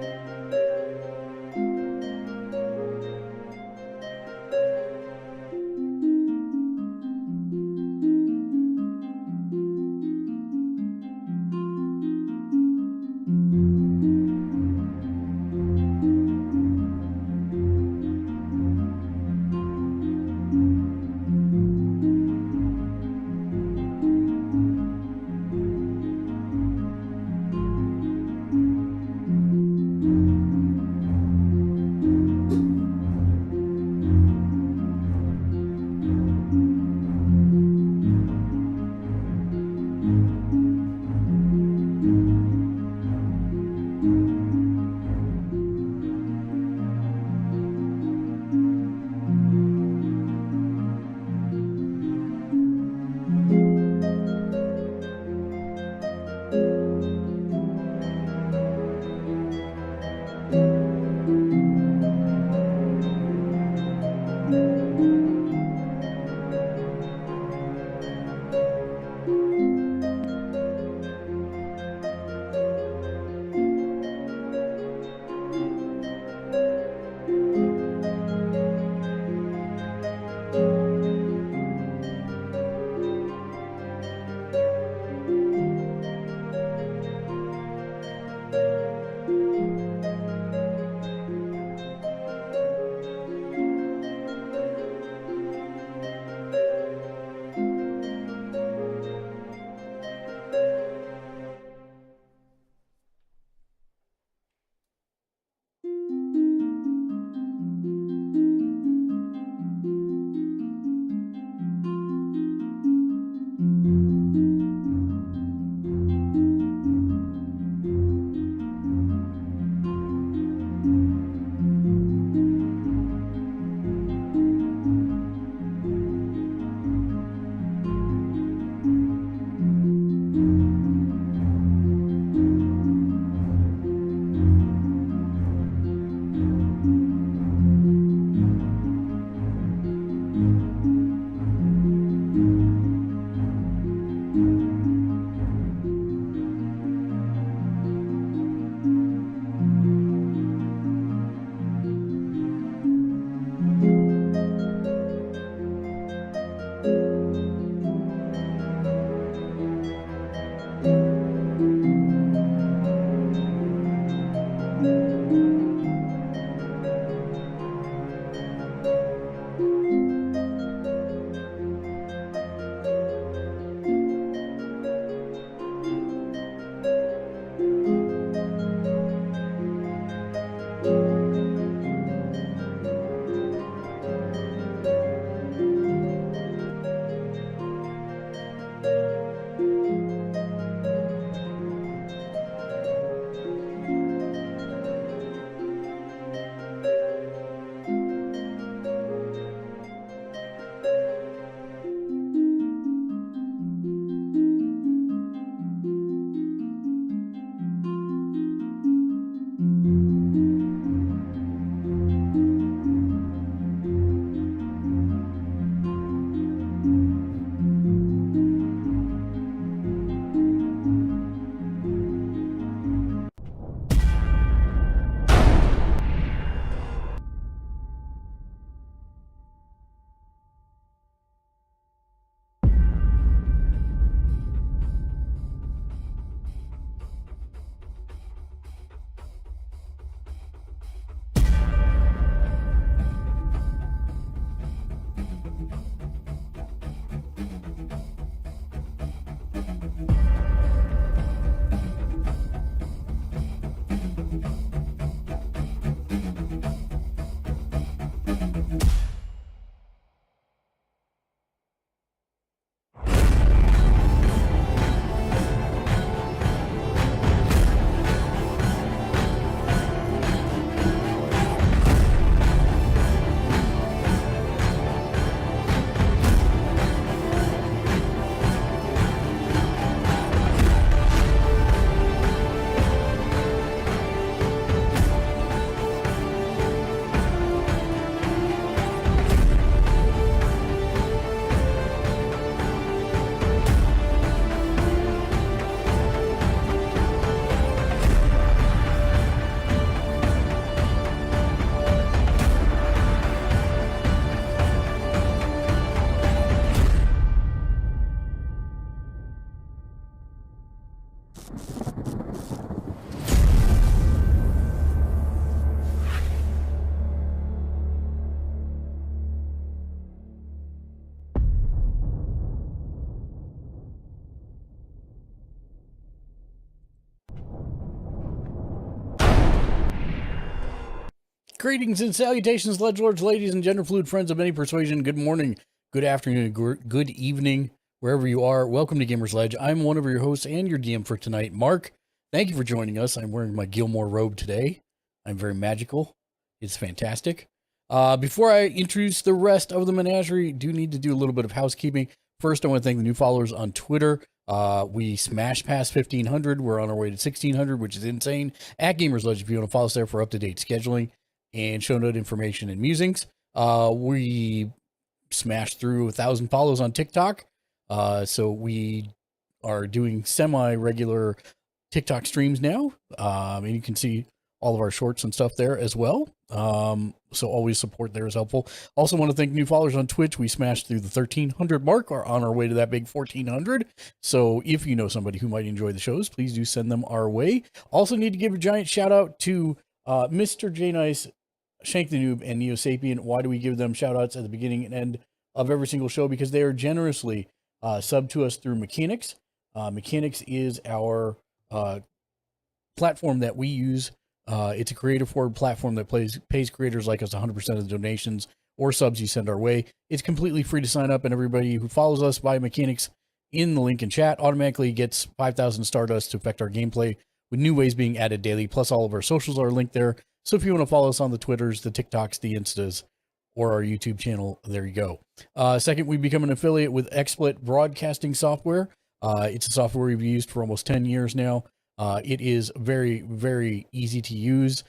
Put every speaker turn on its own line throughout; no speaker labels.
you. Greetings and salutations, ledgelords, ladies, and gender fluid friends of any persuasion. Good morning, good afternoon, good evening, wherever you are. Welcome to Gamers Ledge. I'm one of your hosts and your DM for tonight, Mark. Thank you for joining us. I'm wearing my Gilmore robe today. I'm very magical. It's fantastic. Before I introduce the rest of the menagerie, do need to do a little bit of housekeeping. First, I want to thank the new followers on Twitter. We smashed past 1,500. We're on our way to 1,600, which is insane. At Gamers Ledge, if you want to follow us there for up-to-date scheduling and show note information and musings. We smashed through 1,000 follows on TikTok. So we are doing semi-regular TikTok streams now. And you can see all of our shorts and stuff there as well. So always support there is helpful. Also want to thank new followers on Twitch. We smashed through the 1,300 mark, are on our way to that big 1,400. So if you know somebody who might enjoy the shows, please do send them our way. Also need to give a giant shout out to Mr. J Nice, Shank the Noob, and Neo Sapien. Why do we give them shout outs at the beginning and end of every single show? Because they are generously subbed to us through Mechanics. Mechanics is our platform that we use. It's a creative forward platform that pays creators like us 100% of the donations or subs you send our way. It's completely free to sign up, and everybody who follows us by Mechanics in the link in chat automatically gets 5,000 Stardust to affect our gameplay, with new ways being added daily. Plus, all of our socials are linked there. So if you want to follow us on the Twitters, the TikToks, the Instas, or our YouTube channel, there you go. Second, we become an affiliate with XSplit Broadcasting Software. It's a software we've used for almost 10 years now. It is very, very easy to use,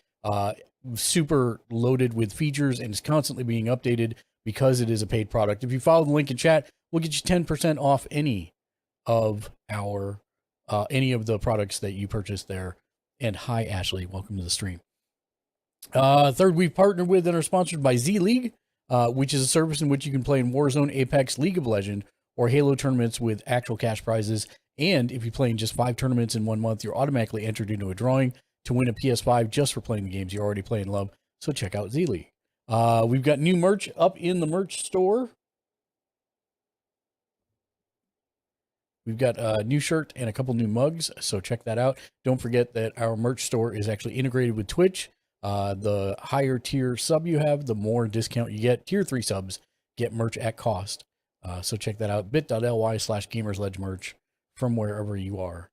super loaded with features, and is constantly being updated because it is a paid product. If you follow the link in chat, we'll get you 10% off any of the products that you purchase there. And hi, Ashley, welcome to the stream. Third, we've partnered with and are sponsored by Z League, which is a service in which you can play in Warzone, Apex, League of Legends, or Halo tournaments with actual cash prizes. And if you play in just 5 tournaments in 1 month, you're automatically entered into a drawing to win a PS5 just for playing the games you already play and love. So check out Z League. We've got new merch up in the merch store. We've got a new shirt and a couple new mugs, so check that out. Don't forget that our merch store is actually integrated with Twitch. The higher tier sub you have, the more discount you get. Tier 3 subs get merch at cost. So check that out. bit.ly/gamersledgemerch from wherever you are.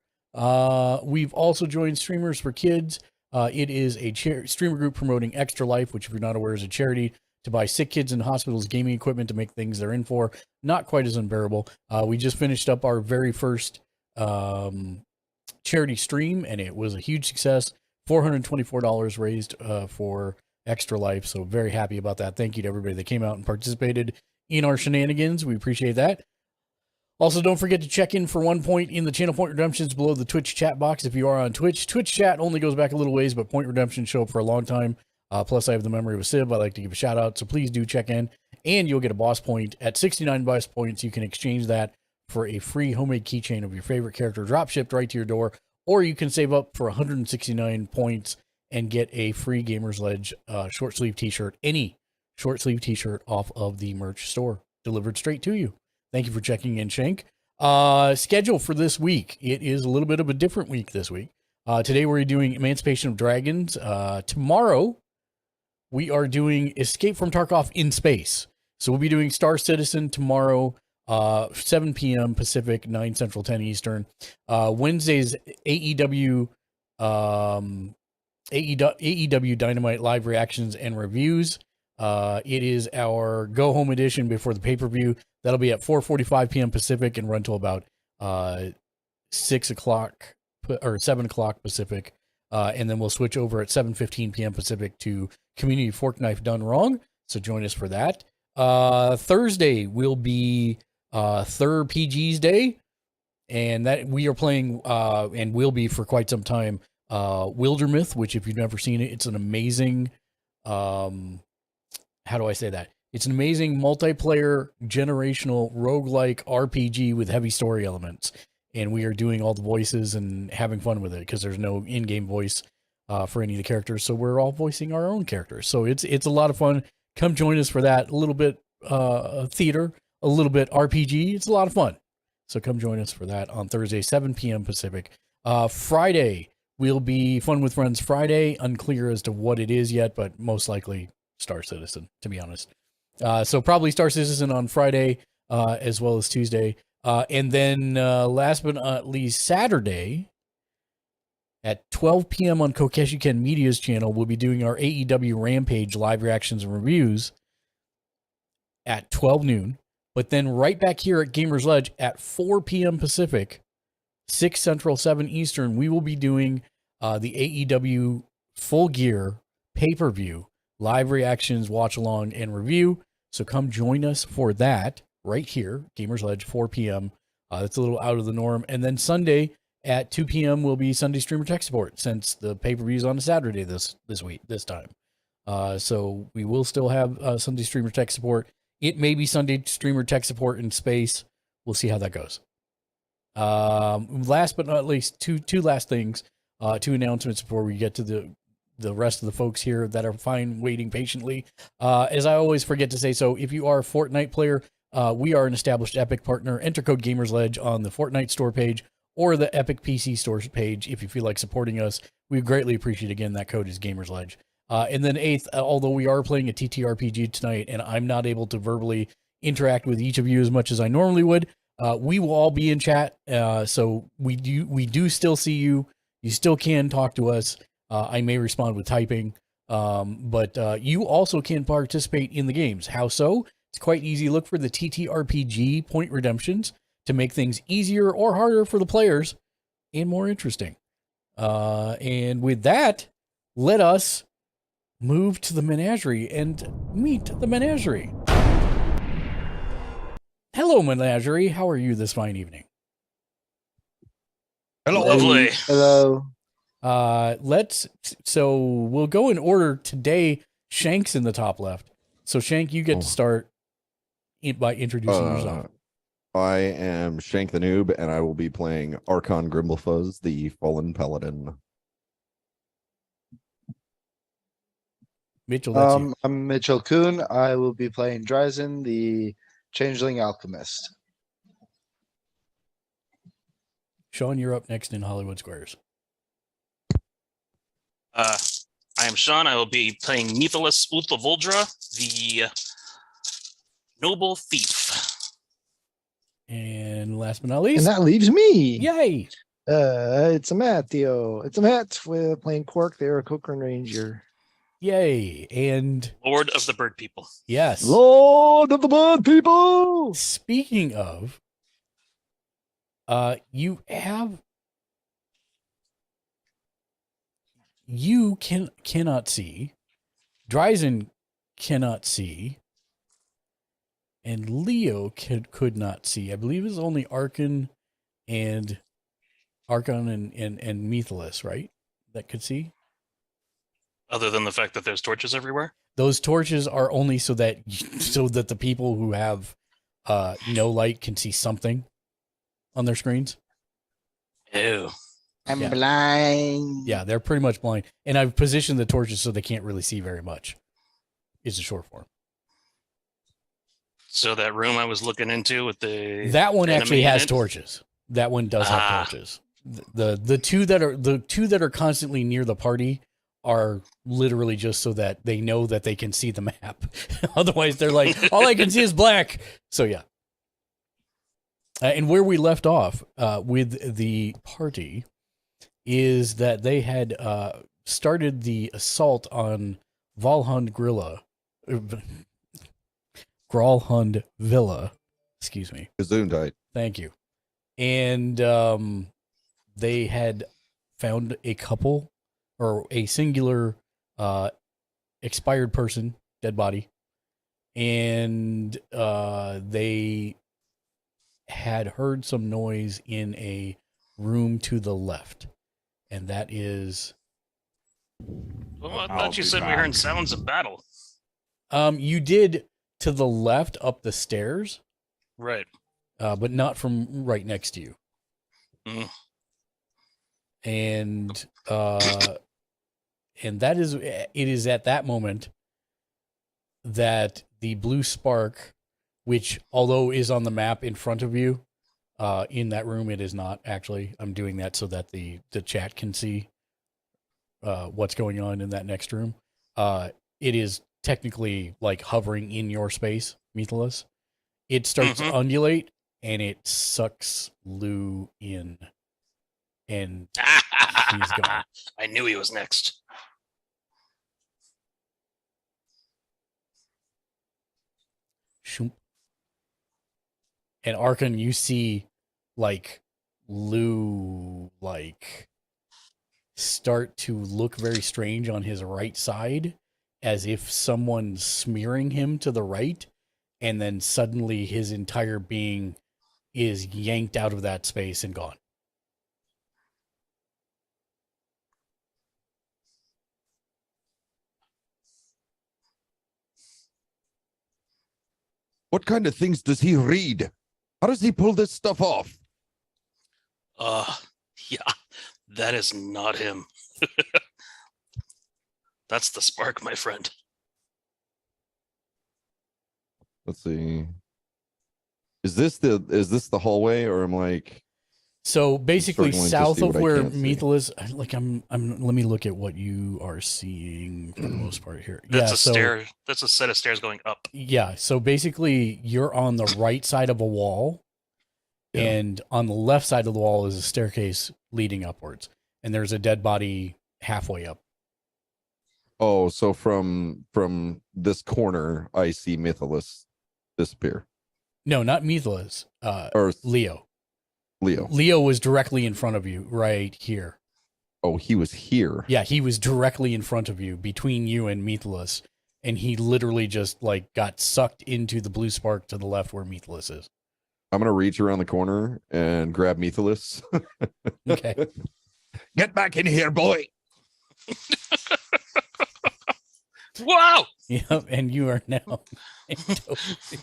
We've also joined Streamers for Kids. It is a streamer group promoting Extra Life, which if you're not aware is a charity to buy sick kids in hospitals gaming equipment to make things they're in for not quite as unbearable. We just finished up our very first charity stream, and it was a huge success. $424 raised for Extra Life, so very happy about that. Thank you to everybody that came out and participated in our shenanigans. We appreciate that. Also, don't forget to check in for 1 point in the channel point redemptions below the Twitch chat box if you are on Twitch. Twitch chat only goes back a little ways, but point redemptions show up for a long time. Plus, I have the memory of a Civ I like to give a shout out, so please do check in, and you'll get a boss point. At 69 boss points, you can exchange that for a free homemade keychain of your favorite character, drop shipped right to your door, or you can save up for 169 points and get a free Gamers Ledge short sleeve t-shirt, any short sleeve t-shirt off of the merch store, delivered straight to you. Thank you for checking in, Shank. Schedule for this week. It is a little bit of a different week this week. Today we're doing Emancipation of Dragons. Tomorrow we are doing Escape from Tarkov in Space. So we'll be doing Star Citizen tomorrow, 7 p.m. Pacific, 9 Central, 10 Eastern. Wednesday's AEW Dynamite live reactions and reviews. It is our go home edition before the pay-per-view. That'll be at 4:45 p.m. Pacific and run till about 6 o'clock or 7 o'clock Pacific. And then we'll switch over at 7:15 p.m. Pacific to Community Fork Knife Done Wrong. So join us for that. Thursday will be Third PG's Day, and that we are playing and will be for quite some time Wildermyth, which if you've never seen it, it's an amazing how do I say that? It's an amazing multiplayer generational roguelike RPG with heavy story elements. And we are doing all the voices and having fun with it because there's no in-game voice for any of the characters. So we're all voicing our own characters. So it's a lot of fun. Come join us for that. A little bit theater, a little bit RPG. It's a lot of fun. So come join us for that on Thursday, 7 p.m. Pacific. Friday, will be Fun with Friends Friday. Unclear as to what it is yet, but most likely Star Citizen, to be honest. So probably Star Citizen on Friday, as well as Tuesday. And then last but not least, Saturday at 12 p.m. on Kokeshi Ken Media's channel, we'll be doing our AEW Rampage live reactions and reviews at 12 noon. But then right back here at Gamers Ledge at 4 p.m. Pacific, 6 Central, 7 Eastern, we will be doing the AEW Full Gear pay-per-view, live reactions, watch along, and review. So come join us for that right here, Gamers Ledge, 4 p.m. That's a little out of the norm. And then Sunday at 2 p.m. will be Sunday Streamer Tech Support, since the pay-per-view is on a Saturday this time. So we will still have Sunday Streamer Tech Support. It may be Sunday Streamer Tech Support in space. We'll see how that goes. Last but not least, two last things, two announcements before we get to the rest of the folks here that are fine waiting patiently. As I always forget to say, so if you are a Fortnite player, we are an established Epic partner. Enter code GamersLedge on the Fortnite store page or the Epic PC store page if you feel like supporting us. We greatly appreciate, again, that code is GamersLedge. And then eighth, although we are playing a TTRPG tonight and I'm not able to verbally interact with each of you as much as I normally would, we will all be in chat. So we do still see you. You still can talk to us. I may respond with typing, but you also can participate in the games. How so? It's quite easy. Look for the TTRPG point redemptions to make things easier or harder for the players and more interesting. And with that, let us move to the menagerie and meet the menagerie. Hello, menagerie. How are you this fine evening?
Hello, lovely.
Hello.
So we'll go in order today. Shank's in the top left. So Shank, you get to start by introducing yourself.
I am Shank the Noob, and I will be playing Archon Grimblefuzz, the Fallen Paladin.
Mitchell, that's you.
I'm Mitchell Kuhn. I will be playing Dryzen, the Changeling Alchemist.
Sean, you're up next in Hollywood Squares.
I am Sean. I will be playing Neithalus Ulthavuldra, the Noble Thief.
And last but not least,
And that leaves me.
Yay!
It's a Matt, Theo. It's a Matt with playing Quark, the Aarakocra Ranger.
Yay! And
Lord of the Bird People.
yes,
Lord of the Bird People.
speaking of, you cannot see, Dryzen cannot see, and Leo could not see. I believe it's only Archon and Neithalus, right? That could see.
Other than the fact that there's torches everywhere.
Those torches are only so that the people who have no light can see something on their screens.
Ew.
I'm
Yeah.
blind.
Yeah, they're pretty much blind. And I've positioned the torches so they can't really see very much. Is the short form.
So that room I was looking into with the
That one actually
enemy in
has
it?
torches. That one does have torches. The two that are constantly near the party are literally just so that they know that they can see the map. Otherwise, they're like, all I can see is black. So yeah. And where we left off with the party is that they had started the assault on Gralhund Villa. Excuse me.
Gesundheit.
Thank you. And they had found a couple or a singular expired person, dead body. And they had heard some noise in a room to the left. And that is...
Well, I thought you said we heard sounds of battle.
You did to the left up the stairs.
Right.
But not from right next to you.
Mm.
And that is, it is at that moment that the blue spark, which although is on the map in front of you, in that room, it is not actually. I'm doing that so that the chat can see what's going on in that next room. It is technically like hovering in your space, Mythilus. It starts to undulate and it sucks Lou in, and he's gone.
I knew he was next.
Shoop. And Archon, you see like Lou like start to look very strange on his right side, as if someone's smearing him to the right, and then suddenly his entire being is yanked out of that space and gone.
What kind of things does he read? How does he pull this stuff off?
Yeah, that is not him. That's the spark, my friend.
Let's see. Is this the hallway, or am like?
So basically,
struggling to
south
see
of
what I
where
can't see.
Mythilus, like I'm. Let me look at what you are seeing for the most part here.
That's
Yeah,
a
so
stair. That's a set of stairs going up.
yeah, so basically, you're on the right side of a wall,
Yeah.
and on the left side of the wall is a staircase leading upwards, and there's a dead body halfway up.
Oh, so from this corner, I see Mythilus disappear.
No, not Mythilus.
Or
Leo.
Leo.
Leo was directly in front of you, right here.
Oh, he was here.
Yeah, he was directly in front of you, between you and Mythilus, and he literally just like got sucked into the blue spark to the left where Mythilus is.
I'm gonna reach around the corner and grab Mythilus.
Okay.
Get back in here, boy.
Wow!
Yep, and you are now over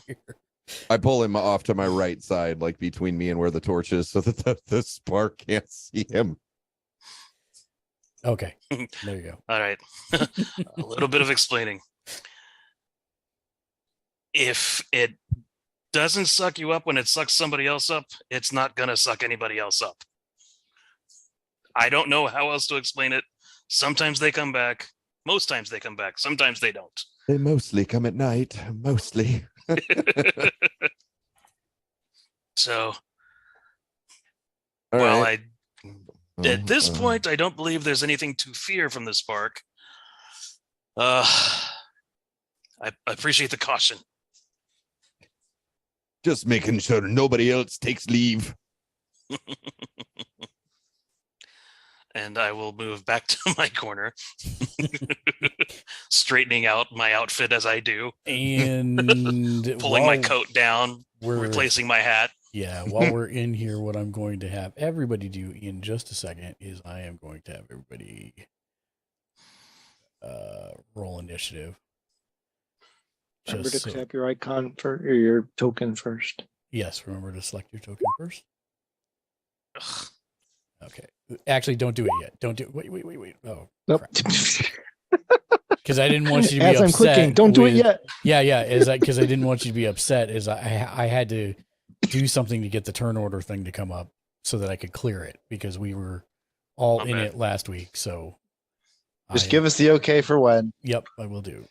here.
I pull him off to my right side, like between me and where the torch is, so that the spark can't see him.
Okay, there you go.
All right. A little bit of explaining. If it doesn't suck you up when it sucks somebody else up, it's not going to suck anybody else up. I don't know how else to explain it. Sometimes they come back. Most times they come back. Sometimes they don't.
They mostly come at night. Mostly.
So,
All
well,
right.
at this point, I don't believe there's anything to fear from the spark. I appreciate the caution.
Just making sure nobody else takes leave.
And I will move back to my corner, straightening out my outfit as I do,
And
pulling my
while
coat down,
we're
replacing my hat.
yeah, while we're in here, what I'm going to have everybody do in just a second is I am going to have everybody roll initiative.
Remember to
Just so,
accept your icon for or your token first.
yes, remember to select your token first.
Ugh.
Okay. Actually, don't do it yet. Don't do wait. Oh,
Nope.
because I didn't want you to be
As I'm
upset.
clicking, don't do it
with-
yet.
Yeah, because I didn't want you to be upset. As I had to do something to get the turn order thing to come up so that I could clear it, because we were all
My
in
bad.
it last week. So
Just give us the okay for when.
Yep, I will do.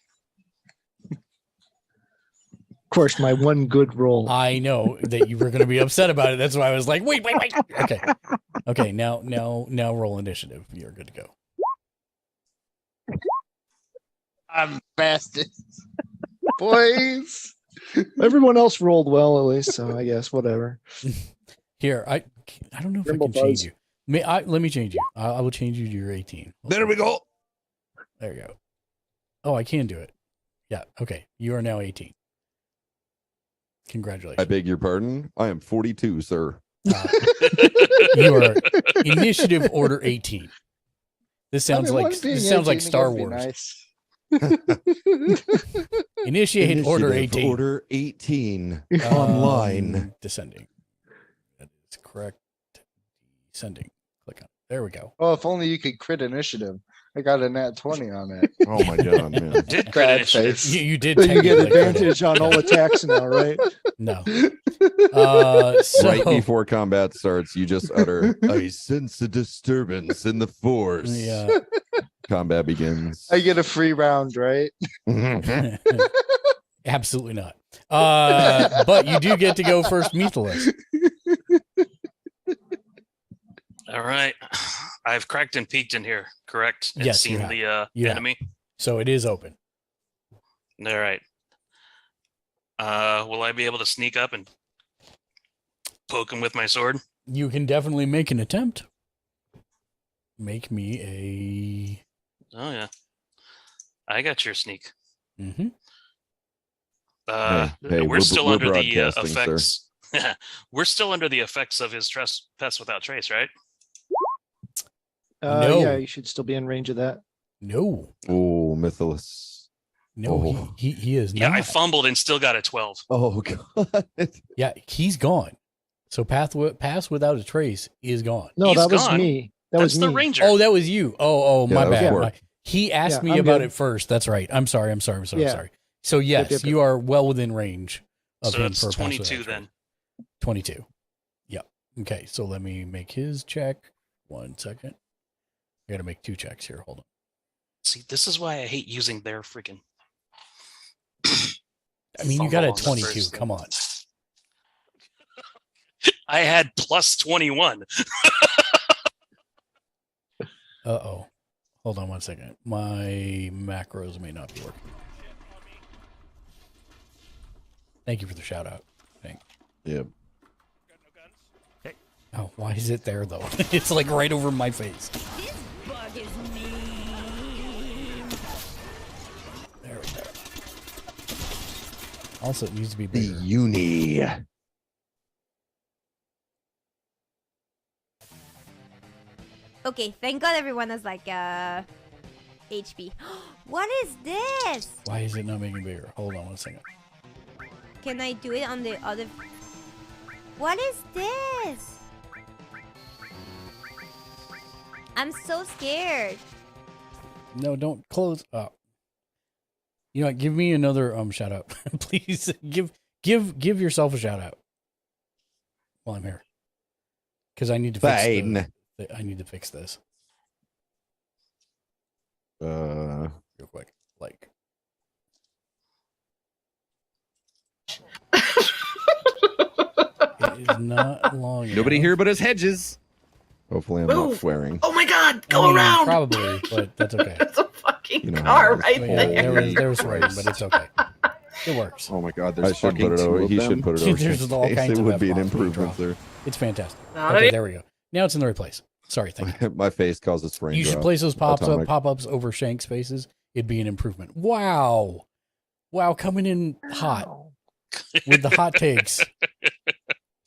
Of course, my one good roll.
I know that you were going to be upset about it. That's why I was like, wait. Okay. Now roll initiative. You're good to go.
I'm fastest. Boys. Everyone else rolled well, at least, so I guess whatever.
Here, I don't know if
Rainbow
I can change
Buzz.
you. Let me change you. I will change you to your 18.
There we go.
There you go. Oh, I can do it. Yeah. Okay. You are now 18. Congratulations.
I beg your pardon. I am 42, sir.
You are initiative order 18. This sounds
I mean,
like
one being
this sounds like
18
Star
would be
Wars.
nice.
Initiate order
Initiative
18.
Order 18. Online.
Descending. That is correct. Descending. Click on. There we go.
Oh, if only you could crit initiative. I got a nat 20 on it.
Oh my god, man.
Did credit
Bad
initiative.
face.
You did
So you get
technically credit.
advantage on all attacks now, right?
No. So
Right before combat starts, you just utter, I sense a disturbance in the force.
yeah.
Combat begins.
I get a free round, right?
Absolutely not. But you do get to go first, Methalus.
All right. I've cracked and peeked in here, correct? And
Yes, you
seen
have.
the
You have.
enemy.
So it is open.
All right. Will I be able to sneak up and poke him with my sword?
You can definitely make an attempt. Make me
Oh yeah. I got your sneak.
a. Mm-hmm.
Hey,
we're still under the
broadcasting, sir.
effects. We're still under the effects of his trespass without trace, right?
No.
Yeah, you should still be in range of that.
No.
Oh, Mythilus.
No,
Oh.
he is
Yeah,
not.
I fumbled and still got a 12.
Oh God.
Yeah, he's gone. So pass without a trace is gone.
No,
He's
that was
gone.
me. That
That's
was
the
me.
ranger.
Oh, that was you. Oh,
Yeah,
my
that was
bad.
Quark.
He asked
Yeah,
me
I'm
about
good.
it first. That's right. I'm sorry.
Yeah.
So yes,
Yep.
you are well within range of
So
him
it's
for a pass without
22
trace.
then.
22. Yep. Okay, so let me make his check. 1 second. I gotta make 2 checks here. Hold on.
See, this is why I hate using their freaking.
I mean, you got a
fumble on the
22.
first.
Come on.
I had plus 21.
Uh-oh. Hold on 1 second. My macros may not be working. Thank you for the shout out.
Yeah.
Oh, why is it there though? It's like right over my face.
This bug is mean.
There we go. Also, it needs to be
The
bigger.
uni.
Okay, thank God everyone has like HP. What is this?
Why is it not making bigger? Hold on 1 second.
Can I do it on the other? What is this? I'm so scared.
No, don't close up. You know what? Give me another shout out. Please give yourself a shout out while I'm here. Because I need to fix
Fine.
I need to fix this
Uh,
real quick. Like it is not long
Nobody
enough.
here but his hedges.
hopefully I'm
Ooh.
not swearing.
Oh my God,
I
go
mean,
around.
Probably, but that's okay.
There's a fucking
You know how
car
it is.
right
But yeah,
there.
there was swearing, but it's okay. It works.
Oh my God,
I
there's
should
fucking
put it
two
over.
of
He
them.
should put it over.
There's
Shane's
all
face.
kinds
It
of
would be an
F-bombs we
improvement,
draw.
sir.
It's fantastic.
Not
Okay,
any-
there we go. Now it's in the right place. Sorry, thank you.
My face causes frame
You should
drop.
place those
Atomic.
pop-ups over Shank's faces. It'd be an improvement. Wow, coming in hot with the hot takes.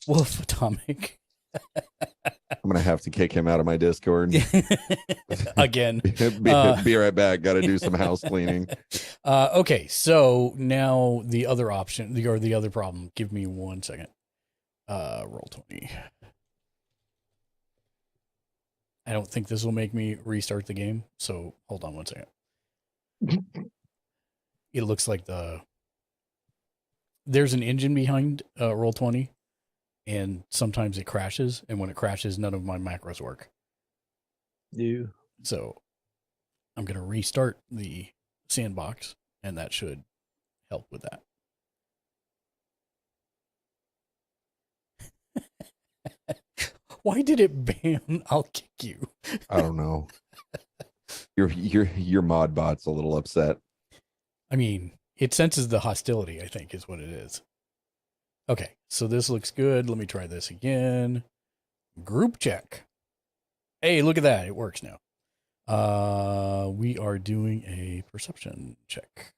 Wolf Atomic
I'm gonna have to kick him out of my Discord.
again.
Be right back. Got to do some house cleaning.
Okay, so now the other option, the other problem. Give me 1 second. Roll 20. I don't think this will make me restart the game, so hold on 1 second. It looks like there's an engine behind Roll 20, and sometimes it crashes, and when it crashes, none of my macros work.
You.
So I'm going to restart the sandbox, and that should help with that. Why did it ban? I'll kick you.
I don't know. Your mod bot's a little upset.
I mean, it senses the hostility, I think, is what it is. Okay, so this looks good. Let me try this again. Group check. Hey, look at that. It works now. We are doing a perception check.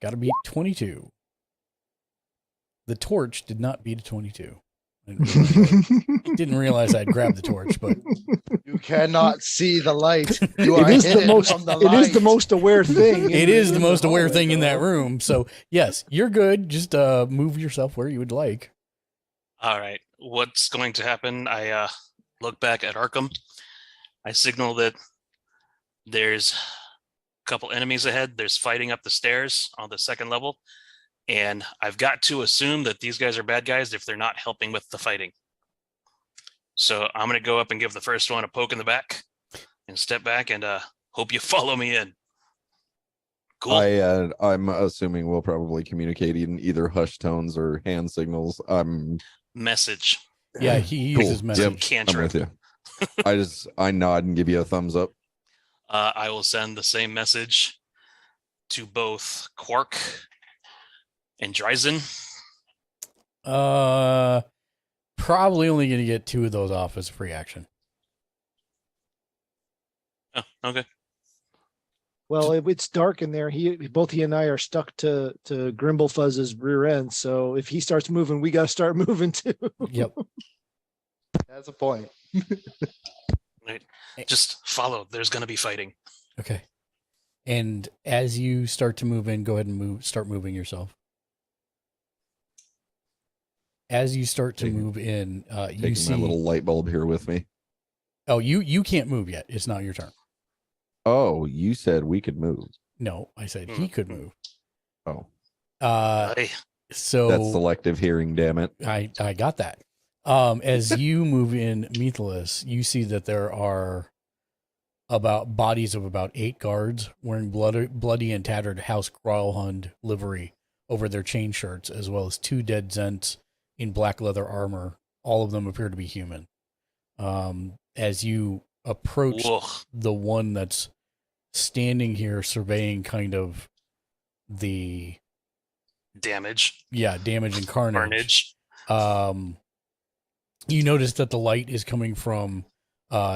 Got to beat 22. The torch did not beat a 22. I didn't realize I'd grabbed the torch, but
You cannot see the light. You
It
are
is the
hidden
most.
from the
It is the
light.
most aware thing.
it is the most aware
hallway,
thing in that
though.
room. So, yes, you're good. Just move yourself where you would like.
All right. What's going to happen? I look back at Arkham. I signal that there's a couple enemies ahead. There's fighting up the stairs on the second level. And I've got to assume that these guys are bad guys if they're not helping with the fighting. So I'm going to go up and give the first one a poke in the back and step back and Hope you follow me in. Cool.
I'm assuming we'll probably communicate in either hush tones or hand signals.
Message.
Yeah, he
Cool.
uses message.
Yep,
Cantrip.
I'm with you. I nod and give you a thumbs up.
I will send the same message to both Quark and Dryzen.
Probably only going to get 2 of those off as a free action.
Oh, okay.
Well, it's dark in there. Both he and I are stuck to Grimblefuzz's rear end. So if he starts moving, we got to start moving too.
Yep.
That's a point.
Right. Just follow. There's going to be fighting.
Okay. And as you start to move in, go ahead and start moving yourself. As you start to move in, you
Taking
see
my little light bulb here with me.
Oh, you can't move yet. It's not your turn.
Oh, you said we could move.
No, I said he could move.
Oh,
So
that's selective hearing. Damn it!
I got that. As you move in, Methelus, you see that there are bodies of about 8 guards wearing bloody and tattered House Growlhund livery over their chain shirts, as well as 2 dead Zents in black leather armor. All of them appear to be human. As you approach the one that's standing here surveying kind of the
damage
and carnage. You notice that the light is coming from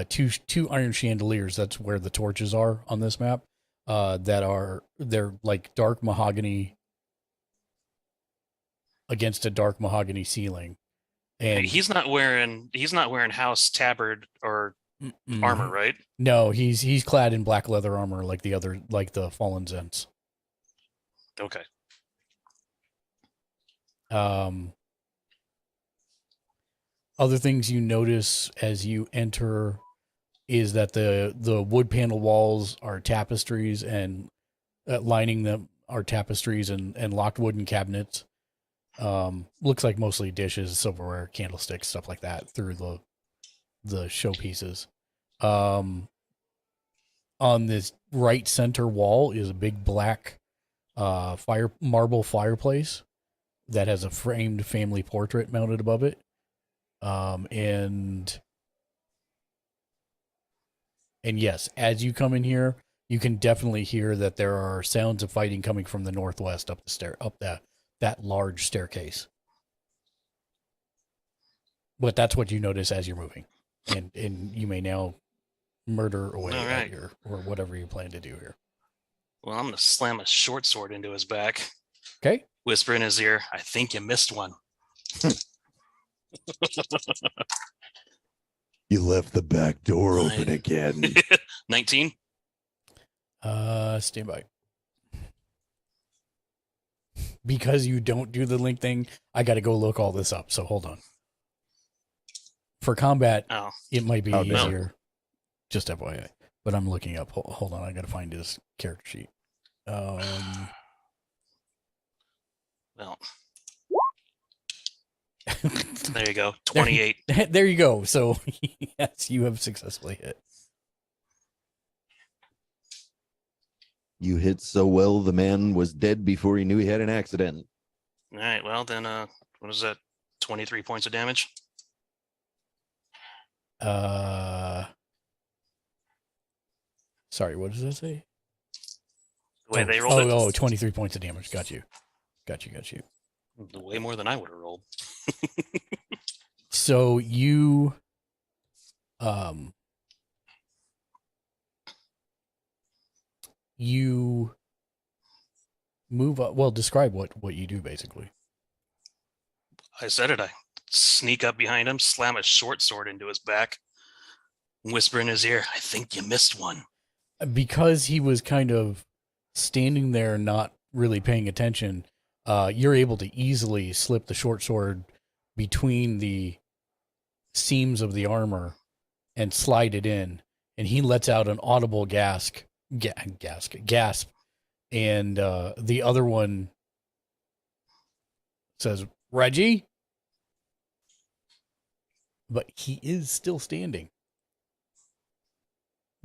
two iron chandeliers. That's where the torches are on this map. They're like dark mahogany against a dark mahogany ceiling. And
he's not wearing house tabard or armor, right?
No, he's clad in black leather armor like the fallen Zents.
Okay.
Other things you notice as you enter is that the wood panel walls are tapestries, and lining them are tapestries and locked wooden cabinets. Looks like mostly dishes, silverware, candlesticks, stuff like that through the showpieces. On this right center wall is a big black marble fireplace that has a framed family portrait mounted above it. And yes, as you come in here, you can definitely hear that there are sounds of fighting coming from the northwest up that large staircase. But that's what you notice as you're moving, and you may now murder away at or whatever you plan to do here.
Well, I'm gonna slam a short sword into his back.
Okay.
Whisper in his ear, "I think you missed one."
You left the back door open again.
19.
Stand by. Because you don't do the link thing, I got to go look all this up. So hold on. For combat, it might be easier. No. Just FYI. But I'm looking up. Hold on. I got to find his character sheet.
Well. There you go. 28.
There you go. So, yes, you have successfully hit.
You hit so well, the man was dead before he knew he had an accident.
All right. Well, then, what is that? 23 points of damage?
Sorry, what does that say?
The way they rolled it.
23 points of damage. Got you.
Way more than I would have rolled.
So you move up. Well, describe what you do basically.
I said it. I sneak up behind him, slam a short sword into his back, whisper in his ear, "I think you missed one."
Because he was kind of standing there not really paying attention, you're able to easily slip the short sword between the seams of the armor and slide it in, and he lets out an audible gasp, and the other one says, "Reggie," but he is still standing.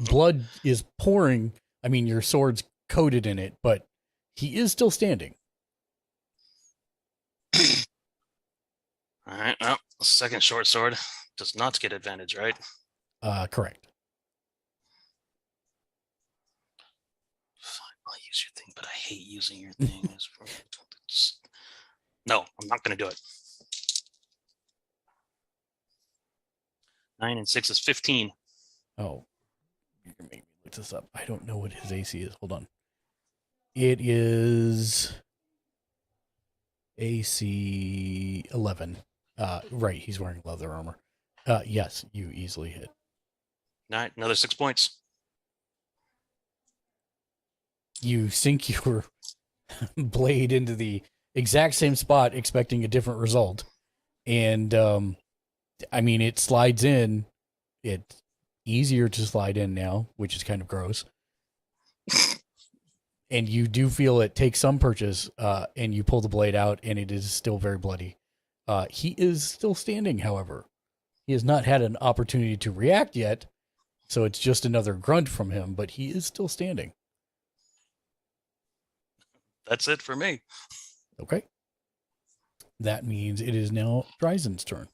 blood is pouring. I mean, your sword's coated in it, but he is still standing.
All right. Well, second short sword does not get advantage, right?
Correct.
Fine, I'll use your thing, but I hate using your thing. No, I'm not going to do it. 9 and 6 is 15.
Oh, you can make me look this up. I don't know what his AC is. Hold on. It is AC 11. Right, he's wearing leather armor. Yes, you easily hit.
All right, another 6 points.
You sink your blade into the exact same spot, expecting a different result. And, I mean, it slides in. It's easier to slide in now, which is kind of gross. And you do feel it take some purchase, and you pull the blade out, and it is still very bloody. He is still standing, however. He has not had an opportunity to react yet, so it's just another grunt from him, but he is still standing.
That's it for me.
Okay. That means it is now Dryzen's turn.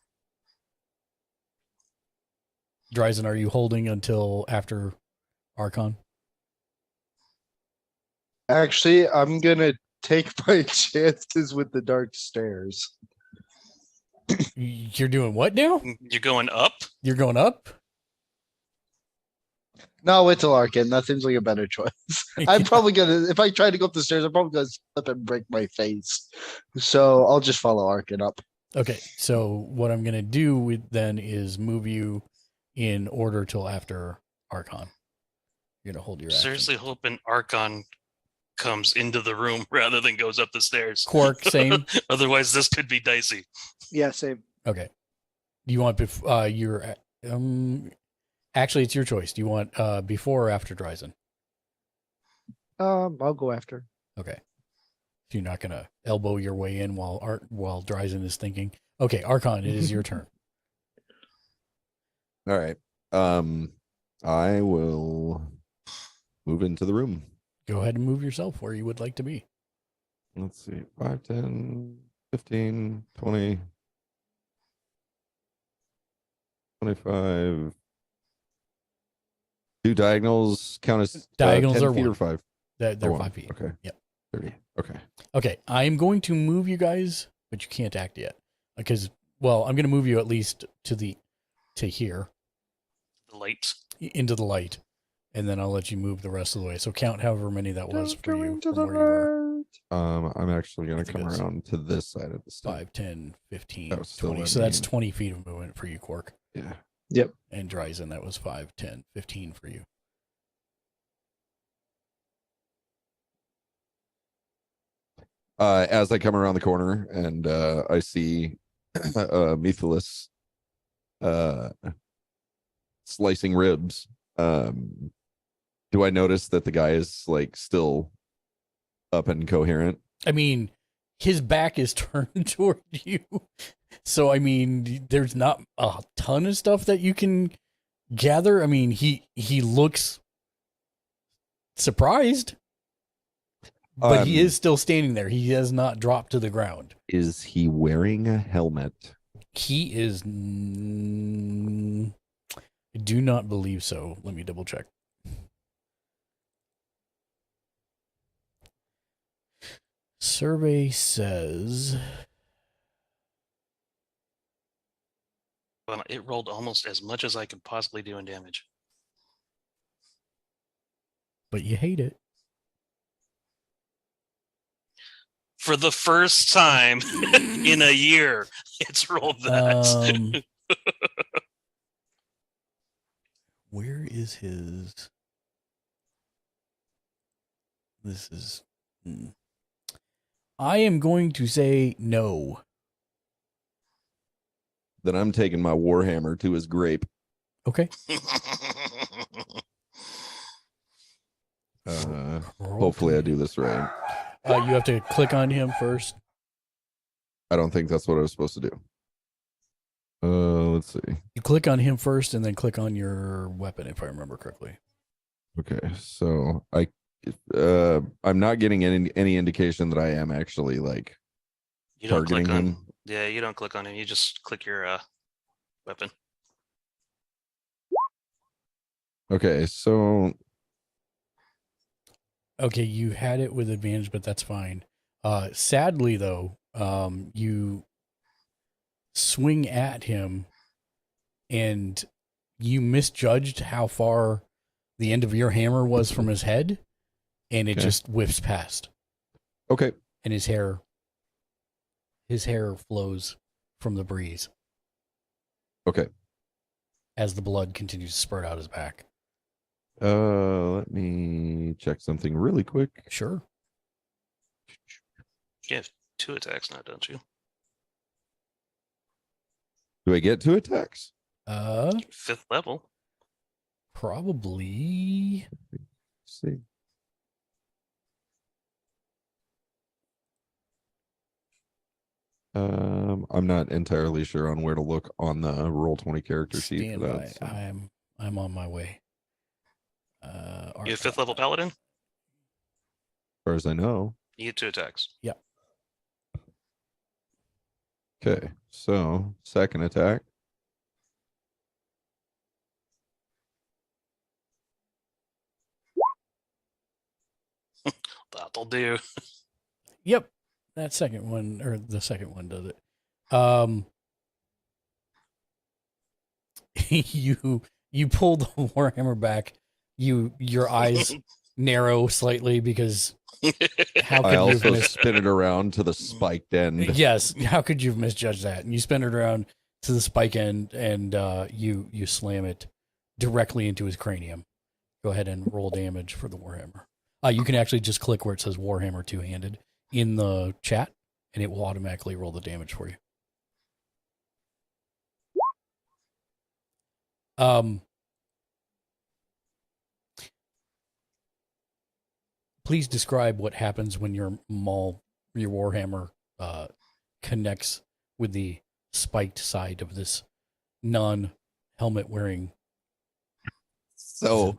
Dryzen, are you holding until after Archon?
Actually, I'm gonna take my chances with the dark stairs.
You're doing what now?
You're going up?
You're going up?
No, wait till Arkin. That seems like a better choice. I'm probably gonna, if I try to go up the stairs, I'm probably gonna slip and break my face. So I'll just follow Arkin up.
Okay, so what I'm going to do then is move you in order till after Archon. You're going to hold your action.
Seriously hoping Archon comes into the room rather than goes up the stairs.
Quark, same?
Otherwise, this could be dicey.
Yeah, same.
Okay. Do you want your actually it's your choice. Do you want before or after Dryzen?
I'll go after.
Okay. So you're not gonna elbow your way in while Dryzen is thinking. Okay, Archon, it is your turn.
All right. I will move into the room.
Go ahead and move yourself where you would like to be.
Let's see. 5, 10, 15, 20, 25. Do diagonals count as
Diagonals
10
are
feet or
one.
5?
They're
Or
5
1.
feet.
Okay.
Yep.
30. Okay.
Okay, I'm going to move you guys, but you can't act yet. Because, well, I'm going to move you at least to here,
The light.
into the light, and then I'll let you move the rest of the way. So count however many that was
Don't
for
go
you
into
from
the
where you were.
light.
I'm actually
I
going to
think
come
it's
around to this side of the stage.
5, 10, 15,
That was still
20.
what I
So that's
mean.
20 feet of movement for you, Quark.
Yeah.
And Dryzen, that was 5, 10, 15 for you.
As I come around the corner and I see Methulis slicing ribs, do I notice that the guy is like still up and coherent?
I mean, his back is turned toward you. So, I mean, there's not a ton of stuff that you can gather. I mean, he looks surprised, but he is still standing there. He has not dropped to the ground.
Is he wearing a helmet?
He is. I do not believe so. Let me double check. Survey says.
Well, it rolled almost as much as I could possibly do in damage.
But you hate it.
For the first time in a year, it's rolled that.
Where is his? This is. I am going to say no.
Then I'm taking my warhammer to his grape.
Okay.
Hopefully I do this right.
You have to click on him first.
I don't think that's what I was supposed to do. Let's see.
You click on him first and then click on your weapon, if I remember correctly.
Okay, so I'm not getting any indication that I am actually like
You don't
targeting
click on.
him.
Yeah, you don't click on him. You just click your weapon.
Okay, so
Okay, you had it with advantage, but that's fine. Sadly, though, you swing at him and you misjudged how far the end of your hammer was from his head, and it
Okay.
just whiffs past,
okay,
and his hair flows from the breeze
okay.
as the blood continues to spurt out his back.
Let me check something really quick.
Sure.
You have 2 attacks now, don't you?
Do I get 2 attacks?
5th level.
Probably.
Let's see. I'm not entirely sure on where to look on the Roll20 character sheet
Stand
for
by.
that. So.
I'm on my way.
You have 5th level paladin.
As far as I know.
You get 2 attacks.
Yep.
Okay, so second attack.
That'll do.
Yep. That second one, or the second one does it. You pull the warhammer back. Your eyes narrow slightly because how could
I
you have
also
missed?
spin it around to the spiked end.
Yes, how could you have misjudged that? And you spin it around to the spike end, and you slam it directly into his cranium. Go ahead and roll damage for the warhammer. You can actually just click where it says warhammer two-handed in the chat, and it will automatically roll the damage for you. Please describe what happens when your warhammer connects with the spiked side of this non-helmet wearing.
So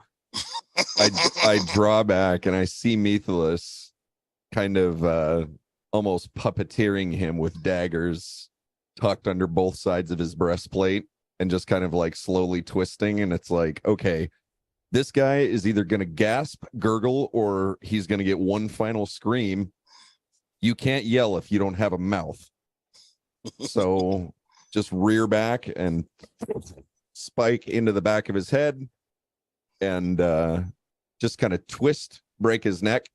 I draw back and I see Methelus kind of almost puppeteering him with daggers tucked under both sides of his breastplate and just kind of like slowly twisting. And it's like, okay, this guy is either going to gasp, gurgle, or he's going to get one final scream. You can't yell if you don't have a mouth. So just rear back and spike into the back of his head and just kind of twist, break his neck,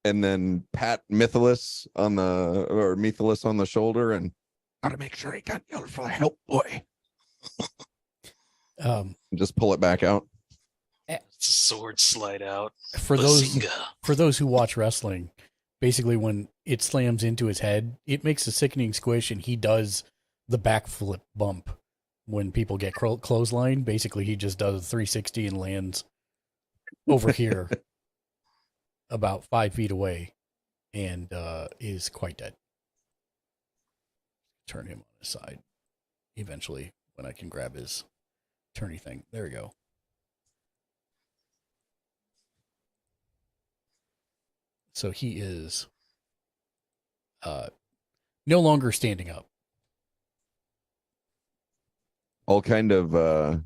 and then pat Methelus on the shoulder and gotta make sure he got yelled for help, boy. Just pull it back out.
Sword slide out.
For those who watch wrestling, basically when it slams into his head, it makes a sickening squish, and he does the backflip bump when people get clothesline. Basically, he just does a 360 and lands over here about 5 feet away and is quite dead. Turn him on his side eventually when I can grab his turny thing. There we go. So he is no longer standing up.
All kind of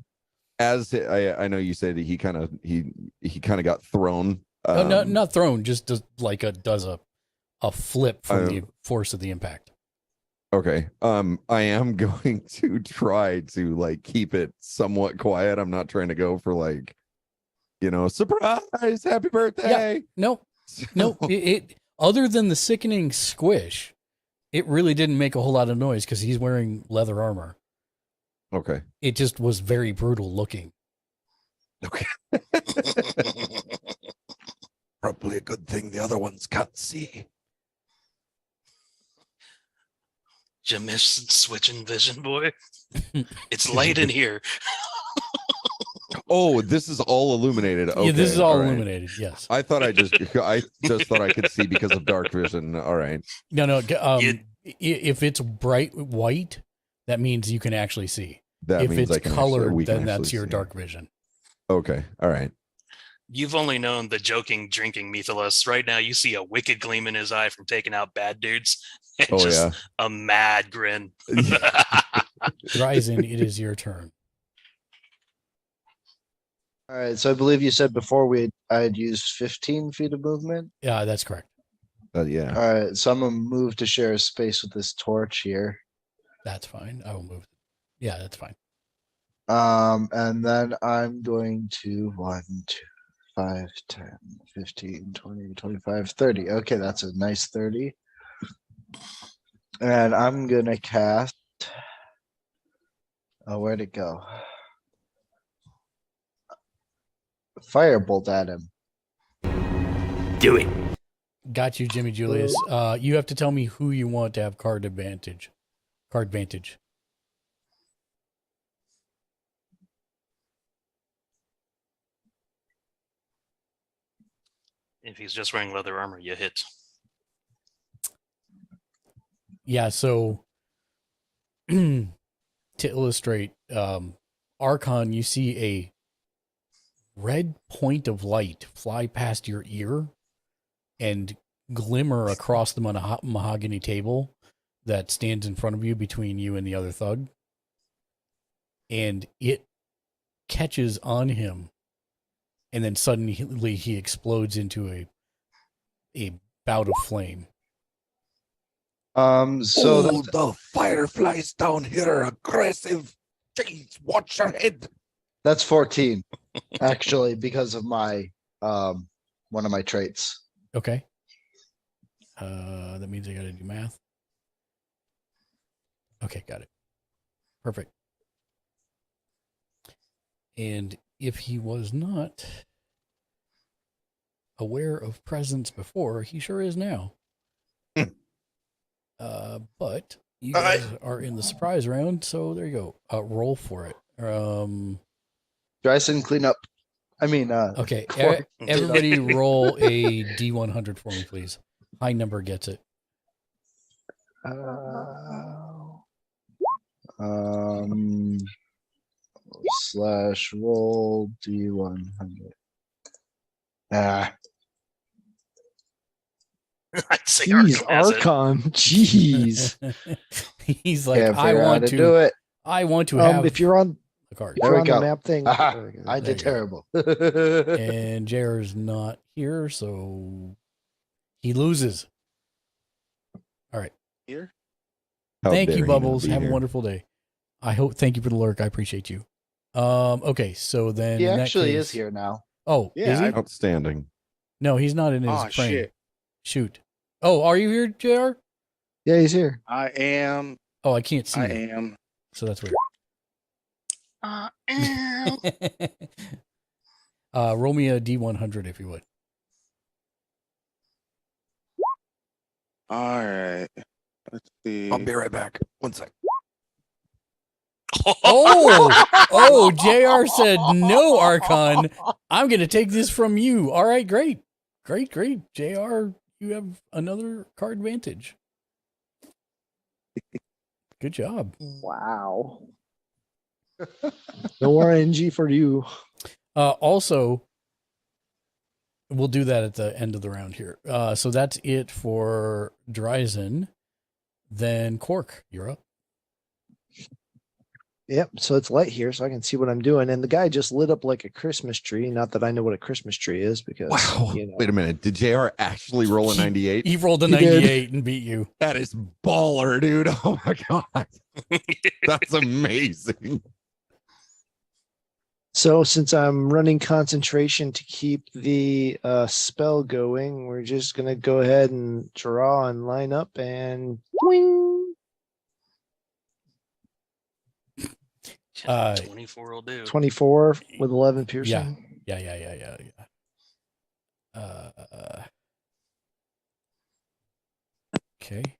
as I know you said he kind of got thrown.
No, not thrown, just does a flip from the force of the impact.
Okay. I am going to try to like keep it somewhat quiet. I'm not trying to go for like, surprise, happy birthday.
Yeah. No. It other than the sickening squish, it really didn't make a whole lot of noise because he's wearing leather armor.
Okay.
It just was very brutal looking.
Okay. Probably a good thing the other ones can't see.
Did you miss switching vision, boy? It's light in here.
Oh, this is all illuminated. Okay,
yeah, this is all
right.
illuminated. Yes.
I thought I just thought I could see because of dark vision. All right.
No. If it's bright white, that means you can actually see.
That
if
means
it's
I can
colored,
we can
then that's
actually
your
see.
dark vision.
Okay. All right.
You've only known the joking, drinking Mythilus. Right now, you see a wicked gleam in his eye from taking out bad dudes, and
Oh
just
yeah.
a mad grin.
Dryzen, it is your turn.
All right. So I believe you said before I had used 15 feet of movement.
Yeah, that's correct.
Yeah.
All right. So I'm gonna move to share a space with this torch here.
That's fine. I will move. Yeah, that's fine.
And then I'm going to 1, 2, 5, 10, 15, 20, 25, 30. Okay, that's a nice 30. And I'm gonna cast. Oh, where'd it go? Firebolt at him.
Do it.
Got you, Jimmy Julius. You have to tell me who you want to have card advantage. Card vantage.
If he's just wearing leather armor, you hit.
Yeah, so to illustrate, Archon, you see a red point of light fly past your ear and glimmer across the mahogany table that stands in front of you between you and the other thug. And it catches on him, and then suddenly he explodes into a bout of flame.
So
the fireflies down here are aggressive. Jeez, watch your head.
that's 14, actually, because of my one of my traits.
Okay. That means I got to do math. Okay, got it. Perfect. And if he was not aware of presence before, he sure is now. But you guys are in the surprise round, so there you go. Roll for it.
Dryson, clean up. I mean,
Okay,
Cork.
everybody roll a D100 for me, please. High number gets it.
Slash roll D100. Ah,
I'd say
jeez,
Arkham has it.
Archon. Jeez.
He's like,
Can't
I
figure out how
want
to
to
do it.
I want to have
If you're on,
the card.
if There you're we on go. the map thing, Aha, there we go.
There
I did
you go.
terrible.
And JR's not here, so he loses. All right.
Here?
How
Thank
dare
you,
he not
Bubbles.
be
Have a
here?
wonderful day. Thank you for the lurk. I appreciate you. Okay, so then
He
in that
actually
case-
is here now.
Oh,
Yeah,
is he?
Outstanding.
No, he's not in his
Oh,
frame.
shit.
Shoot. Oh, are you here, JR?
Yeah, he's here.
I am.
Oh, I can't see
I
you,
am.
so that's weird.
Ew.
Roll me a D100 if you would.
All right. Let's see.
I'll be right back. One sec.
Oh, JR said no, Archon. I'm going to take this from you. All right, great. Great. JR, you have another card advantage. Good job.
Wow. No RNG for you.
Also, we'll do that at the end of the round here. So that's it for Dryzen. Then Cork, you're up.
Yep. So it's light here, so I can see what I'm doing. And the guy just lit up like a Christmas tree. Not that I know what a Christmas tree is, because
Wow.
you know.
Wait a minute. Did JR actually roll a 98?
He rolled a
He did.
98 and beat you.
That is baller, dude. Oh my god. That's amazing.
So since I'm running concentration to keep the spell going, we're just gonna go ahead and draw and line up and wing.
24 will do.
24 with 11 piercing.
Yeah. Okay.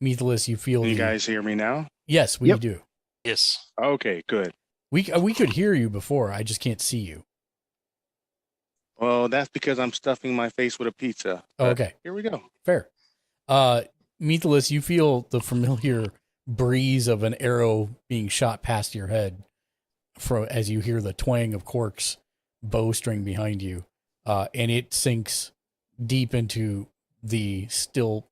Mythilus, you feel
Can you
the-
guys hear me now?
Yes, we
Yep.
do.
Yes.
Okay, good.
We could hear you before. I just can't see you.
Well, that's because I'm stuffing my face with a pizza.
Oh,
But
okay.
Here we go.
Fair. Mythilus, you feel the familiar breeze of an arrow being shot past your head as you hear the twang of Quark's bowstring behind you, and it sinks deep into the still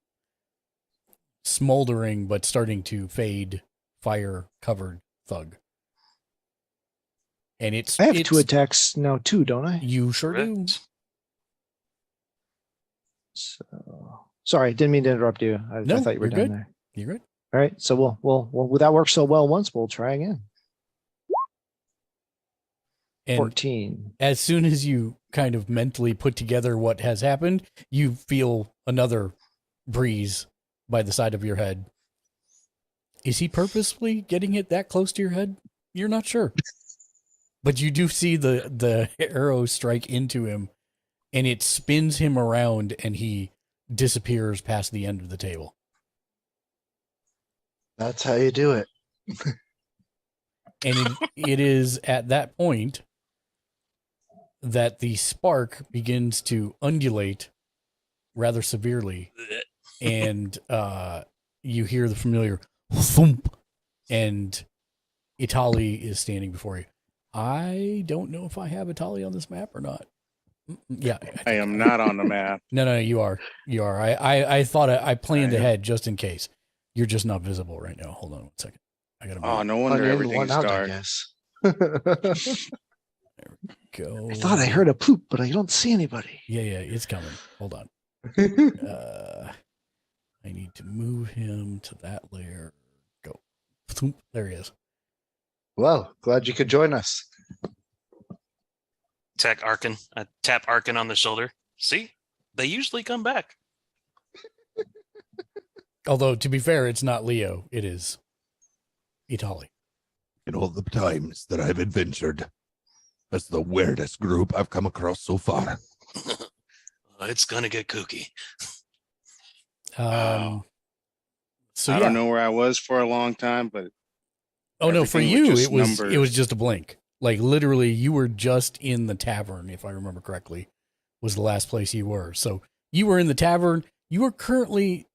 smoldering but starting to fade fire-covered thug. And
I have 2 attacks now too, don't I?
You sure do.
Correct.
So, sorry, didn't mean to interrupt you. I
No,
thought you were
you're
done
good.
there.
You're good.
All right, so we'll that worked so well once. We'll try again.
And
14.
as soon as you kind of mentally put together what has happened, you feel another breeze by the side of your head. Is he purposely getting it that close to your head? You're not sure. But you do see the arrow strike into him, and it spins him around, and he disappears past the end of the table.
That's how you do it.
And it is at that point that the spark begins to undulate rather severely, and you hear the familiar thump, and Itali is standing before you. I don't know if I have Itali on this map or not. Yeah,
I am not on the map.
No, you are. You are. I thought I planned ahead just in case. You're just not visible right now. Hold on 1 second. I gotta.
Oh, no wonder
One in,
everything's
one out, I
dark.
guess.
go.
I thought I heard a poop, but I don't see anybody.
Yeah, it's coming. Hold on. I need to move him to that layer. Go. Thump. There he is.
Well, glad you could join us.
Tap Arkin on the shoulder. See, they usually come back.
Although, to be fair, it's not Leo. It is Itali.
In all the times that I've adventured, that's the weirdest group I've come across so far.
It's gonna get kooky.
Wow.
So
I
yeah.
don't know where I was for a long time, but
Oh no, for
everything
you
was
it
just
was
numbers.
just a blink. Like literally, you were just in the tavern, if I remember correctly, was the last place you were. So you were in the tavern. You are currently,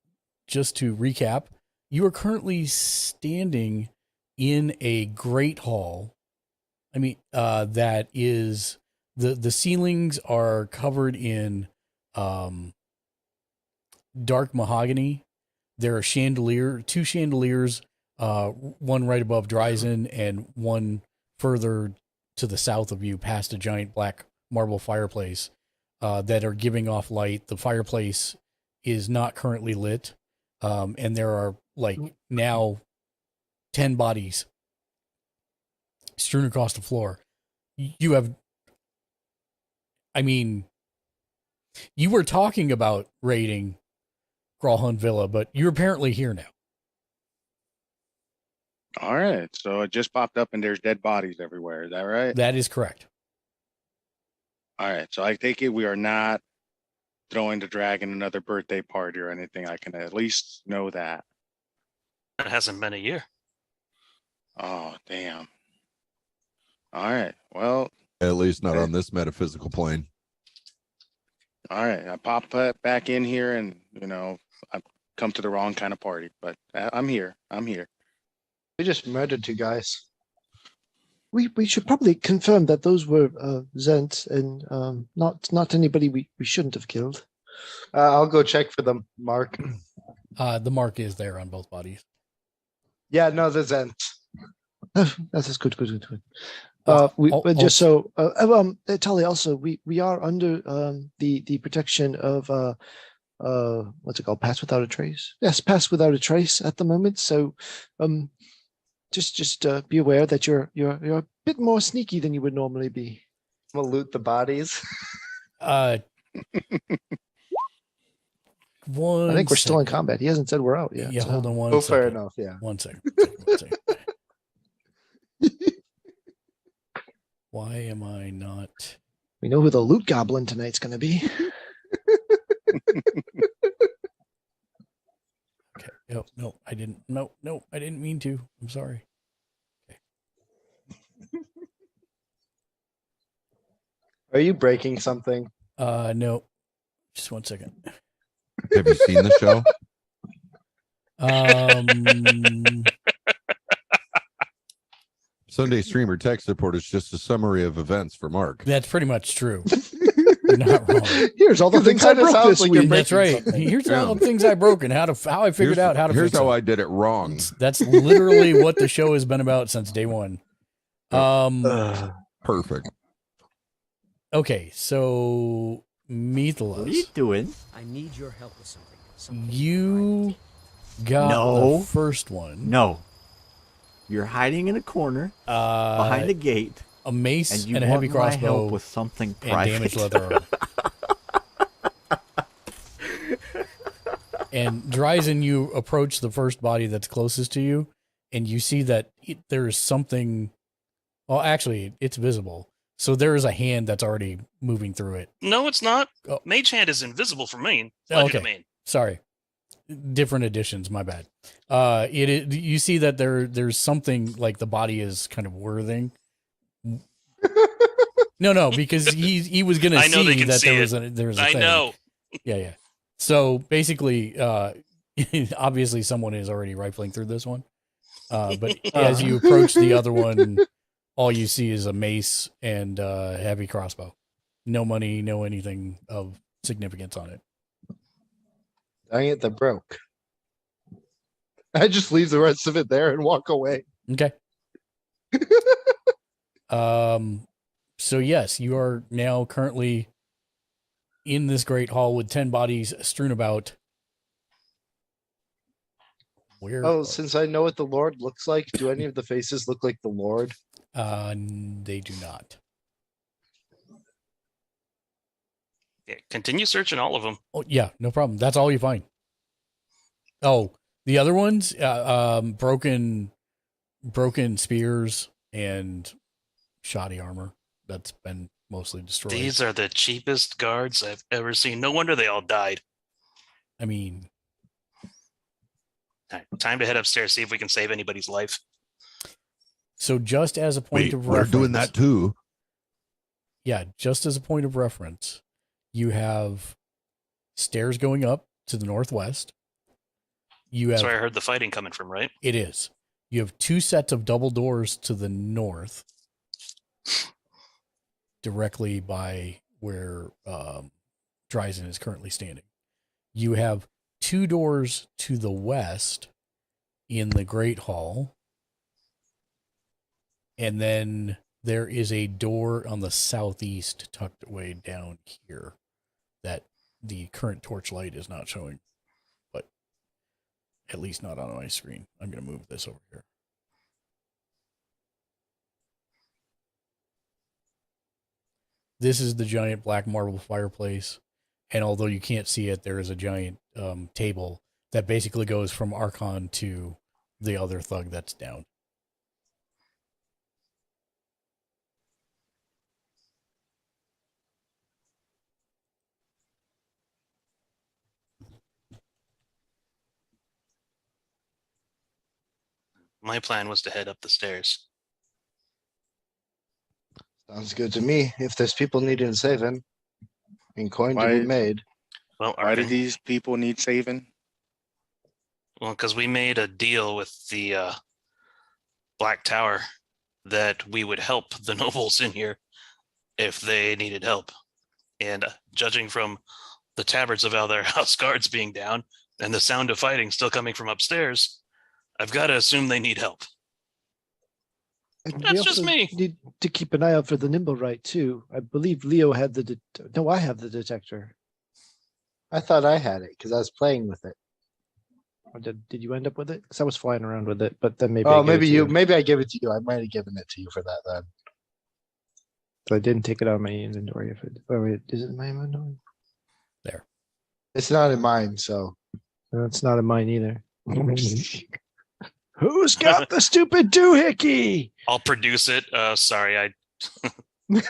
just to recap, you are currently standing in a great hall. I mean, that is the ceilings are covered in dark mahogany. There are two chandeliers, one right above Dryzen and one further to the south of you past a giant black marble fireplace that are giving off light. The fireplace is not currently lit, and there are like now 10 bodies strewn across the floor. You have, I mean, you were talking about raiding Grawlhunt Villa, but you're apparently here now.
all right. So it just popped up and there's dead bodies everywhere. Is that right?
That is correct.
All right. So I take it we are not throwing the dragon another birthday party or anything. I can at least know that.
It hasn't been a year.
Oh, damn. All right. Well,
At least not on this metaphysical plane.
all right. I pop back in here and, I've come to the wrong kind of party, but I'm here. I'm here.
We just murdered 2 guys.
We should probably confirm that those were Zent and not anybody we shouldn't have killed.
I'll go check for them, Mark.
The mark is there on both bodies.
Yeah, no, the Zent.
That is good.
Al-
Just so, Tali, also, we are under the protection of what's it called? Pass without a trace. Yes, pass without a trace at the moment. So, just be aware that you're a bit more sneaky than you would normally be.
I'm gonna loot the bodies.
I think we're still in combat. He hasn't said we're out yet.
Yeah,
so-
hold on one
Oh,
second.
fair enough. Yeah.
1 second. Why am I not?
We know who the loot goblin tonight's going to be.
Okay. No, I didn't. No, I didn't mean to. I'm sorry.
Are you breaking something?
No. Just 1 second.
Have you seen the show? Sunday streamer tech support is just a summary of events for Mark.
That's pretty much true. You're not wrong.
Here's all the
It
things I
kinda
broke
sounds
this
like you're
week.
That's
breaking
right.
something.
Here's all
Yeah.
the things I broke and how I figured out how to
Here's
fix
how
them.
I did it wrong.
That's literally what the show has been about since day one.
Perfect.
Okay, so
What are you
Meathless,
doing?
I need your help with something.
you got
No.
the first one.
No. You're hiding in a corner behind a gate,
a mace
and you
and a
want
heavy
my
crossbow
help with something
and
private.
damaged leather armor. And Dryzen, you approach the first body that's closest to you, and you see that there is something. Well, actually, it's visible. So there is a hand that's already moving through it.
No, it's not.
Oh.
Mage Hand is invisible for me.
Oh,
Legend
okay.
of Maine.
Sorry, different editions. My bad. You see that there's something like the body is kind of whirling. No, because he was gonna
I know they
see
can
that
see
there
it.
was a
I
thing.
know.
Yeah. So basically, obviously someone is already rifling through this one. But as you approach the other one, all you see is a mace and a heavy crossbow. No money, no anything of significance on it.
Dang it, they're broke. I just leave the rest of it there and walk away.
Okay. So yes, you are now currently in this great hall with 10 bodies strewn about. Where?
Oh, since I know what the Lord looks like, do any of the faces look like the Lord?
They do not.
Yeah, continue searching all of them.
Oh yeah, no problem. That's all you find. Oh, the other ones, broken spears and shoddy armor that's been mostly destroyed.
These are the cheapest guards I've ever seen. No wonder they all died.
I mean,
All right, time to head upstairs, see if we can save anybody's life.
so just as a point
Wait,
of
we're
reference,
doing that too.
yeah, just as a point of reference, you have stairs going up to the northwest. You have
That's where I heard the fighting coming from, right?
It is. You have two sets of double doors to the north, directly by where Dryzen is currently standing. You have two doors to the west in the Great Hall. And then there is a door on the southeast tucked away down here that the current torchlight is not showing. But at least not on my screen. I'm going to move this over here. This is the giant black marble fireplace. And although you can't see it, there is a giant table that basically goes from Archon to the other thug that's down.
My plan was to head up the stairs.
Sounds good to me. If there's people needing saving and coin to be
Why-
made.
Well,
Why do
Arvin,
these people need saving?
well, because we made a deal with the Black Tower that we would help the nobles in here if they needed help. And judging from the tabards of all their house guards being down and the sound of fighting still coming from upstairs, I've got to assume they need help.
And we
That's just
also
me.
need to keep an eye out for the nimble right too. I believe Leo had the no, I have the detector.
I thought I had it because I was playing with it.
Or did you end up with it? Because I was flying around with it, but then maybe I
Oh,
gave it
maybe
to
you. Maybe I gave it to you. I might have given it to you for that then.
So I didn't take it out of my inventory. If it, oh wait, is it in my inventory?
There.
It's not in mine, so
No, it's not in mine either. Who's got the stupid doohickey?
I'll produce it. Sorry, I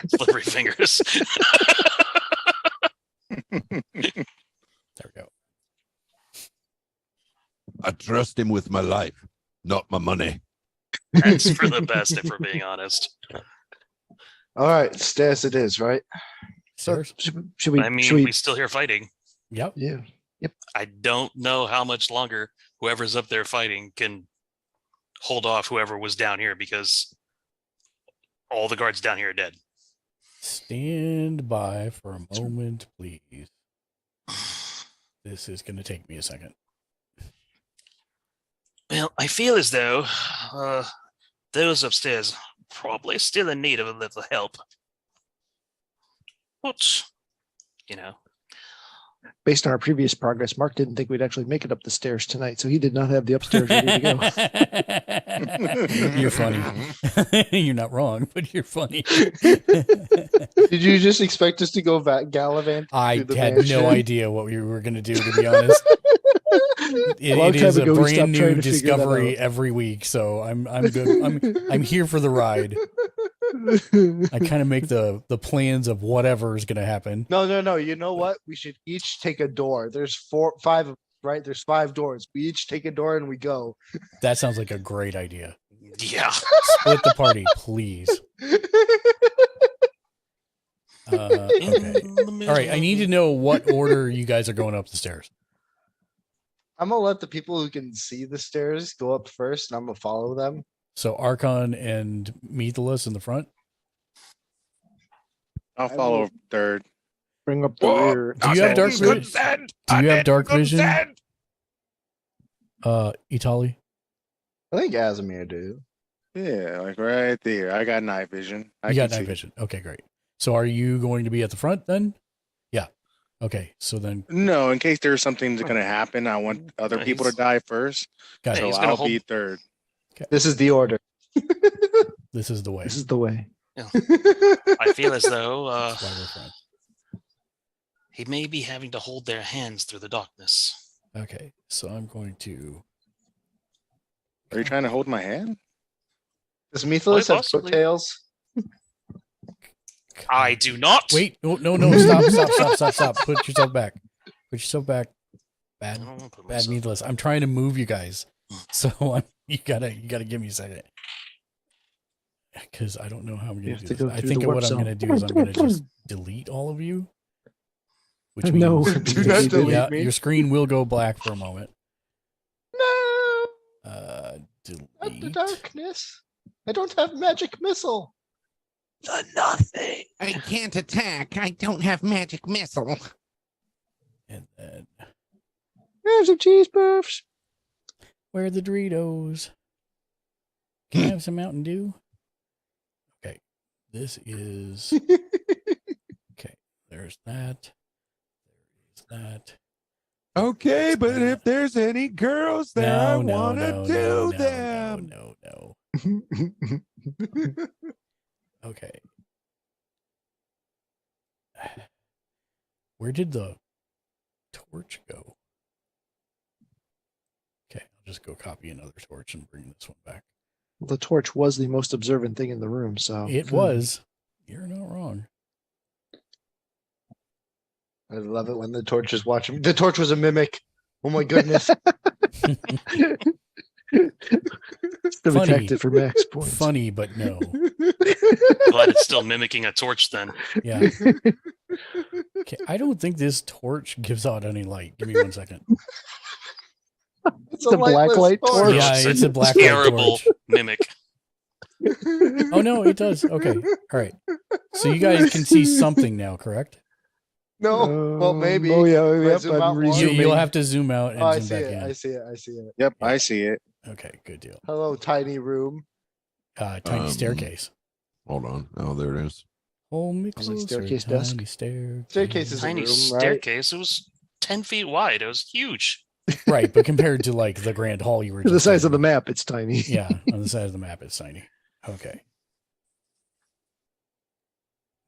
slippery fingers.
There we go.
I trust him with my life, not my money.
That's for the best, if we're being honest.
all right, stairs it is, right?
Stairs?
Should we?
I mean,
should we
we still hear fighting.
Yep.
yeah.
I don't know how much longer whoever's up there fighting can hold off whoever was down here, because all the guards down here are dead.
Stand by for a moment, please. This is going to take me a second.
Well, I feel as though those upstairs probably still in need of a little help. But, you know.
Based on our previous progress, Mark didn't think we'd actually make it up the stairs tonight, so he did not have the upstairs ready to go.
You're funny. You're not wrong, but you're funny.
Did you just expect us to go gallivant?
I
through the
had
mansion?
no idea what we were going to do, to be honest. It is a brand new discovery every week, so I'm good. I'm here for the ride. I kind of make the plans of whatever is going to happen.
No. You know what? We should each take a door. There's 5, right? There's 5 doors. We each take a door and we go.
That sounds like a great idea.
Yeah.
Split the party, please. Okay. All right. I need to know what order you guys are going up the stairs.
I'm gonna let the people who can see the stairs go up first, and I'm gonna follow them.
So Archon and Methalus in the front.
I'll follow third.
Bring up the rear.
Do you have dark vision? Do you have dark vision? Itali?
I think Azamir do.
Yeah, like right there. I got night vision.
You got night vision. Okay, great. So are you going to be at the front then? Yeah. Okay. So then.
No, in case there's something that's gonna happen, I want other
Yeah,
people to
he's-
die first.
Got
So
it.
he's gonna
I'll be
hold-
third.
This is the order.
This is the way.
This is the way.
I feel as though
That's why we're friends.
he may be having to hold their hands through the darkness.
Okay. So I'm going to.
Are you trying to hold my hand?
Does Methalus have
possibly.
coattails?
I do not.
Wait. No. Stop. Put yourself back. Put yourself back.
I
Bad.
don't wanna put
Bad
myself-
needless. I'm trying to move you guys. So you gotta give me a second. Because I don't know how I'm
You
gonna
have
do
to go
this. I
through
think
the
what
warp
I'm
zone.
gonna do is I'm gonna just delete all of you. Which means
No.
Do not delete
yeah,
me.
your screen will go black for a moment.
No, not the
Delete.
darkness. I don't have magic missile.
The nothing.
I can't attack. I don't have magic missile.
And then
There's some cheese puffs.
where are the Doritos? Can I have some Mountain Dew? Okay. This is okay. There's that. There is that.
Okay, but if there's any girls there, I
No,
want to
no,
do
no,
them.
no. Okay. Where did the torch go? Okay, I'll just go copy another torch and bring this one back.
The torch was the most observant thing in the room, so
It was. You're not wrong.
I love it when the torch is watching. The torch was a mimic. Oh my goodness.
still
Funny.
attacked it for max points.
Funny, but no.
Glad it's still mimicking a torch then.
Yeah. Okay, I don't think this torch gives out any light. Give me 1 second.
It's
The black
lightless
light torch.
Yeah, it's a black light
Terrible
torch.
mimic.
Oh no, it does. Okay. All right. So you guys can see something now, correct?
No, well maybe.
Oh yeah,
If I
yep,
zoom
I'm
out more.
resuming.
You'll have to zoom out and
Oh, I
zoom
see
back
it.
in.
I see it. I see it.
Yep, I see it.
Okay, good deal.
Hello, tiny room.
Tiny staircase.
Hold on. Oh, there it is.
Hold me
Was it
closer,
staircase
tiny
desk?
staircase.
Staircase is a
Tiny
room, right?
staircase. It was 10 feet wide. It was huge.
Right, but compared to like the grand hall you were
To the
just
size of the
in,
map, it's tiny.
yeah, on the side of the map it's tiny. Okay.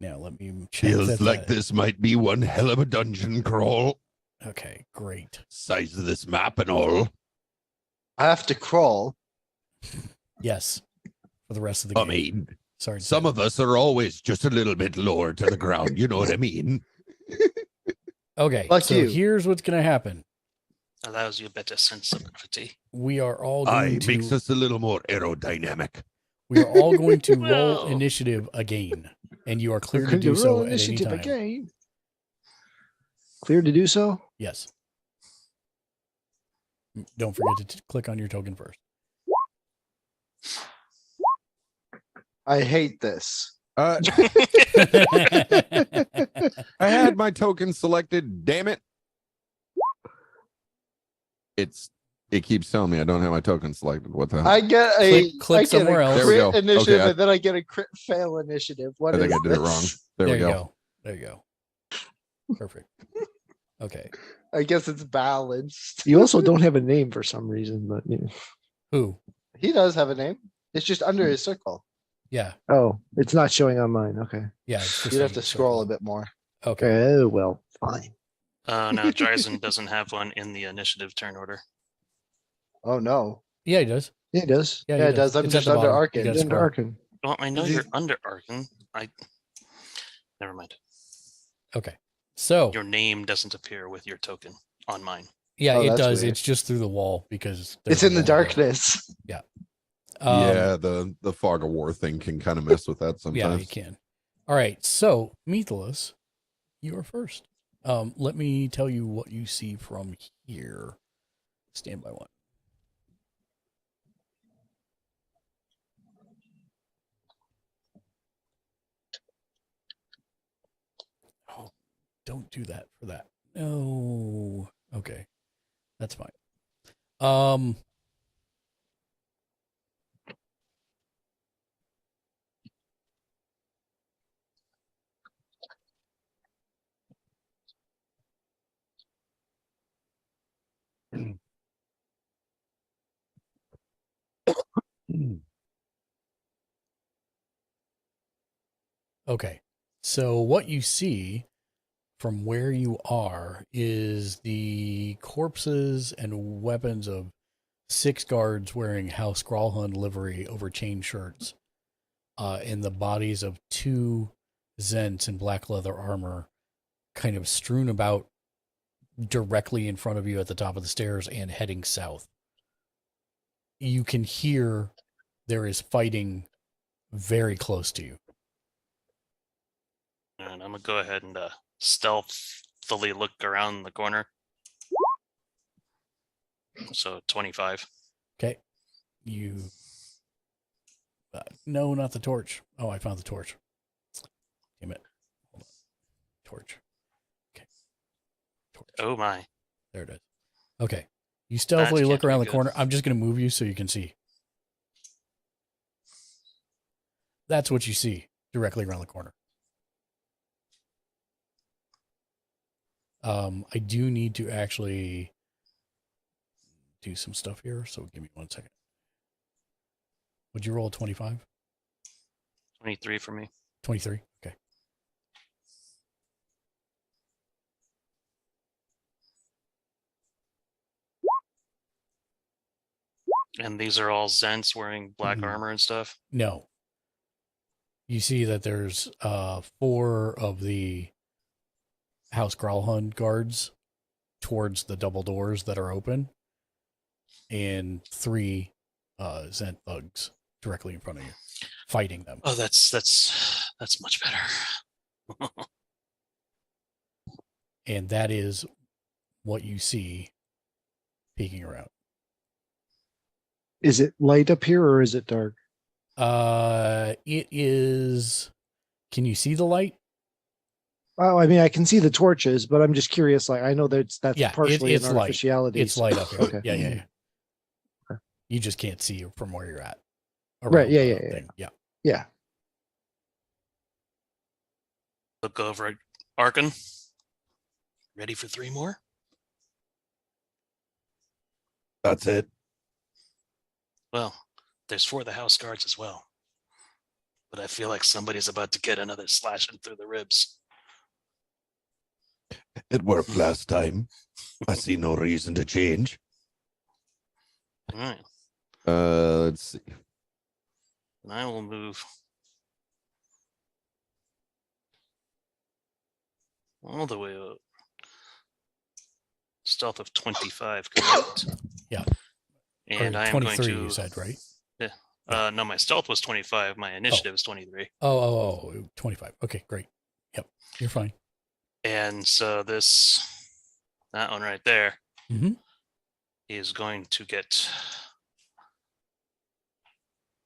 Now let me check
Feels
that
like this might be one hell of a dungeon crawl.
Okay, great.
Size of this map and all.
I have to crawl.
Yes. For the rest of the
I
game.
mean,
Sorry. to
some
say.
of us are always just a little bit lower to the ground. You know what I mean?
Okay,
Like
so
you.
here's what's gonna happen.
Allows you a better sense of gravity.
We are all
Aye,
going to
makes us a little more aerodynamic.
we are all going to roll
Well.
initiative again. And you are clear
We're
to
going
do so
roll
at any
initiative
time.
again. Clear to do so?
Yes. Don't forget to click on your token first.
I hate this.
I had my token selected. Damn it! It keeps telling me I don't have my token selected. What the hell?
I get
Click
I get
somewhere
a
else.
There we
crit
go.
initiative,
Okay,
and then I get a crit fail initiative. What
I think
is
I did it wrong.
this?
There we
you
go.
go. There you go. Perfect. Okay.
I guess it's balanced.
You also don't have a name for some reason, but
Who?
He does have a name. It's just under his circle.
Yeah.
oh, it's not showing on mine. Okay.
Yeah. It's just
You'd have to
a
scroll a
circle.
bit more.
Okay.
Oh well, fine.
No, Dryzen doesn't have one in the initiative turn order.
Oh no.
Yeah, he does.
Yeah, it does.
Yeah,
Yeah,
he
it does. I'm
It's at
just
the
under
bottom. You
Arcane.
gotta
It's under
scroll.
Arcane.
Well, I know
Is he-
you're under Arkin. Never mind.
Okay. So
Your name doesn't appear with your token on mine.
yeah,
Oh,
it
that's
does.
weird.
It's just through the wall because
It's
there's a
in the
wall there.
darkness.
Yeah,
Um,
the fog of war thing can kind of mess with that sometimes.
Yeah, you can. All right. So, Methelus, you are first. Let me tell you what you see from here. Stand by one. Oh, don't do that for that. No. Okay. That's fine. Okay. So what you see from where you are is the corpses and weapons of 6 guards wearing House Grawlhund livery over chain shirts, and the bodies of 2 Zents in black leather armor kind of strewn about directly in front of you at the top of the stairs and heading south. You can hear there is fighting very close to you.
And I'm gonna go ahead and stealthily look around the corner. So 25.
Okay. You. No, not the torch. Oh, I found the torch. Damn it. Hold on. Torch. Okay. Torch.
Oh my.
There it is. Okay. You stealthily look
can't be
around the
good.
corner. I'm just going to move you so you can see. That's what you see directly around the corner. I do need to actually do some stuff here, so give me 1 second. Would you roll a 25?
23 for me.
23? Okay.
And these are all Zents wearing black
Mhm.
armor and stuff.
No. You see that there's 4 of the House Growlhund guards towards the double doors that are open, and 3 Zent thugs directly in front of you, fighting them.
Oh, that's much better.
And that is what you see peeking around.
Is it light up here or is it dark?
It is. Can you see the light?
Oh, I mean, I can see the torches, but I'm just curious. Like, I know that's
Yeah,
partially
it's
an
light.
artificiality.
It's light up here.
Okay.
Yeah.
Okay.
You just can't see from where you're at.
Right, yeah,
around the
yeah.
thing. Yeah.
Yeah.
Look over at Arkin. Ready for 3 more?
That's it.
Well, there's 4 of the house guards as well. But I feel like somebody's about to get another slashing through the ribs.
It worked last time. I see no reason to change.
All right.
Let's see.
And I will move all the way up. Stealth of 25, correct?
Yeah.
And
Or
I am
23,
going to.
you said, right?
No, my stealth was 25. My initiative is 23.
Oh, 25. Okay, great. Yep, you're fine.
And so that one right there
Mhm.
is going to get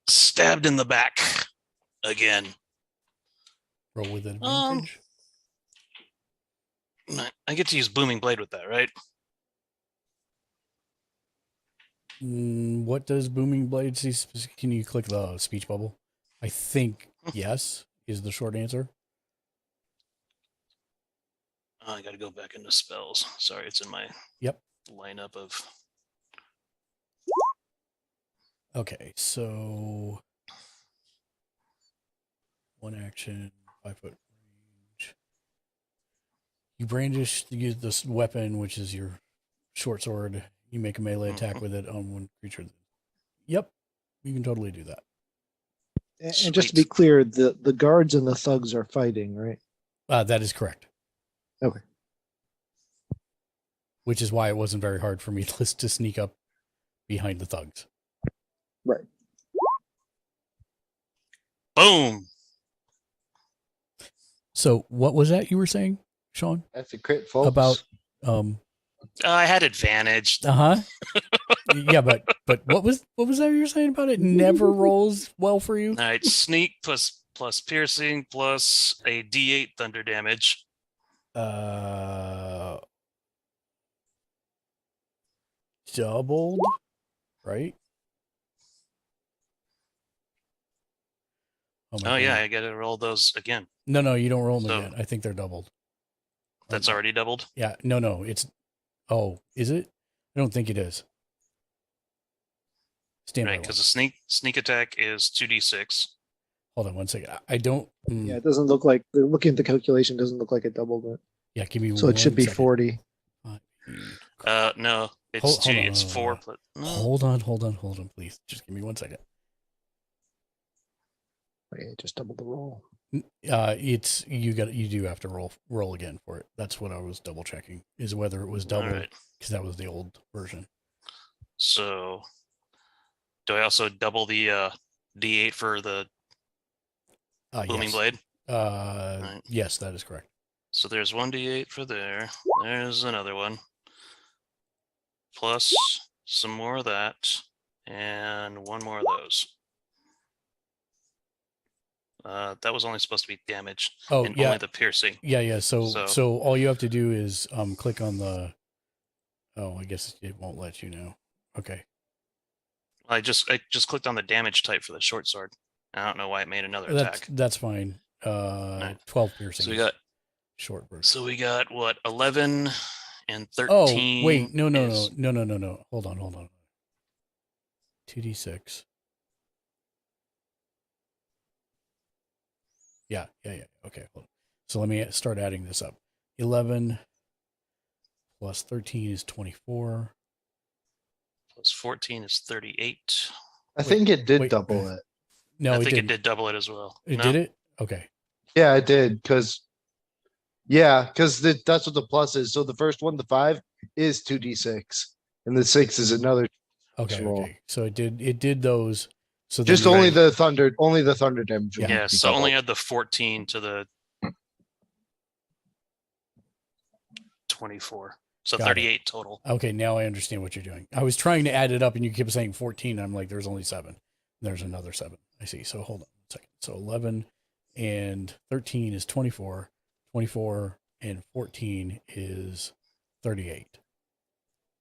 stabbed in the back again.
Roll with
Um,
advantage.
I get to use Booming Blade with that, right?
What does Booming Blade see? Can you click the speech bubble? I think yes is the short answer.
Oh, I got to go back into spells. Sorry, it's in my
Yep.
lineup of.
Okay, so one action, 5 foot range. You use this weapon, which is your short sword. You make a melee attack with it on one creature. Yep, you can totally do that.
And just to be clear, the guards and the thugs are fighting, right?
That is correct.
Okay.
Which is why it wasn't very hard for me to sneak up behind the thugs.
Right.
Boom.
So what was that you were saying, Sean?
That's a crit, folks.
About
I had advantage.
Yeah, but what was that you were saying about it? Never rolls well for you.
All right, sneak plus piercing plus a D8 thunder damage.
Doubled, right?
Oh yeah, I got to roll those again.
No, you don't roll them
So-
again. I think they're doubled.
That's already doubled.
Yeah, no, it's. Oh, is it? I don't think it is. Stand by
Right,
one.
because the sneak attack is 2d6.
Hold on one second. I don't.
Yeah, it doesn't look like looking at the calculation doesn't look like it doubled it.
Yeah, give me.
So it should be
1 second.
40.
No, it's
Hold
two.
on,
It's
hold on,
4.
hold
But
Hold on, please. Just give me 1 second.
Okay, just double the roll.
It's you do have to roll again for it. That's what I was double checking, is whether it was doubled,
right.
because that was the old version.
So, do I also double the D8 for the Booming
Yes.
Blade?
Yes, that is correct.
So there's 1d8 for there. There's another one. Plus some more of that. And one more of those. That was only supposed to be damage.
Oh,
and
yeah.
only the piercing.
Yeah. So
So-
all you have to do is click on the. Oh, I guess it won't let you now. Okay.
I just clicked on the damage type for the short sword. I don't know why it made another attack.
That's fine. 12 piercing.
So we
is
got
short version.
So we got what, 11 and 13.
Oh, wait, no.
is-
Hold on. 2d6. Yeah. Okay, hold on. So let me start adding this up. 11 plus 13 is 24.
Plus 14 is 38.
I think it did
wait.
double it.
No,
I
it
think it
didn't.
did double it as well.
It
No?
did it? Okay.
Yeah, it did. Because that's what the plus is. So the first one, the 5, is 2d6, and the 6 is another.
Okay.
Roll.
Okay. So it did those. So
Just
then-
only the thunder damage. would
Yeah,
be
so only
doubled.
add the 14 to the 24. So
Got it.
38 total.
Okay, now I understand what you're doing. I was trying to add it up and you kept saying 14. I'm like, there's only 7. There's another 7. I see. So hold on a second. So 11 and 13 is 24. 24 and 14 is 38.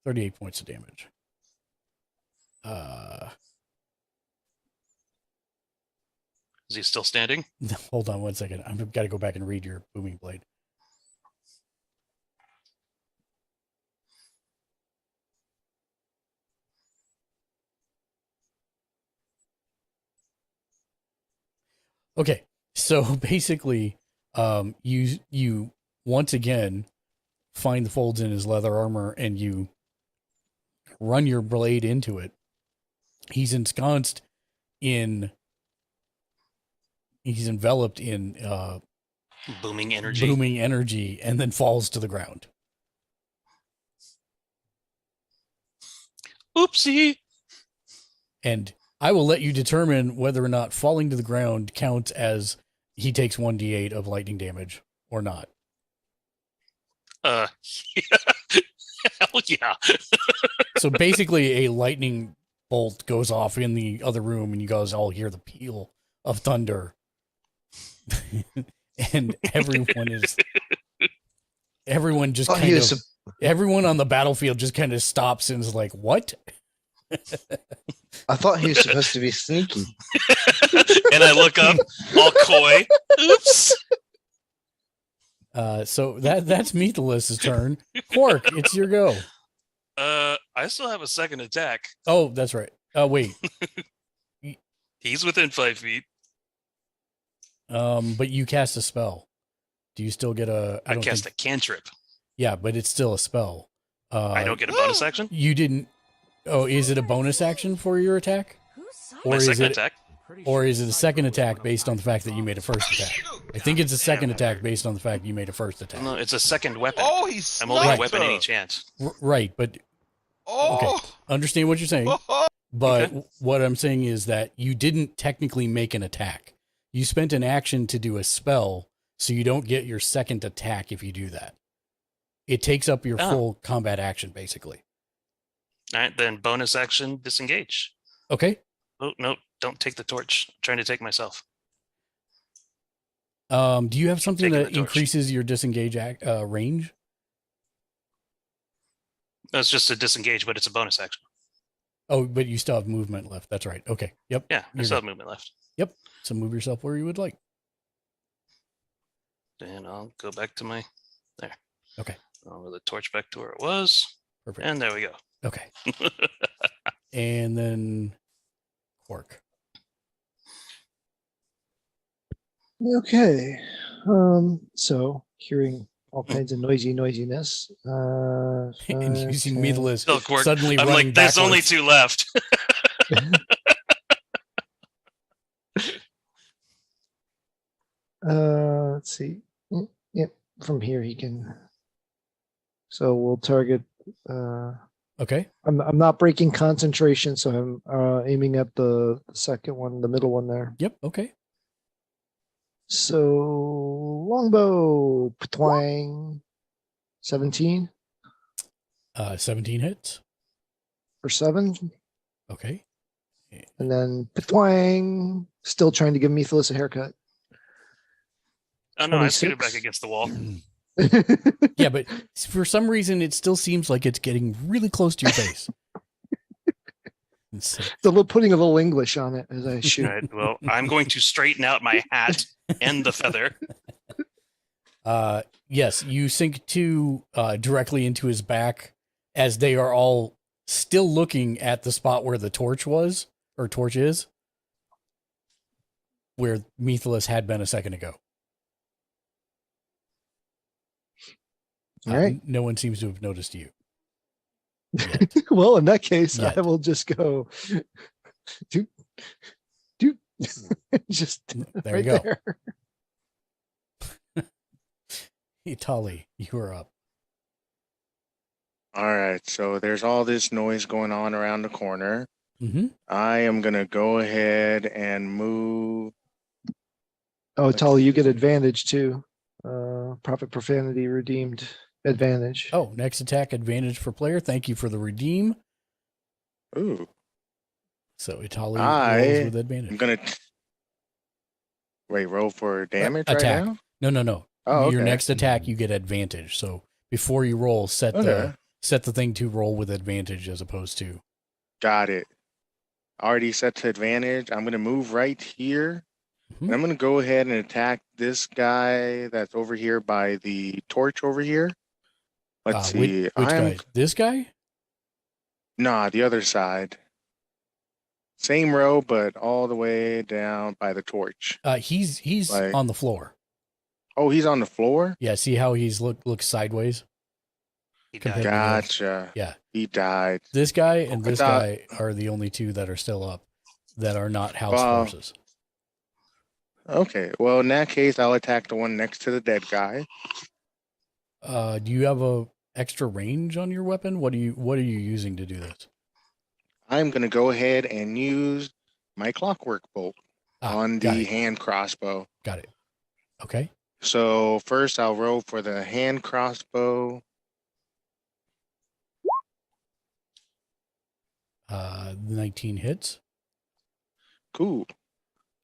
38 points of damage.
Is he still standing?
Hold on 1 second. I've got to go back and read your booming blade. Okay, so basically, you once again find the folds in his leather armor and you run your blade into it. He's enveloped in
Booming energy.
booming energy and then falls to the ground.
Oopsie.
And I will let you determine whether or not falling to the ground counts as he takes 1d8 of lightning damage or not.
Hell yeah.
So basically, a lightning bolt goes off in the other room, and you guys all hear the peal of thunder and everyone just
Thought he
kind
was
of everyone on the battlefield just kind of stops and is like, "What?"
I thought he was supposed to be sneaky.
And I look up, all coy. Oops.
So that's Meathalus' turn. Quark, it's your go.
I still have a second attack.
Oh, that's right. Wait.
He's within 5 feet.
But you cast a spell. Do you still get a?
I cast a cantrip.
Yeah, but it's still a spell.
I don't get a bonus action.
You didn't. Oh, is it a bonus action for your attack?
My second attack.
Or is it a second attack based on the fact that you made a first attack? I think it's a second attack based on the fact you made a first attack.
No, it's a second weapon.
Oh, he's
I'm holding a weapon any chance.
Right, but okay, understand what you're saying. But what I'm saying is that you didn't technically make an attack. You spent an action to do a spell, so you don't get your second attack if you do that. It takes up your full combat action, basically.
All right, then bonus action, disengage.
Okay.
Oh, no, don't take the torch. I'm trying to take myself.
Do you have something
taking
that
the torch.
increases your disengage range?
That's just a disengage, but it's a bonus action.
Oh, but you still have movement left. That's right. Okay. Yep.
Yeah, I
You're
still have
good.
movement left.
Yep. So move yourself where you would like.
Then I'll go back to my there.
Okay.
I'll move the torch back to where it was.
Perfect.
And there we go.
Okay. And then Quark.
Okay. So hearing all kinds of noisiness.
And you see
10,
Meathalus
Still Quark.
suddenly
I'm
running
like, there's only
backwards.
2 left.
Let's see. Yep, from here he can. So we'll target.
Okay.
I'm not breaking concentration, so I'm aiming at the second one, the middle one there.
Yep. Okay.
So longbow, twang, 17
17 hits.
for 7,
Okay.
and then twang. Still trying to give Meathalus a haircut.
Oh no, I scooted
26.
back against the wall.
Yeah, but for some reason, it still seems like it's getting really close to your face.
The little putting a little English on it as I shoot.
All right, well, I'm going to straighten out my hat and the feather.
Yes, you sink 2 directly into his back as they are all still looking at the spot where the torch was, or torch is, where Meathalus had been a second ago.
All right.
No one seems to have noticed you.
Well, in that case,
Yet.
I will just go. Doot, doot. Just
There
right
you go.
there.
Hey, Tali, you are up.
All right, so there's all this noise going on around the corner.
Mm-hmm.
I am gonna go ahead and move.
Oh, Tully, you get advantage too. Profit profanity redeemed advantage.
Oh, next attack advantage for player. Thank you for the redeem.
Ooh,
So Itali
I
rolls with advantage.
I'm gonna wait. Roll for damage
attack.
right now.
No.
Oh,
Your
okay.
next attack, you get advantage. So before you roll, set
Okay.
the thing to roll with advantage as opposed to.
Got it. Already set to advantage. I'm gonna move right here.
Mhm.
And I'm gonna go ahead and attack this guy that's over here by the torch over here. Let's see.
Which guy? This guy?
Nah, the other side. Same row, but all the way down by the torch.
He's
Like-
on the floor.
Oh, he's on the floor?
Yeah, see how he's looks sideways?
He
Compared
died.
to
Gotcha.
Yeah.
He died.
This guy and
I
this
thought-
guy are the only 2 that are still up that are not house
Wow.
forces.
Okay. Well, in that case, I'll attack the one next to the dead guy.
Do you have a extra range on your weapon? What are you using to do this?
I'm gonna go ahead and use my clockwork bolt on
got
the
it.
hand crossbow.
Got it. Okay.
So first I'll roll for the hand crossbow.
19 hits.
Cool.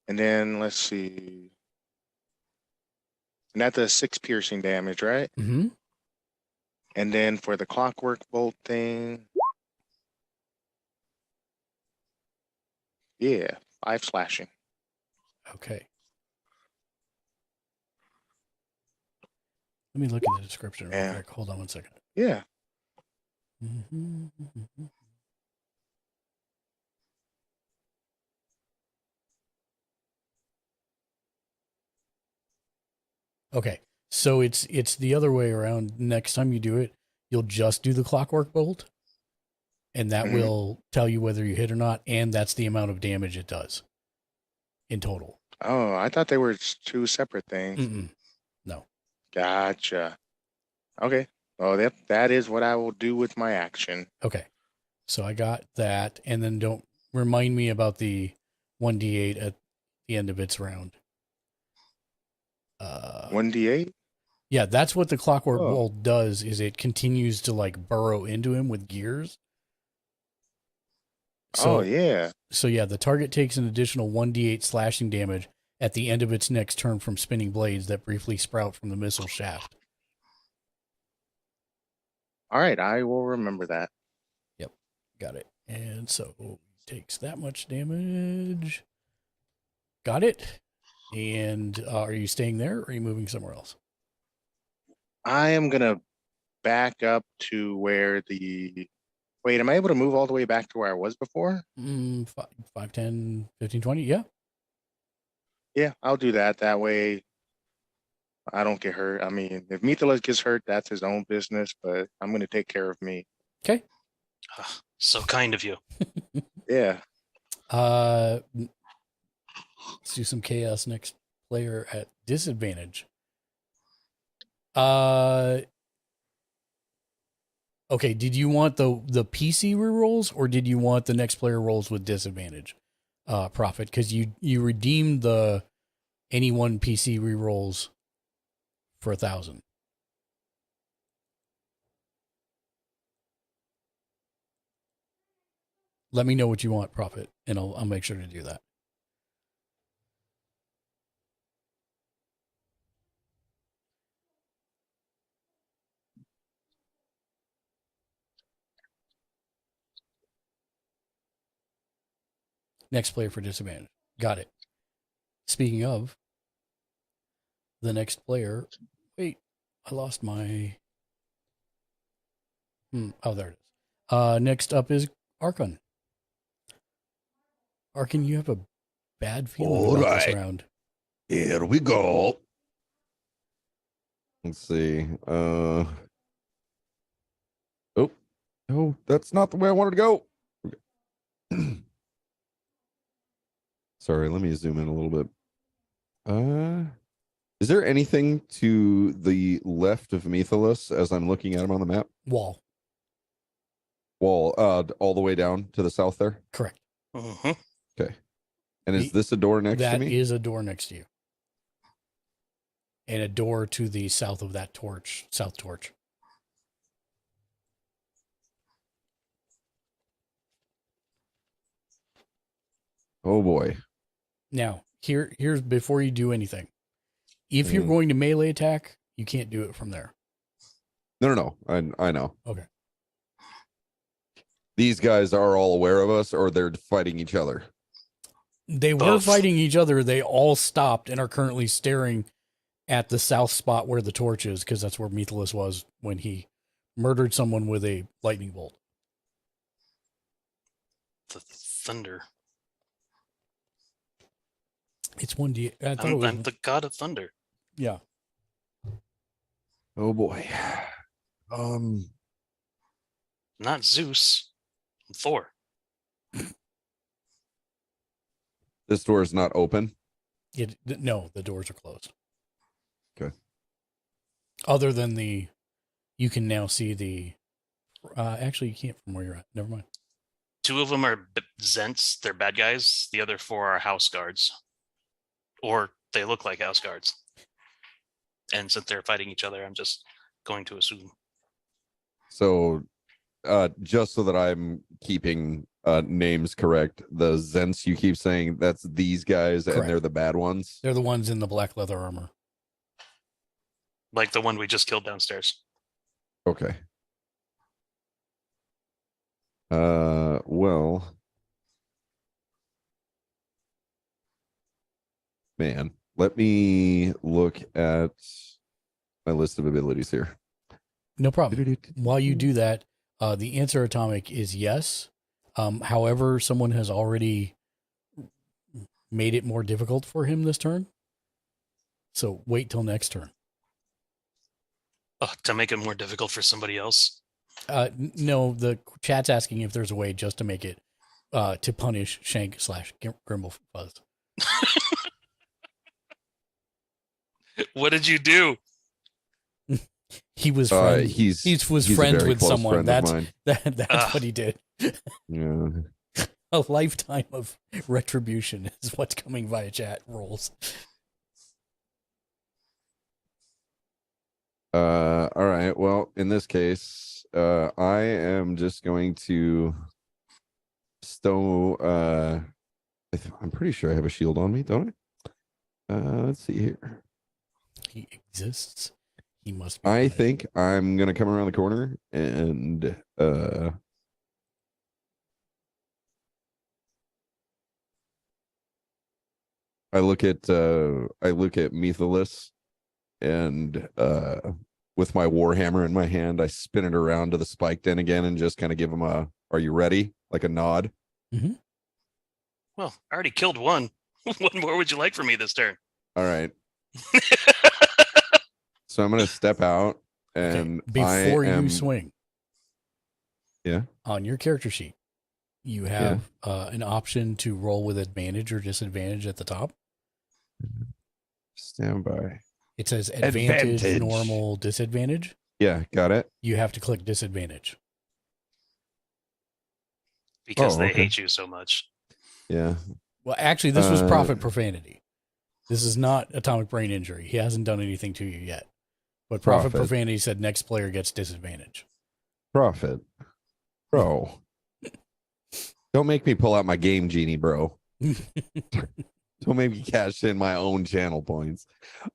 And then let's see. And that does 6 piercing damage, right?
Mm-hmm.
And then for the clockwork bolt thing, yeah, 5 slashing.
Okay. Let me look at the description real
Yeah.
quick. Hold on one second.
Yeah.
Mm-hmm. Okay, so it's the other way around. Next time you do it, you'll just do the clockwork bolt, and that
Mhm.
will tell you whether you hit or not, and that's the amount of damage it does in total.
Oh, I thought they were 2 separate things.
Mm-mm. No.
Gotcha. Okay. Well, that is what I will do with my action.
Okay, so I got that, and then don't remind me about the 1d8 at the end of its round.
1d8?
Yeah, that's what the clockwork
Oh.
bolt does. Is it continues to like burrow into him with gears. So,
Oh, yeah.
So yeah, the target takes an additional 1d8 slashing damage at the end of its next turn from spinning blades that briefly sprout from the missile shaft.
All right, I will remember that.
Yep, got it. And so it takes that much damage. Got it. And are you staying there or are you moving somewhere else?
I am gonna back up to where the. Wait, am I able to move all the way back to where I was before?
5, 10, 15, 20, yeah.
Yeah, I'll do that. That way I don't get hurt. I mean, if Mithalas gets hurt, that's his own business, but I'm going to take care of me.
Okay.
So kind of you.
Yeah.
Let's do some chaos next player at disadvantage. Okay, did you want the PC rerolls or did you want the next player rolls with disadvantage? Profit, because you redeemed the any one PC rerolls for 1,000. Let me know what you want, Profit, and I'll make sure to do that. Next player for disadvantage. Got it. Speaking of, the next player. Wait, I lost my. Oh, there it is. Next up is Archon. Archon, you have a bad feeling
All
about
right.
this round.
Here we go. Let's see. Oh, no, that's not the way I wanted to go. Sorry, let me zoom in a little bit. Is there anything to the left of Methalus as I'm looking at him on the map?
Wall.
All the way down to the south there?
Correct.
Mhm.
Okay. And is this a door next to
That
me?
is a door next to you. And a door to the south of that torch, south torch.
Oh boy.
Now, here's before you do anything. If you're going to melee attack, you can't do it from there.
No. I know.
Okay.
These guys are all aware of us, or they're fighting each other.
They were
Both.
fighting each other. They all stopped and are currently staring at the south spot where the torch is, because that's where Methalus was when he murdered someone with a lightning bolt.
The thunder.
It's 1d. I thought it was,
I'm the god of thunder.
yeah.
Oh boy.
Not Zeus. I'm Thor.
This door is not open.
No, the doors are closed.
Okay.
Other than you can now see the. Actually, you can't from where you're at. Never mind.
2 of them are Zents. They're bad guys. The other 4 are house guards. Or they look like house guards. And since they're fighting each other, I'm just going to assume.
So, just so that I'm keeping names correct, the Zents you keep saying, that's these guys
Correct.
and they're the bad ones.
They're the ones in the black leather armor.
like the one we just killed downstairs.
Okay. Well, man, let me look at my list of abilities here.
No problem. While you do that, the answer atomic is yes. However, someone has already made it more difficult for him this turn. So wait till next turn.
To make it more difficult for somebody else.
No, the chat's asking if there's a way just to make it to punish Shank / Grimblefuzz.
What did you do?
He was friends.
He's
was
a
friends
very
with
close
someone.
friend of mine.
That's what he did.
Yeah.
A lifetime of retribution is what's coming via chat rolls.
All right. Well, in this case, I am just going to stow. I'm pretty sure I have a shield on me, don't I? Let's see here.
He exists. He must be.
I
alive.
think I'm gonna come around the corner and I look at Methelus and with my warhammer in my hand, I spin it around to the spike den again and just kind of give him a "Are you ready?" like a nod.
Well, I already killed one. What more would you like from me this turn?
All right. So I'm gonna step out and
before you swing.
Yeah.
On your character sheet, you have an option to roll with advantage or disadvantage at the top.
Stand by.
It says advantage, normal, disadvantage.
Yeah, got it.
You have to click disadvantage.
Because they hate you so much.
Yeah.
Well, actually, this was profit profanity. This is not atomic brain injury. He hasn't done anything to you yet. But profit profanity said next player gets disadvantage.
Profit. Bro. Don't make me pull out my game genie, bro. Don't make me cash in my own channel points.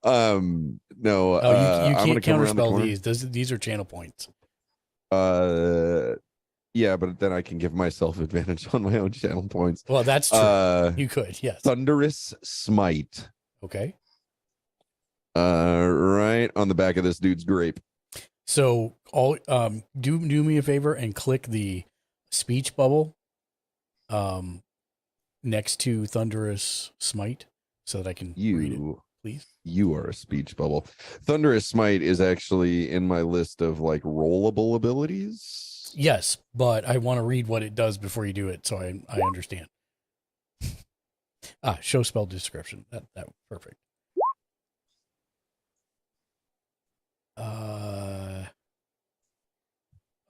No.
You can't counterspell these. These are channel points.
Yeah, but then I can give myself advantage on my own channel points.
Well, that's true. You could, yes.
Thunderous Smite.
Okay.
Right on the back of this dude's grape.
So do me a favor and click the speech bubble next to Thunderous Smite so that I can read it, please.
You are a speech bubble. Thunderous Smite is actually in my list of like rollable abilities.
Yes, but I want to read what it does before you do it so I understand. Show spell description. That perfect.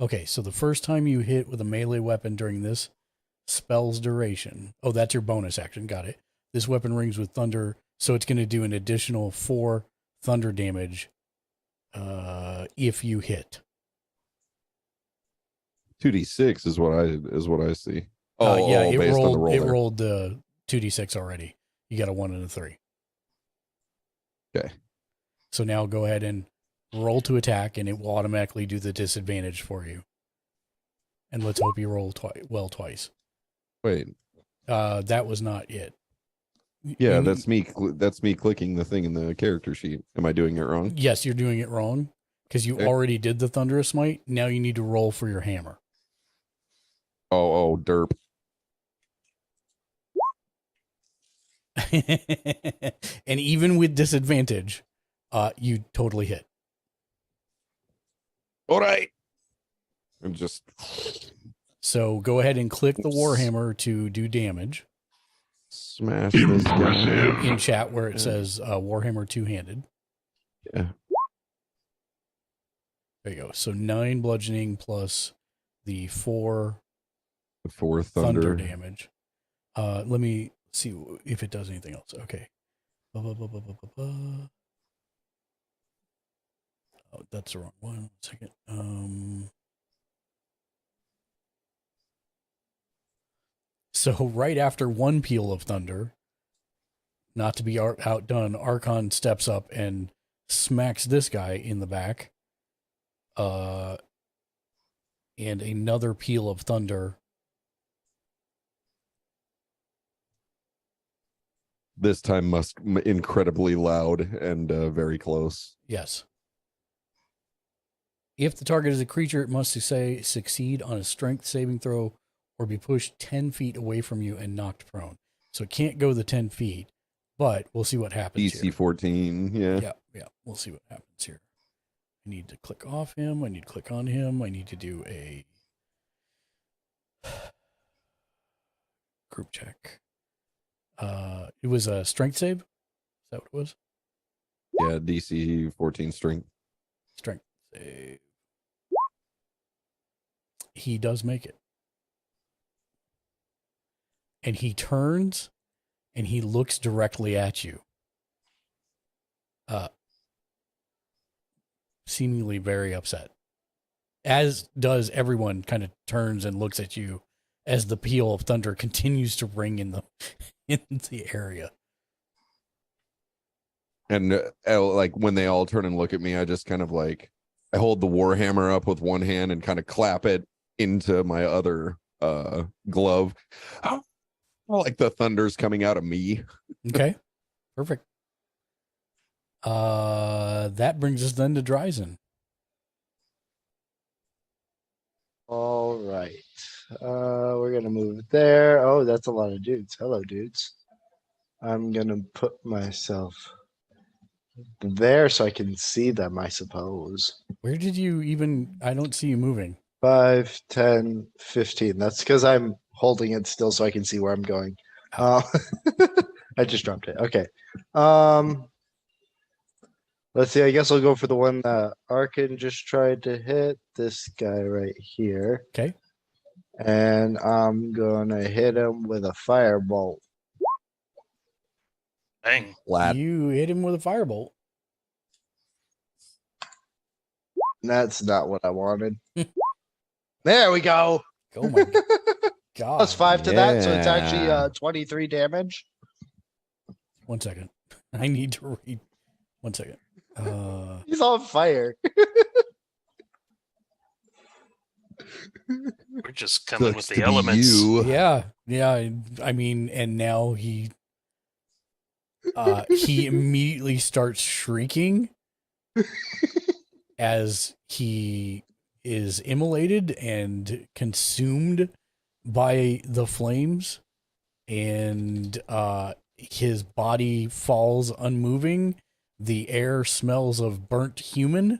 Okay, so the first time you hit with a melee weapon during this spell's duration. Oh, that's your bonus action. Got it. This weapon rings with thunder, so it's going to do an additional 4 thunder damage if you hit.
2d6 is what I see.
It rolled the 2d6 already. You got a 1 and a 3.
Okay.
So now go ahead and roll to attack, and it will automatically do the disadvantage for you. And let's hope you roll twice.
Wait.
That was not it.
Yeah, that's me. That's me clicking the thing in the character sheet. Am I doing it wrong?
Yes, you're doing it wrong because you already did the Thunderous Smite. Now you need to roll for your hammer.
Oh, derp.
And even with disadvantage, you totally hit.
All right. And just
so go ahead and click the Warhammer to do damage.
Smash this guy
in chat where it says Warhammer two-handed.
Yeah.
There you go. So 9 bludgeoning plus the 4
thunder
damage. Let me see if it does anything else. Okay. Oh, that's the wrong one. 1 second. So right after 1 peal of thunder, not to be outdone, Archon steps up and smacks this guy in the back. And another peal of thunder.
This time incredibly loud and very close.
Yes. If the target is a creature, it must succeed on a strength saving throw or be pushed 10 feet away from you and knocked prone. So it can't go the 10 feet, but we'll see what happens
DC
here.
14, yeah.
Yeah. We'll see what happens here. I need to click off him. I need to click on him. I need to do a group check. It was a strength save. Is that what it was?
Yeah, DC 14 strength.
Strength save. He does make it. And he turns and he looks directly at you. Seemingly very upset. As does everyone kind of turns and looks at you as the peal of thunder continues to ring in the area.
And like when they all turn and look at me, I just kind of like I hold the warhammer up with one hand and kind of clap it into my other glove. Like the thunder's coming out of me.
Okay. Perfect. That brings us then to Dryzen.
All right. We're gonna move there. Oh, that's a lot of dudes. Hello, dudes. I'm gonna put myself there so I can see them, I suppose.
Where did you even? I don't see you moving.
5, 10, 15. That's because I'm holding it still so I can see where I'm going. I just dropped it. Okay. Let's see. I guess I'll go for the one that Arkin just tried to hit. This guy right here.
Okay.
And I'm gonna hit him with a firebolt.
Bang.
Flat.
You hit him with a firebolt.
That's not what I wanted. There we go.
Oh my god.
Plus 5 to that, so it's
Yeah.
actually 23 damage.
1 second. I need to read. 1 second.
He's on fire.
We're just coming with
Sucks to
the
be
elements.
you.
Yeah. I mean, and now he immediately starts shrieking as he is immolated and consumed by the flames, and his body falls unmoving. The air smells of burnt human.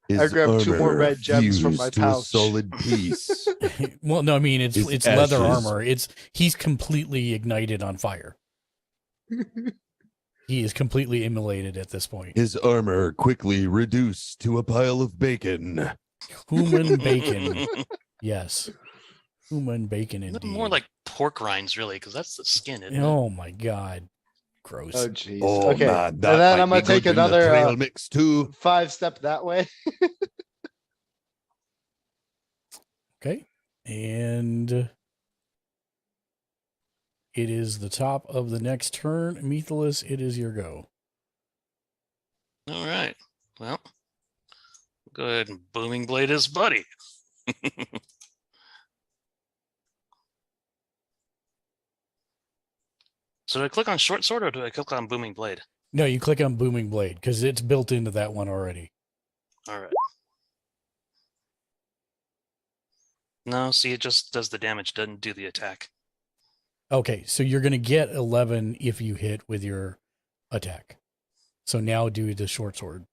I grabbed 2 more
armor
red gems from
fused
my
to a
pouch.
solid piece.
Well, no, I mean it's
His
leather
ashes.
armor. He's completely ignited on fire. He is completely immolated at this point.
His armor quickly reduced to a pile of bacon.
Human bacon. Yes. Human bacon indeed.
More like pork rinds, really, because that's the skin. Isn't it?
Oh my god. Gross.
Oh jeez.
Oh
Okay.
man,
And
that
then
might
I'm gonna
be
take
good in the
another
trail mix too.
5 step that way.
Okay. And it is the top of the next turn. Methalus, it is your go.
All right. Well, go ahead and booming blade his buddy. So do I click on short sword or do I click on booming blade?
No, you click on Booming Blade because it's built into that one already.
All right. No, see, it just does the damage, doesn't do the attack.
Okay, so you're going to get 11 if you hit with your attack. So now do the short sword.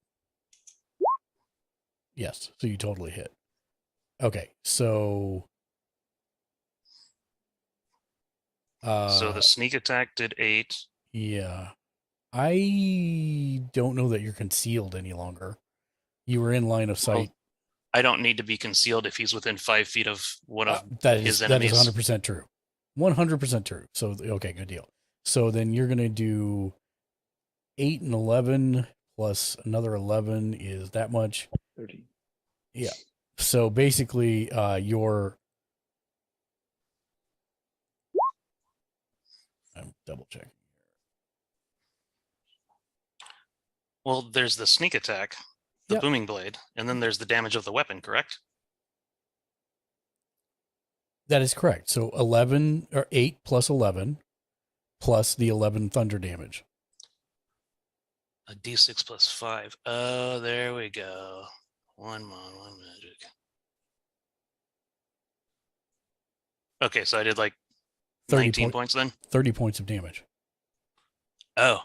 Yes, so you totally hit. Okay, so...
So the sneak attack did 8.
Yeah. I don't know that you're concealed any longer. You were in line of sight.
I don't need to be concealed if he's within 5 feet of one of
that
his
is
enemies.
100% true. 100% true. So, okay, good deal. So then you're going to do 8 and 11 plus another 11 is that much.
30.
Yeah. So basically, your... I'm double checking.
Well, there's the sneak attack, the
Yep.
booming blade, and then there's the damage of the weapon, correct?
That is correct. So 11 or 8 plus 11 plus the 11 thunder damage.
A d6 plus 5. Oh, there we go. One magic. Okay, so I did like 19 points then?
30 points of damage.
Oh.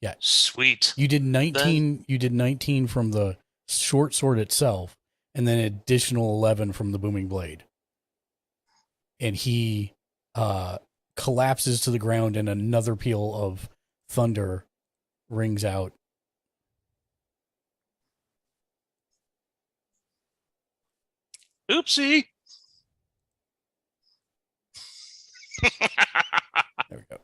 Yeah.
Sweet.
You did 19 you did 19 from the short sword itself and then additional 11 from the booming blade. And he collapses to the ground and another peal of thunder rings out.
Oopsie.
There we go.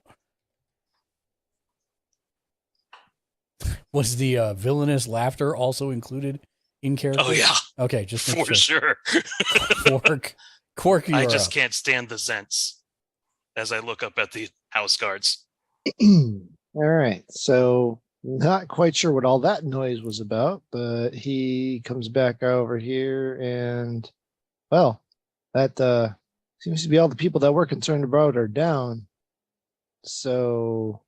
Was the villainous laughter also included in character?
Oh, yeah.
Okay, just make
For sure.
Quark,
I
you're
just
up.
can't stand the Zents as I look up at the house guards.
All right. So not quite sure what all that noise was about, but he comes back over here and well, that seems to be all the people that we're concerned about are down. So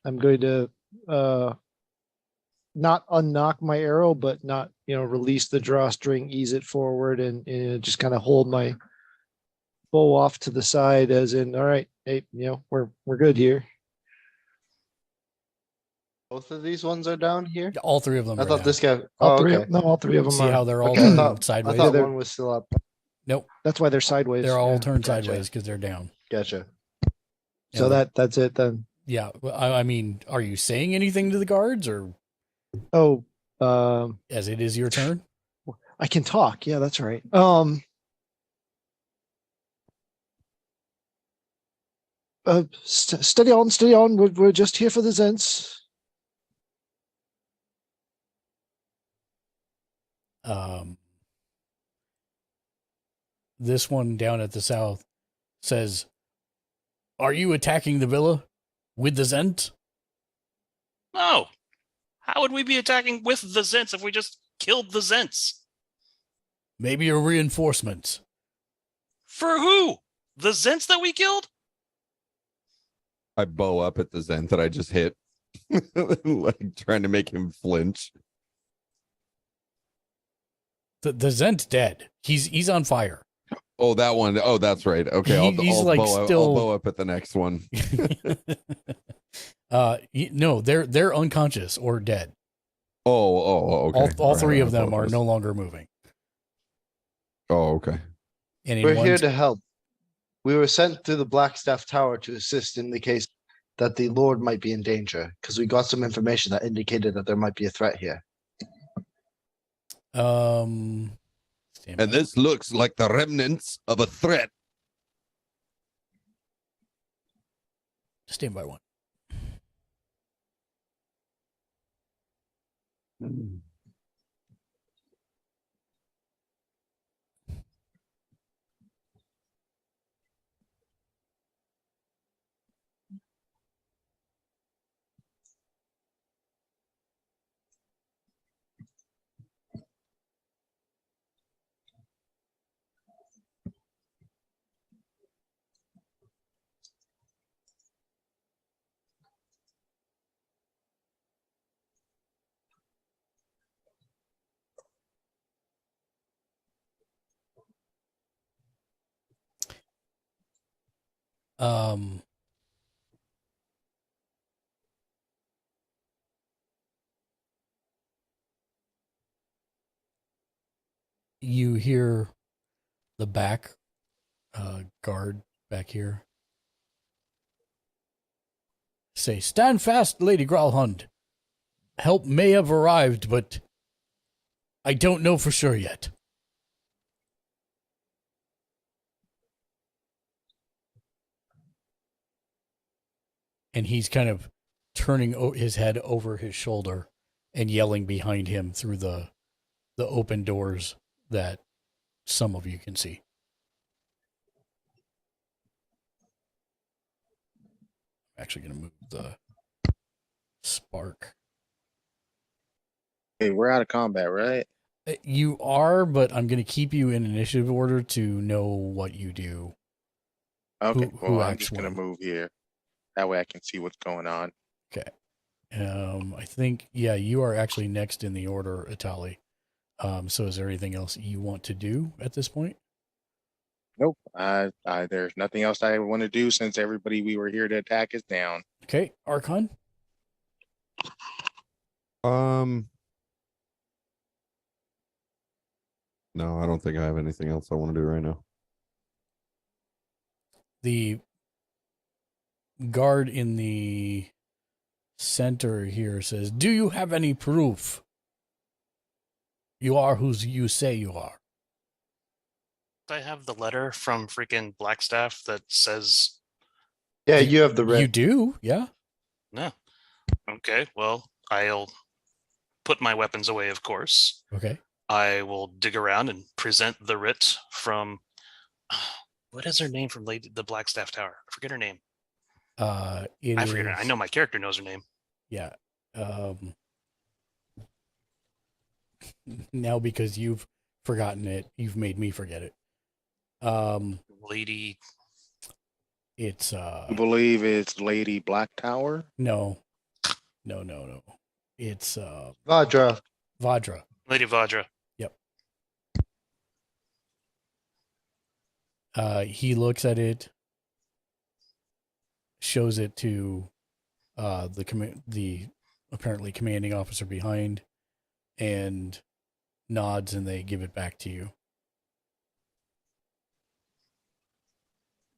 I'm going to not unknock my arrow, but not, release the drawstring, ease it forward and just kind of hold my bow off to the side as in, all right, hey, we're good here.
Both of these ones are down here.
All three of them.
I
are
thought
down.
this guy.
All
Oh,
three,
okay.
no, all three of them
See
are.
how they're all
Okay, I
turned
thought
sideways?
I thought
they're-
one was still up.
Nope,
That's why they're sideways.
they're all
yeah.
turned
Gotcha.
sideways because they're down.
Gotcha.
So
Yeah,
that's it then.
yeah. I mean, are you saying anything to the guards, or
Oh,
as it is your turn?
I can talk. Yeah, that's right. Steady on, steady on. We're just here for the Zents.
This one down at the south says, "Are you attacking the villa with the Zent?"
No. How would we be attacking with the Zents if we just killed the Zents?
Maybe a reinforcement.
For who? The Zents that we killed?
I bow up at the Zent that I just hit, like trying to make him flinch.
The Zent's dead. He's on fire.
Oh, that one. Oh, that's right. Okay,
He's
I'll
like
bow,
still-
I'll bow up at the next one.
No, they're unconscious or dead.
Oh, okay.
All three
right,
of them are
apologize.
no longer moving.
Oh, okay.
And in
We're
one
here to help. We were sent to the Blackstaff Tower to assist in the case that the Lord might be in danger, because we got some information that indicated that there might be a threat here.
stand by.
And this looks like the remnants of a threat.
Stand by one. You hear the back guard back here say, "Stand fast, Lady Growlhund. Help may have arrived, but I don't know for sure yet." And he's kind of turning his head over his shoulder and yelling behind him through the open doors that some of you can see. I'm actually going to move the spark
Hey, we're out of combat, right?
You are, but I'm going to keep you in initiative order to know what you do.
Okay.
Who
Well, I'm
acts
just gonna
when?
move here. That way I can see what's going on.
Okay. I think, yeah, you are actually next in the order, Itali. So is there anything else you want to do at this point?
Nope. There's nothing else I want to do since everybody we were here to attack is down.
Okay, Archon.
No, I don't think I have anything else I want to do right now.
The guard in the center here says, "Do you have any proof? You are who you say you are."
I have the letter from freaking Blackstaff that says,
Yeah, you have the
You
red.
do, yeah.
no. Okay, well, I'll put my weapons away, of course.
Okay.
I will dig around and present the writ from what is her name from the Blackstaff Tower? I forget her name. I forget her. I know my character knows her name.
Yeah. Now because you've forgotten it, you've made me forget it.
Lady.
It's
I believe it's Lady Black Tower.
no. It's
Vadra.
Vadra.
Lady Vadra.
Yep. He looks at it, shows it to the apparently commanding officer behind, and nods, and they give it back to you.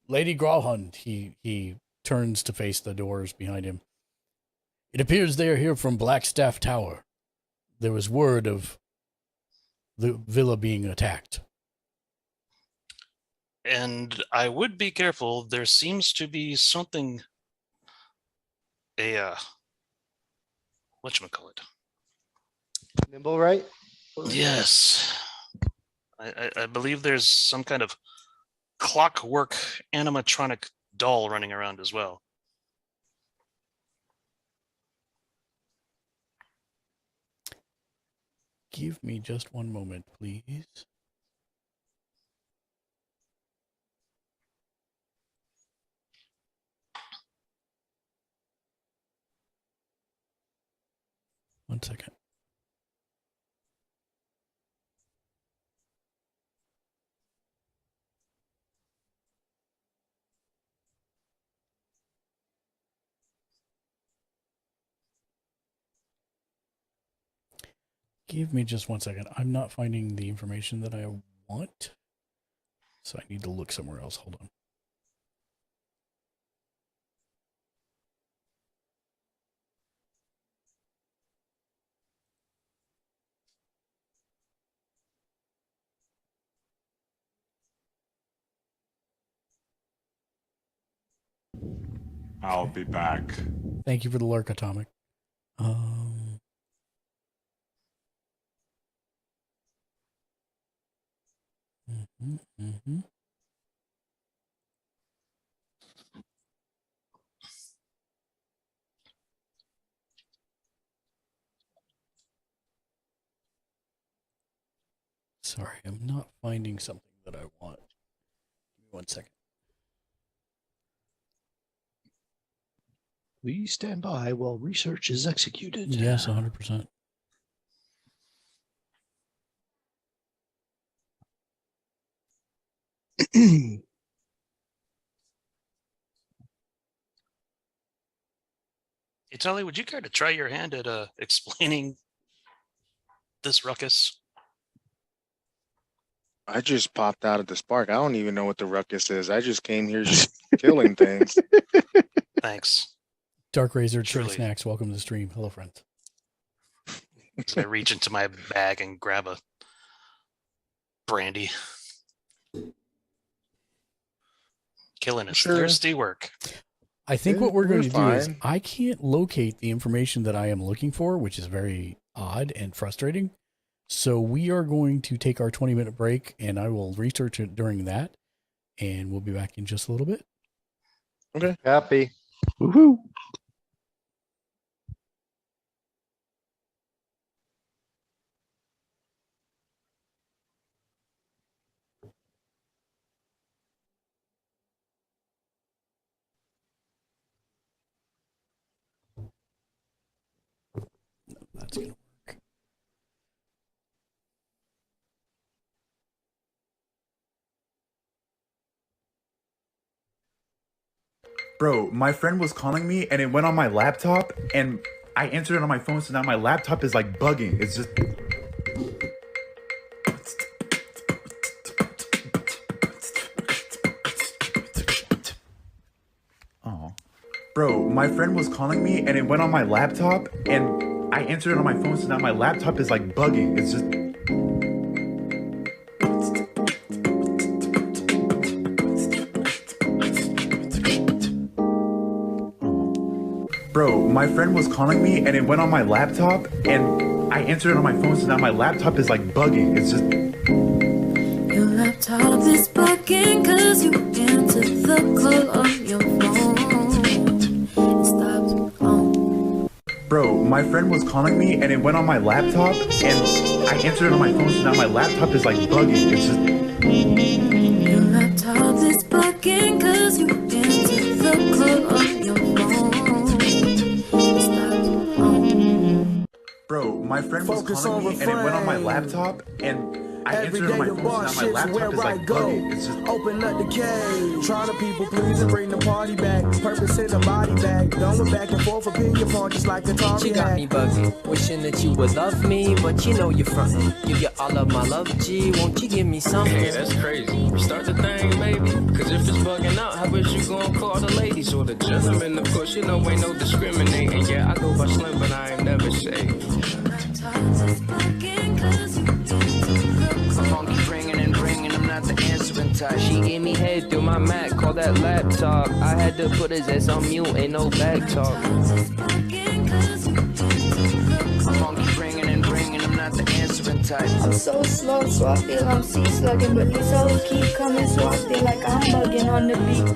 Lady Growlhund, he turns to face the doors behind him. It appears they are here from Blackstaff Tower. There was word of the villa being attacked.
And I would be careful. There seems to be something. Whatchamacallit?
Nimble, right?
Yes. I believe there's some kind of clockwork animatronic doll running around as well.
Give me just one moment, please. One second. Give me just 1 second. I'm not finding the information that I want, so I need to look somewhere else. Hold on.
I'll be back.
Thank you for the lurk, Atomic. Mm-hmm. Sorry, I'm not finding something that I want. Give me 1 second.
Please stand by while research is executed.
Yes, 100%.
Hey, Tully, would you care to try your hand at explaining this ruckus?
I just popped out of the spark. I don't even know what the ruckus is. I just came here just killing things.
Thanks.
Dark Razor, Chili
Truly.
Snacks, welcome to the stream. Hello, friends.
I reach into my bag and grab a brandy. Killing his
Sure.
thirsty work.
I think
Yeah,
what we're going to
we're
do is
fine.
I can't locate the information that I am looking for, which is very odd and frustrating. So we are going to take our 20-minute break, and I will research it during that, and we'll be back in just a little bit.
Happy.
Woohoo!
that's gonna work.
Bro, my friend was calling me and it went on my laptop and I answered it on my phone, so now my laptop is like bugging. It's just. Oh. Bro, my friend was calling me and it went on my laptop and I answered it on my phone, so now my laptop is like bugging. It's just. Bro, my friend was calling me and it went on my laptop and I answered it on my phone, so now my laptop is like bugging. It's just.
Your laptop is bugging cause you answered the call on your phone. It stopped on.
Bro, my friend was calling me and it went on my laptop and I answered it on my phone, so now my laptop is like bugging. It's just.
Your laptop is bugging cause you answered the call on your phone.
Bro, my friend was calling me and it went on my laptop and I answered it on my phone, so now my laptop is like bugging. It's just.
Open up the cage, trying to people please and bring the party back. Purpose in the body bag, going back and forth, opinion point just like a Atari.
She got me bugging, wishing that you would love me, but you know you're frontin'. Give you all of my love, G, won't you give me something?
Hey, that's crazy. Start the thing, baby. Cause if it's bugging out, how wish you gon' call the ladies or the gentlemen? Of course, you know ain't no discriminating. Yeah, I go by Slim, but I ain't never shaved.
My phone keep ringing and ringing, I'm not the answering type. She gave me head through my Mac, call that laptop. I had to put his ass on mute, ain't no back talk. My phone keep ringing and ringing, I'm not the answering type.
I'm so slow, so I feel I'm sea-slugging, but these hoes keep coming, so I feel like I'm bugging on the beat.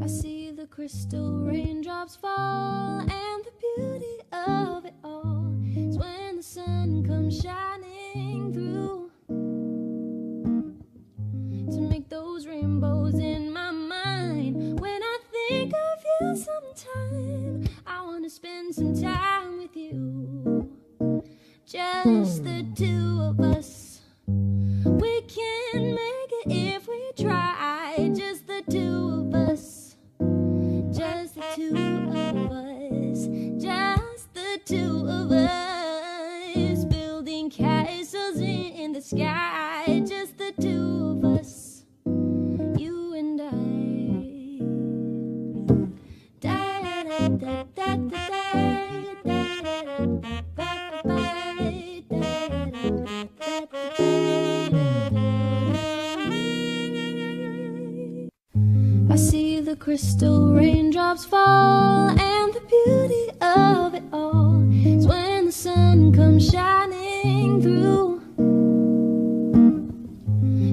I see the crystal raindrops fall, and the beauty of it all is when the sun comes shining through to make those rainbows in my mind. When I think of you sometime, I want to spend some time with you, just the two of us. We can make it if we try, just the two of us, just the two of us, just the two of us, building castles in the sky, just the two of us, you and I. Da da da da da da da I see the crystal raindrops fall, and the beauty of it all is when the sun comes shining through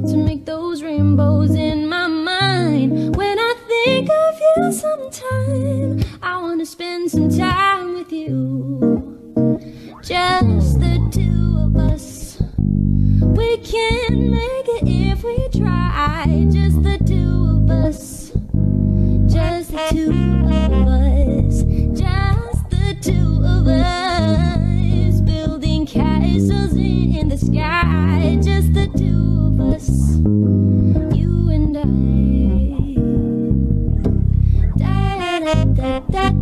to make those rainbows in my mind. When I think of you sometime, I want to spend some time with you, just the two of us. We can make it if we try, just the two of us, just the two of us, just the two of us, building castles in the sky, just the two of us, you and I. Da da da da da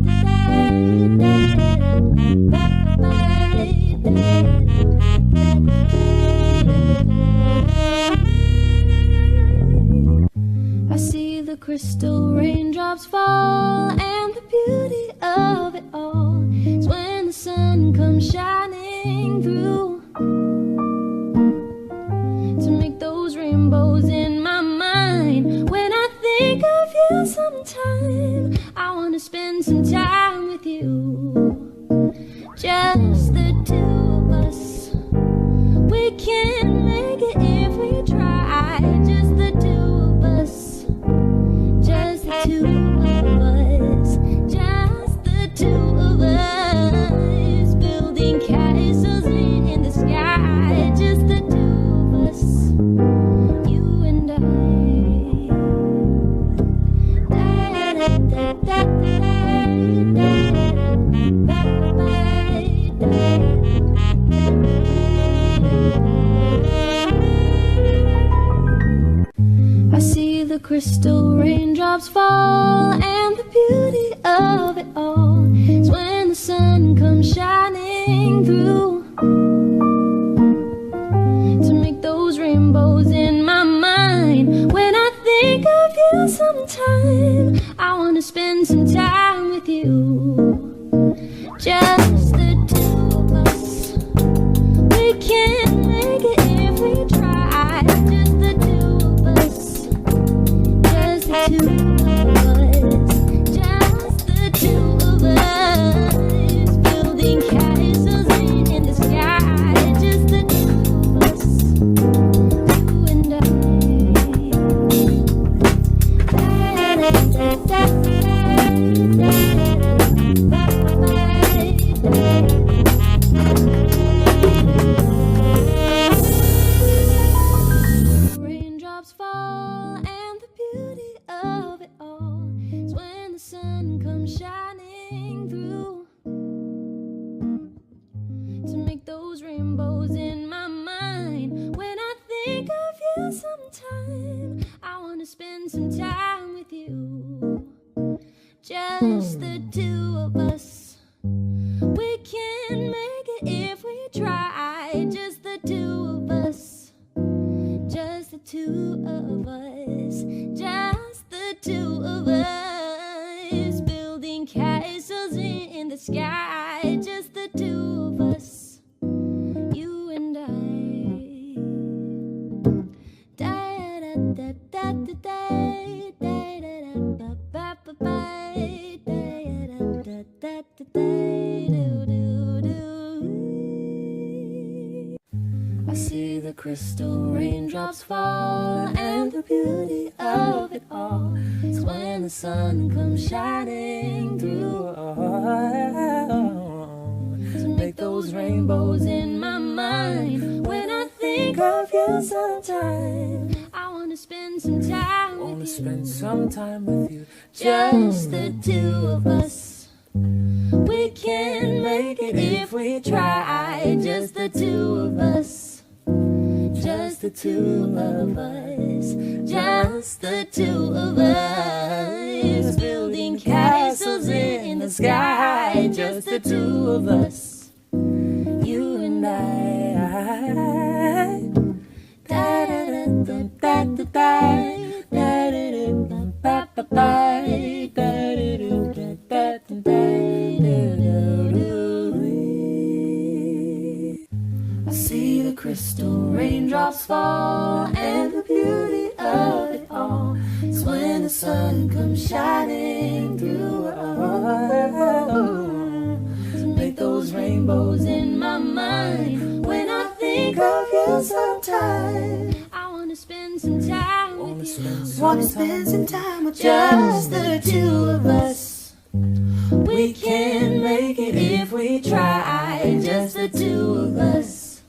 I see the crystal raindrops fall, and the beauty of it all is when the sun comes shining through to make those rainbows in my mind. When I think of you sometime, I want to spend some time with you, just the two of us. We can make it if we try, just the two of us, just the two of us, just the two of us, building castles in the sky, just the two of us, you and I. Da da da da I see the crystal raindrops fall, and the beauty of it all is when the sun comes shining through to make those rainbows in my mind. When I think of you sometime, I want to spend some time with you, just the two of us. We can make it if we try, just the two of us, just the two of us, just the two of us, building castles in the sky, just the two of us, you and I. Da, da, da, Raindrops fall, and the beauty of it all is when the sun comes shining through to make those rainbows in my mind. When I think of you sometime, I want to spend some time with you, just the two of us. We can make it if we try, just the two of us, just the two of us, just the two of us, building castles in the sky, just the two of us, you and I. Da da da da da da da da ba ba ba da da da da da do do. I see the crystal raindrops fall, and the beauty of it all is when the sun comes shining through, to make those rainbows in my mind. When I think of you sometime, I wanna spend some time with you. Spend some time with you. Just the two of us. We can make it if we try. Just the two of us. Just the two of us. Just the two of us. Building castles in the sky. Just the two of us. You and I. Da da da da da da da da da da I see the crystal raindrops fall, and the beauty of it all is when the sun comes shining through, to make those rainbows in my mind. When I think of you sometime, I wanna spend some time with you. Wanna spend some time with just the two of us. We can make it if we try. Just the two of us.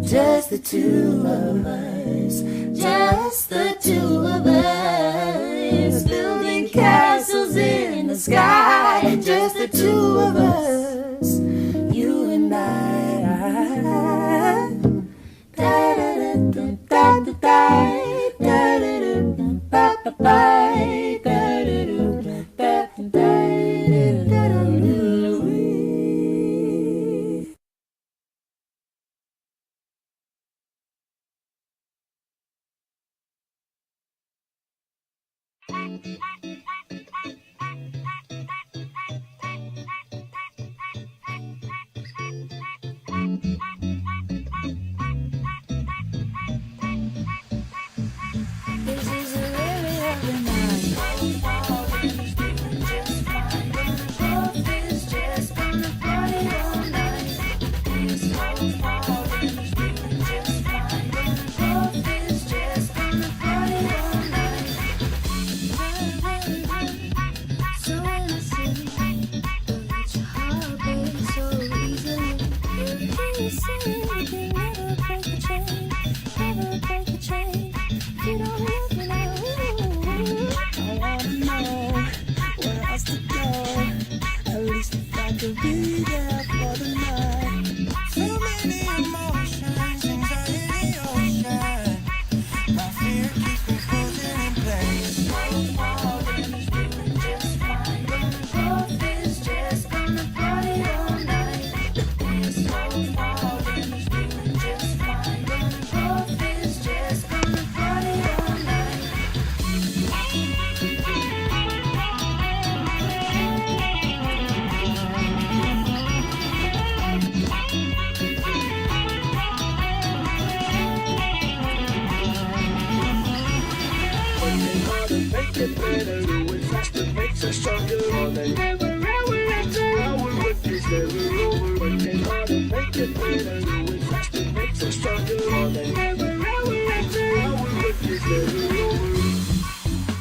Just the two of us. Just the two of us. Building castles in the sky. Just the two of us. You and I. Da da da da da da da da da da This is a really happy night. Both is just gonna party all night. Both is just gonna party all night. So innocent, but let your heart break so easily. You can't say anything, never break a chain, never break a chain. You don't love me now. I wanna know where else to go. At least if I could be there for the night. So many emotions, anxiety ocean. My fear keeps me frozen in place. Both is just gonna party all night. Both is just gonna party all night. Make it better, do it faster, makes us stronger. Never ever after our work is never over. Working harder, make it better, do it faster, makes us stronger. Never ever after our work is never over.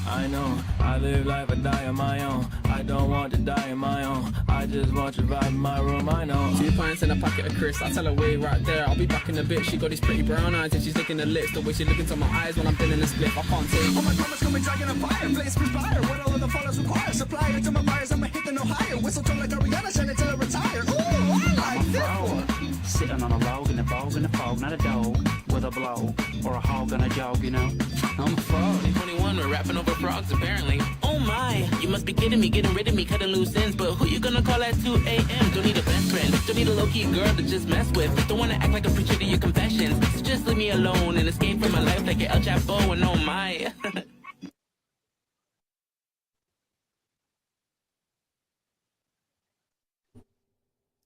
I know, I live life, I die on my own. I don't want to die on my own. I just want to vibe in my room, I know.
2 pints and a packet of crisps. I tell her wait right there. I'll be back in a bit. She got these pretty brown eyes and she's licking the lips. The way she look into my eyes when I'm feeling a split. I can't take.
Oh my promise coming dragging a fire, blaze perspire. What all of the follows require. Supply it to my buyers, I'ma hit the no higher. Whistle tone like Ariana, shine it till I retire. Ooh, I like this one.
Sitting on a log in the bog in the fog, not a dog with a blow or a hog on a jog, you know.
I'm a frog. 21, we're rapping over frogs apparently. Oh my, you must be kidding me, getting rid of me, cutting loose ends. But who you gonna call at 2 a.m.? Don't need a best friend, don't need a low-key girl to just mess with. Don't wanna act like a preacher to your confessions. So just leave me alone and escape from my life like an El Chapo and oh my.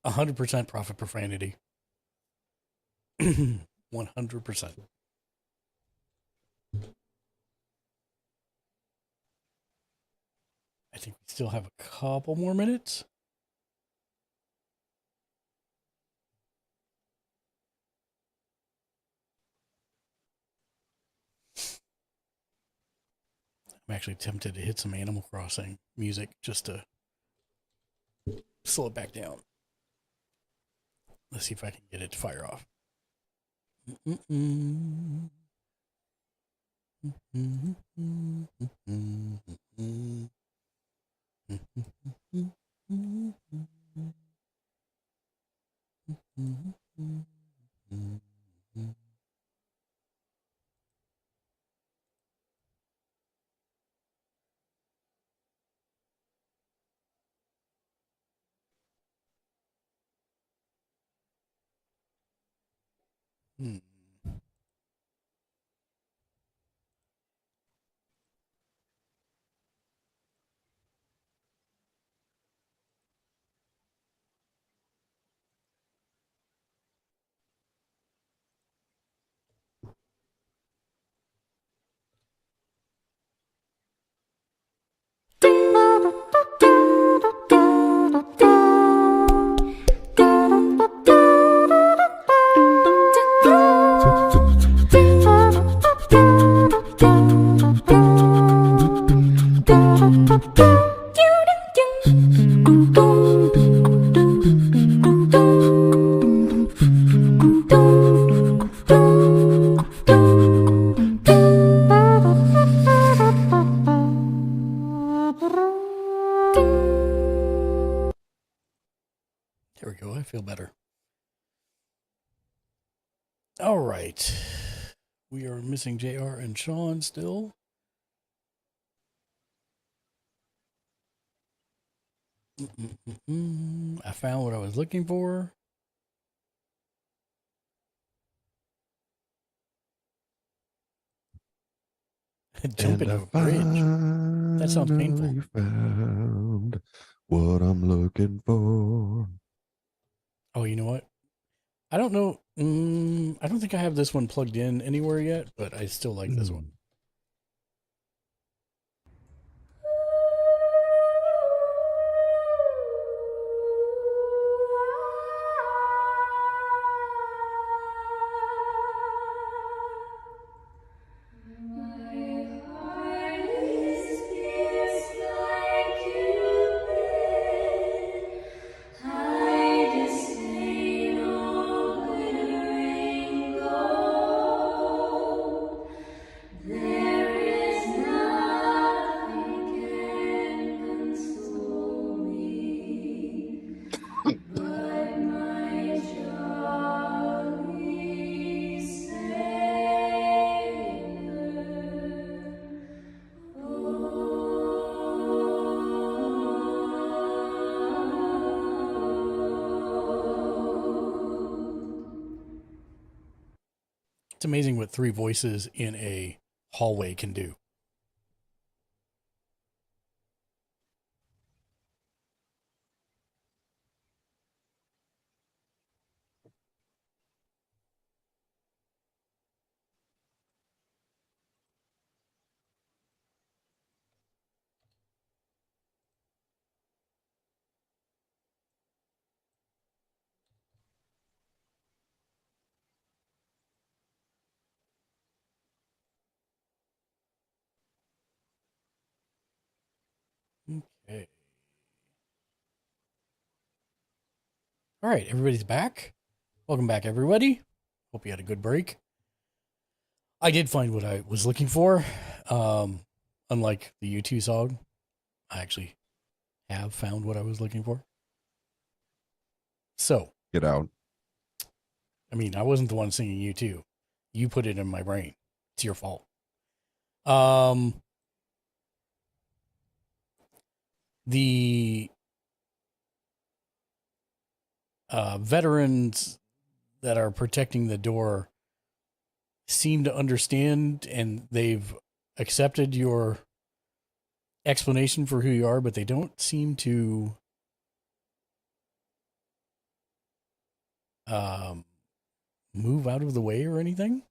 100% profit profanity. 100%. I think we still have a couple more minutes. I'm actually tempted to hit some Animal Crossing music just to slow it back down. Let's see if I can get it to fire off. There we go. I feel better. All right. We are missing JR and Sean still. I found what I was looking for. Jumping over a bridge. That sounds painful.
Found what I'm looking for.
Oh, you know what? I don't know. I don't think I have this one plugged in anywhere yet, but I still like this one. It's amazing what 3 voices in a hallway can do. Okay. All right, everybody's back. Welcome back, everybody. Hope you had a good break. I did find what I was looking for. Unlike the U2 song, I actually have found what I was looking for. So,
Get out.
I mean, I wasn't the one singing U2. You put it in my brain. It's your fault. The veterans that are protecting the door seem to understand, and they've accepted your explanation for who you are, but they don't seem to move out of the way or anything.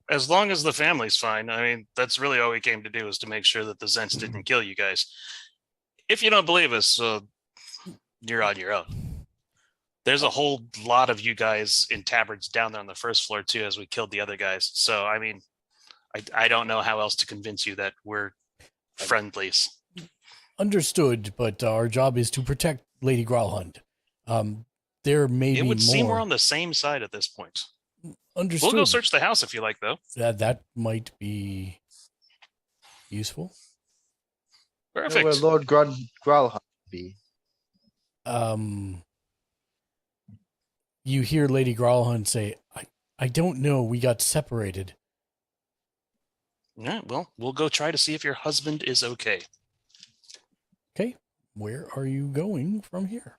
As long as the family's fine. I mean, that's really all we came to do, is to make sure that the Zents didn't kill you guys. If you don't believe us, you're on your own. There's a whole lot of you guys in tabards down there on the first floor too, as we killed the other guys. So, I mean, I don't know how else to convince you that we're friendlies.
Understood, but our job is to protect Lady Growlhund. There may
It
be
would seem we're
more.
on the same side at this point.
Understood.
We'll go search the house if you like, though.
That might be useful.
Perfect.
Where Lord Growlhund be?
You hear Lady Growlhund say, I don't know, we got separated.
Yeah, well, we'll go try to see if your husband is okay.
Okay, where are you going from here?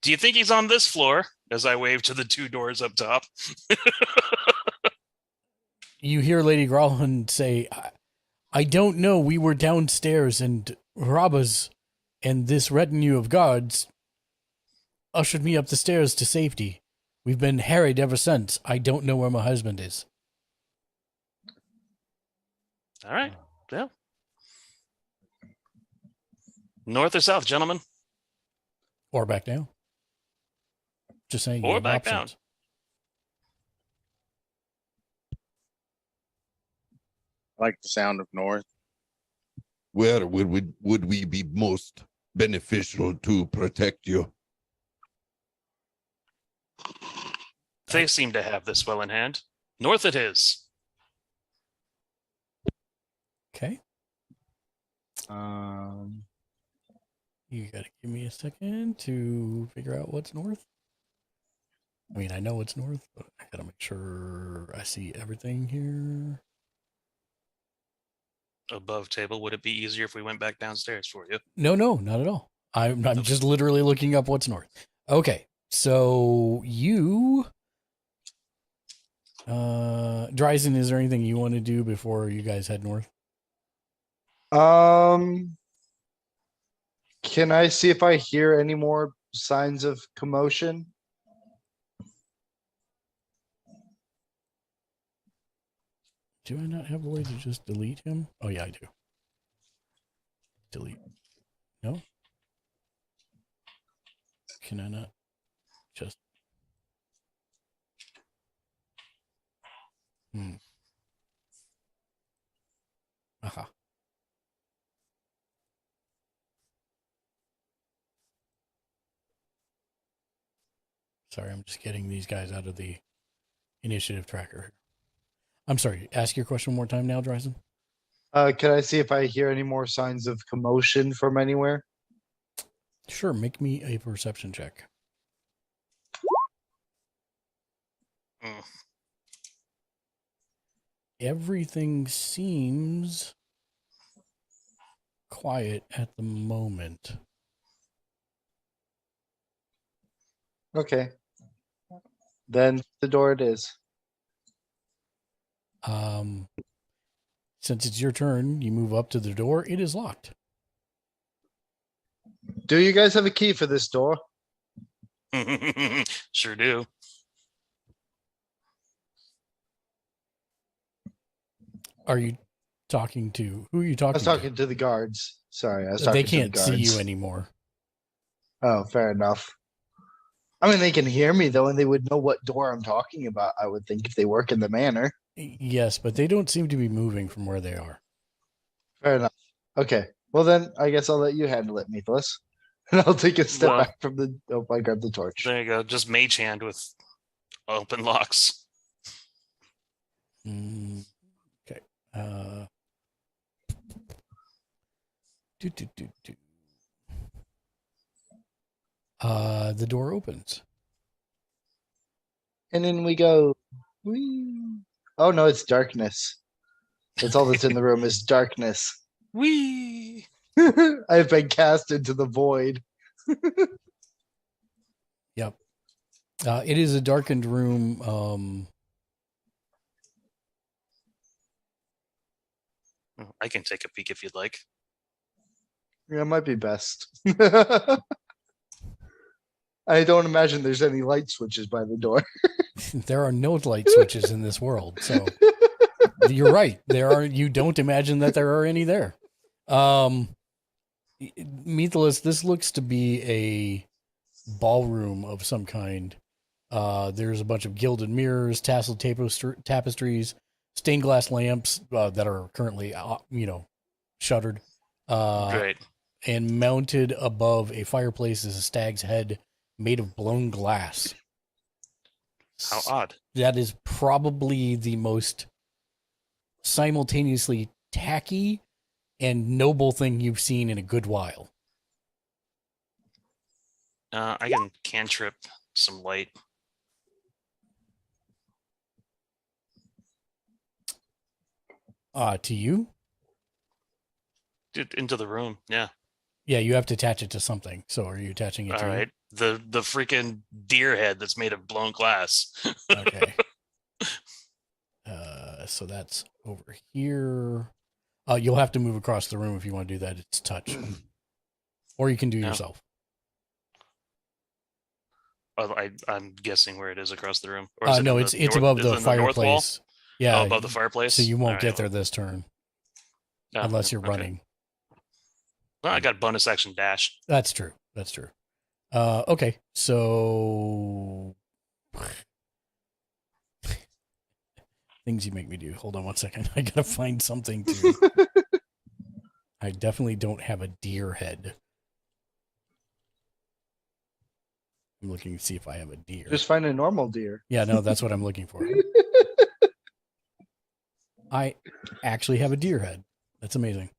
Do you think he's on this floor? As I wave to the 2 doors up top.
You hear Lady Growlhund say, I don't know, we were downstairs and Rabas and this retinue of guards ushered me up the stairs to safety. We've been harried ever since. I don't know where my husband is.
All right. Well. North or south, gentlemen?
Or back down. Just saying.
Or back down.
I like the sound of north.
Where would we be most beneficial to protect you?
They seem to have this well in hand. North it is.
Okay. You gotta give me a second to figure out what's north. I mean, I know it's north, but I gotta make sure I see everything here.
Above table. Would it be easier if we went back downstairs for you?
No, not at all. I'm just literally looking up what's north. Okay, so you, Dryzen, is there anything you want to do before you guys head north?
Can I see if I hear any more signs of commotion?
Do I not have a way to just delete him? Oh yeah, I do. Delete. No? Can I not just... Aha. Sorry, I'm just getting these guys out of the initiative tracker. I'm sorry, ask your question one more time now, Dryzen.
Can I see if I hear any more signs of commotion from anywhere?
Sure, make me a perception check. Everything seems quiet at the moment.
Okay. Then the door it is.
Since it's your turn, you move up to the door. It is locked.
Do you guys have a key for this door?
Sure do.
Are you talking to... Who are you talking
I was talking to the guards. Sorry, I was talking
They
to
can't
the
see
guards.
you anymore.
Oh, fair enough. I mean, they can hear me though, and they would know what door I'm talking about, I would think, if they work in the manor.
Yes, but they don't seem to be moving from where they are.
Fair enough. Okay. Well, then I guess I'll let you handle it, Meathless. And I'll take a step
Well-
back from the. Oh, I grabbed the torch.
There you go. Just mage hand with open locks.
Okay. The door opens.
And in we go. Whee! Oh no, it's darkness. That's all that's in the room is darkness.
Wee.
I've been cast into the void.
Yep. It is a darkened room.
I can take a peek if you'd like.
Yeah, it might be best. I don't imagine there's any light switches by the door.
There are no light switches in this world, so you're right. There are. You don't imagine that there are any there. Meathless, this looks to be a ballroom of some kind. There's a bunch of gilded mirrors, tasseled tapestries, stained glass lamps that are currently, shuttered.
Great.
And mounted above a fireplace is a stag's head made of blown glass.
How odd.
That is probably the most simultaneously tacky and noble thing you've seen in a good while.
I can cantrip some light.
To you?
Into the room, yeah.
Yeah, you have to attach it to something. So are you attaching it to
All right. The freaking deer head that's made of blown glass.
Okay. So that's over here. You'll have to move across the room if you want to do that. It's touch. Or you can do yourself.
I'm guessing where it is across the room. Or is
No, it's above the fireplace. Yeah.
above the fireplace.
So you won't
All
get
right,
there this turn.
Oh,
Unless you're
okay.
running.
Well, I got bonus action dash.
That's true. That's true. Okay. So things you make me do. Hold on one second. I gotta find something to. I definitely don't have a deer head. I'm looking to see if I have a deer.
Just find a normal deer.
Yeah, no, that's what I'm looking for. I actually have a deer head. That's amazing.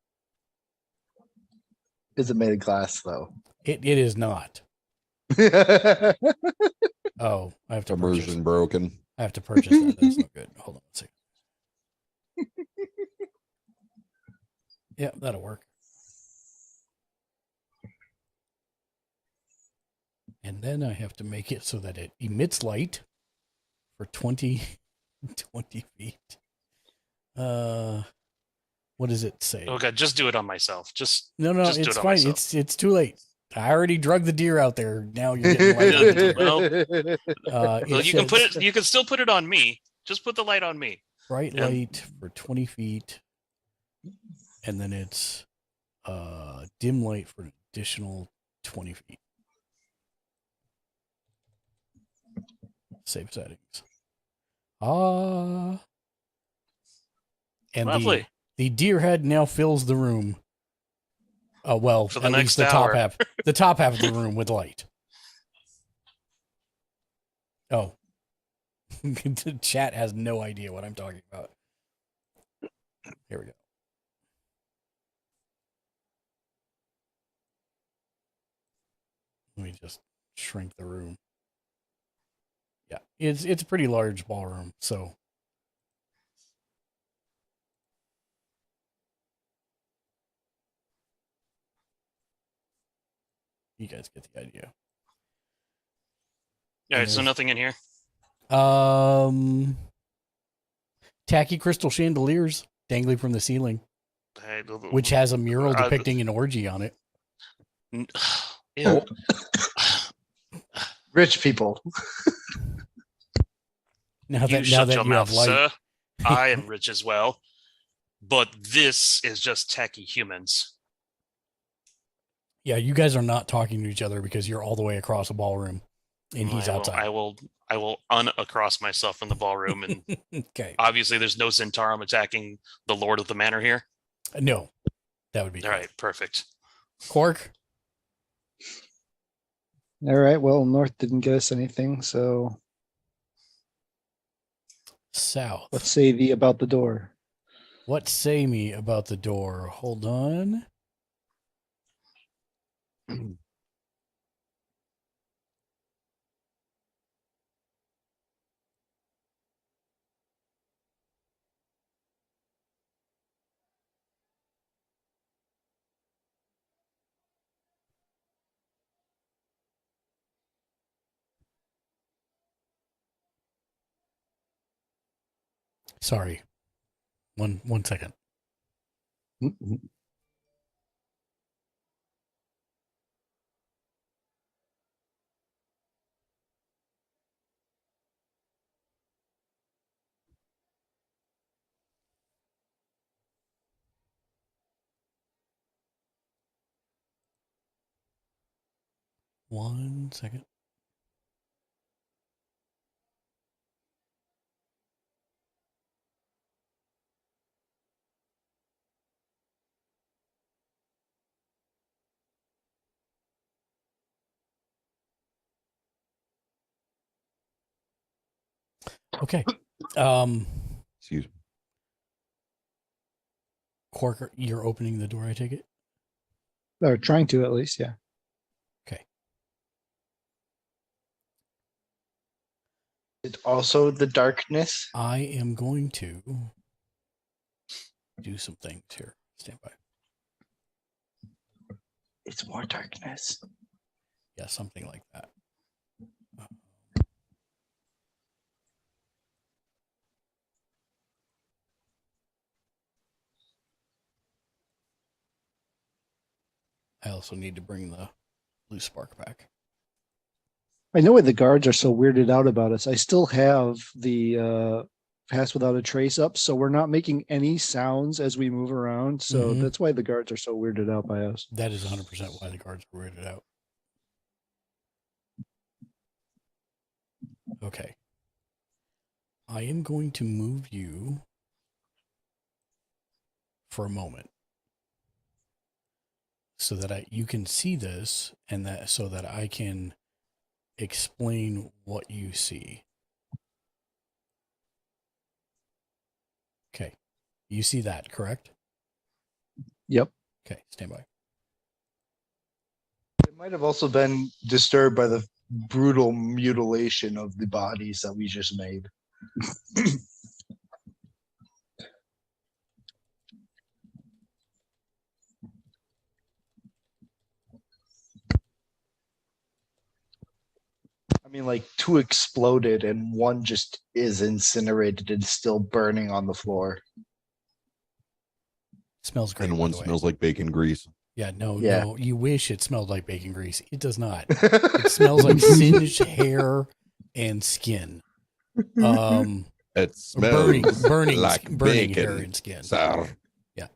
Is it made of glass though?
It is not. Oh, I have to
Immersion broken.
I have to purchase that. That's not good. Hold on a second. Yeah, that'll work. And then I have to make it so that it emits light for 20 feet. What does it say?
Oh god, just do it on myself. Just
No,
just do
it's
it on
fine.
myself.
It's too late. I already drug the deer out there. Now you're getting light.
Well, you can put it. You can still put it on me. Just put the light on me.
Bright
Yeah.
light for 20 feet. And then it's dim light for an additional 20 feet. Save settings. And
Lovely.
the deer head now fills the room. Well,
For the
at least
next
the top
hour.
half. The top half of the room with light. Oh. The chat has no idea what I'm talking about. Here we go. Let me just shrink the room. Yeah, it's a pretty large ballroom, so you guys get the idea.
All right, so nothing in here.
Tacky crystal chandeliers dangling from the ceiling, which has a mural depicting an orgy on it.
Ew.
Rich people.
Now
You
that
shut
you
your
have
mouth,
light,
sir. I am rich as well, but this is just tacky humans.
yeah, you guys are not talking to each other because you're all the way across a ballroom, and he's outside.
I will across myself in the ballroom, and
Okay,
obviously there's no Zentarum attacking the Lord of the Manor here.
no, that would be
All right, perfect.
Quark.
All right. Well, North didn't get us anything, so
South.
what say thee about the door?
What say me about the door? Hold on. Sorry. One second. One second. Okay.
Excuse me.
Quark, you're opening the door, I take it?
Or trying to, at least, yeah.
Okay.
It's also the darkness.
I am going to do some things here. Stand by.
It's more darkness.
Yeah, something like that. I also need to bring the blue spark back.
I know why the guards are so weirded out about us. I still have the pass without a trace up, so we're not making any sounds as we move around. So
Mhm.
that's why the guards are so weirded out by us.
That is 100% why the guards were weirded out. Okay. I am going to move you for a moment so that you can see this and that so that I can explain what you see. Okay. You see that, correct?
Yep.
Okay, stand by.
It might have also been disturbed by the brutal mutilation of the bodies that we just made. I mean, like two exploded and one just is incinerated and still burning on the floor.
Smells great.
And
by
one
the way.
smells like bacon grease.
Yeah, no,
Yeah.
no. You wish it smelled like bacon grease. It does not. It smells like singed hair and skin.
It smells
burning
like
burning
bacon,
hair and skin.
sir.
Yeah.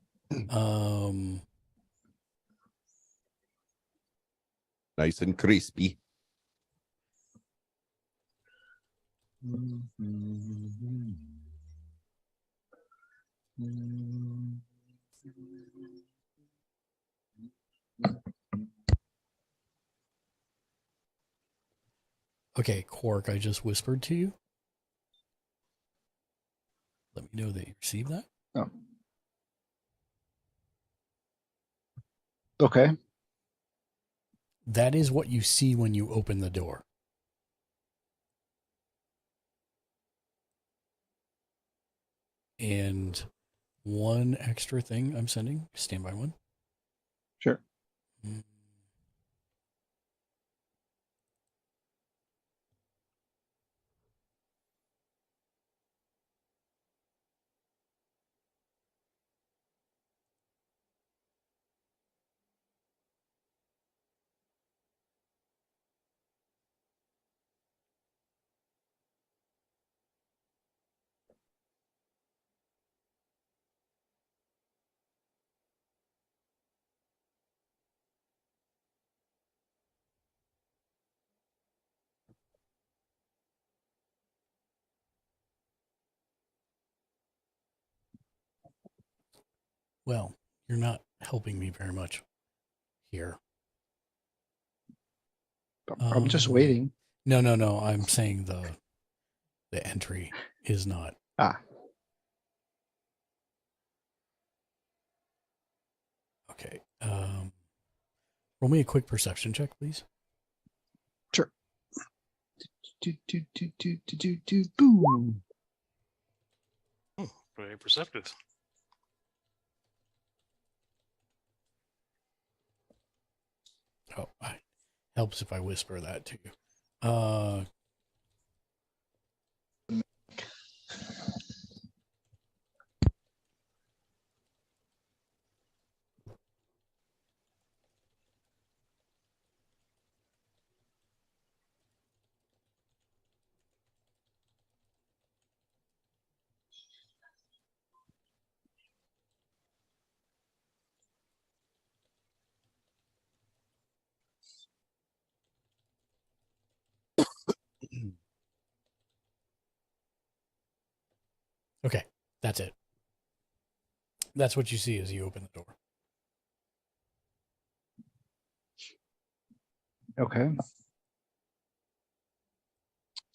Nice and crispy.
Okay, Quark, I just whispered to you. Let me know that you received that.
Oh. Okay.
That is what you see when you open the door. And one extra thing I'm sending, stand by one.
Sure.
Well, you're not helping me very much here.
I'm just waiting.
No. I'm saying the entry is not.
Ah.
Okay. Roll me a quick perception check, please.
Sure. Boom.
Very perceptive.
Oh, helps if I whisper that to you. Okay, that's it. That's what you see as you open the door.
Okay.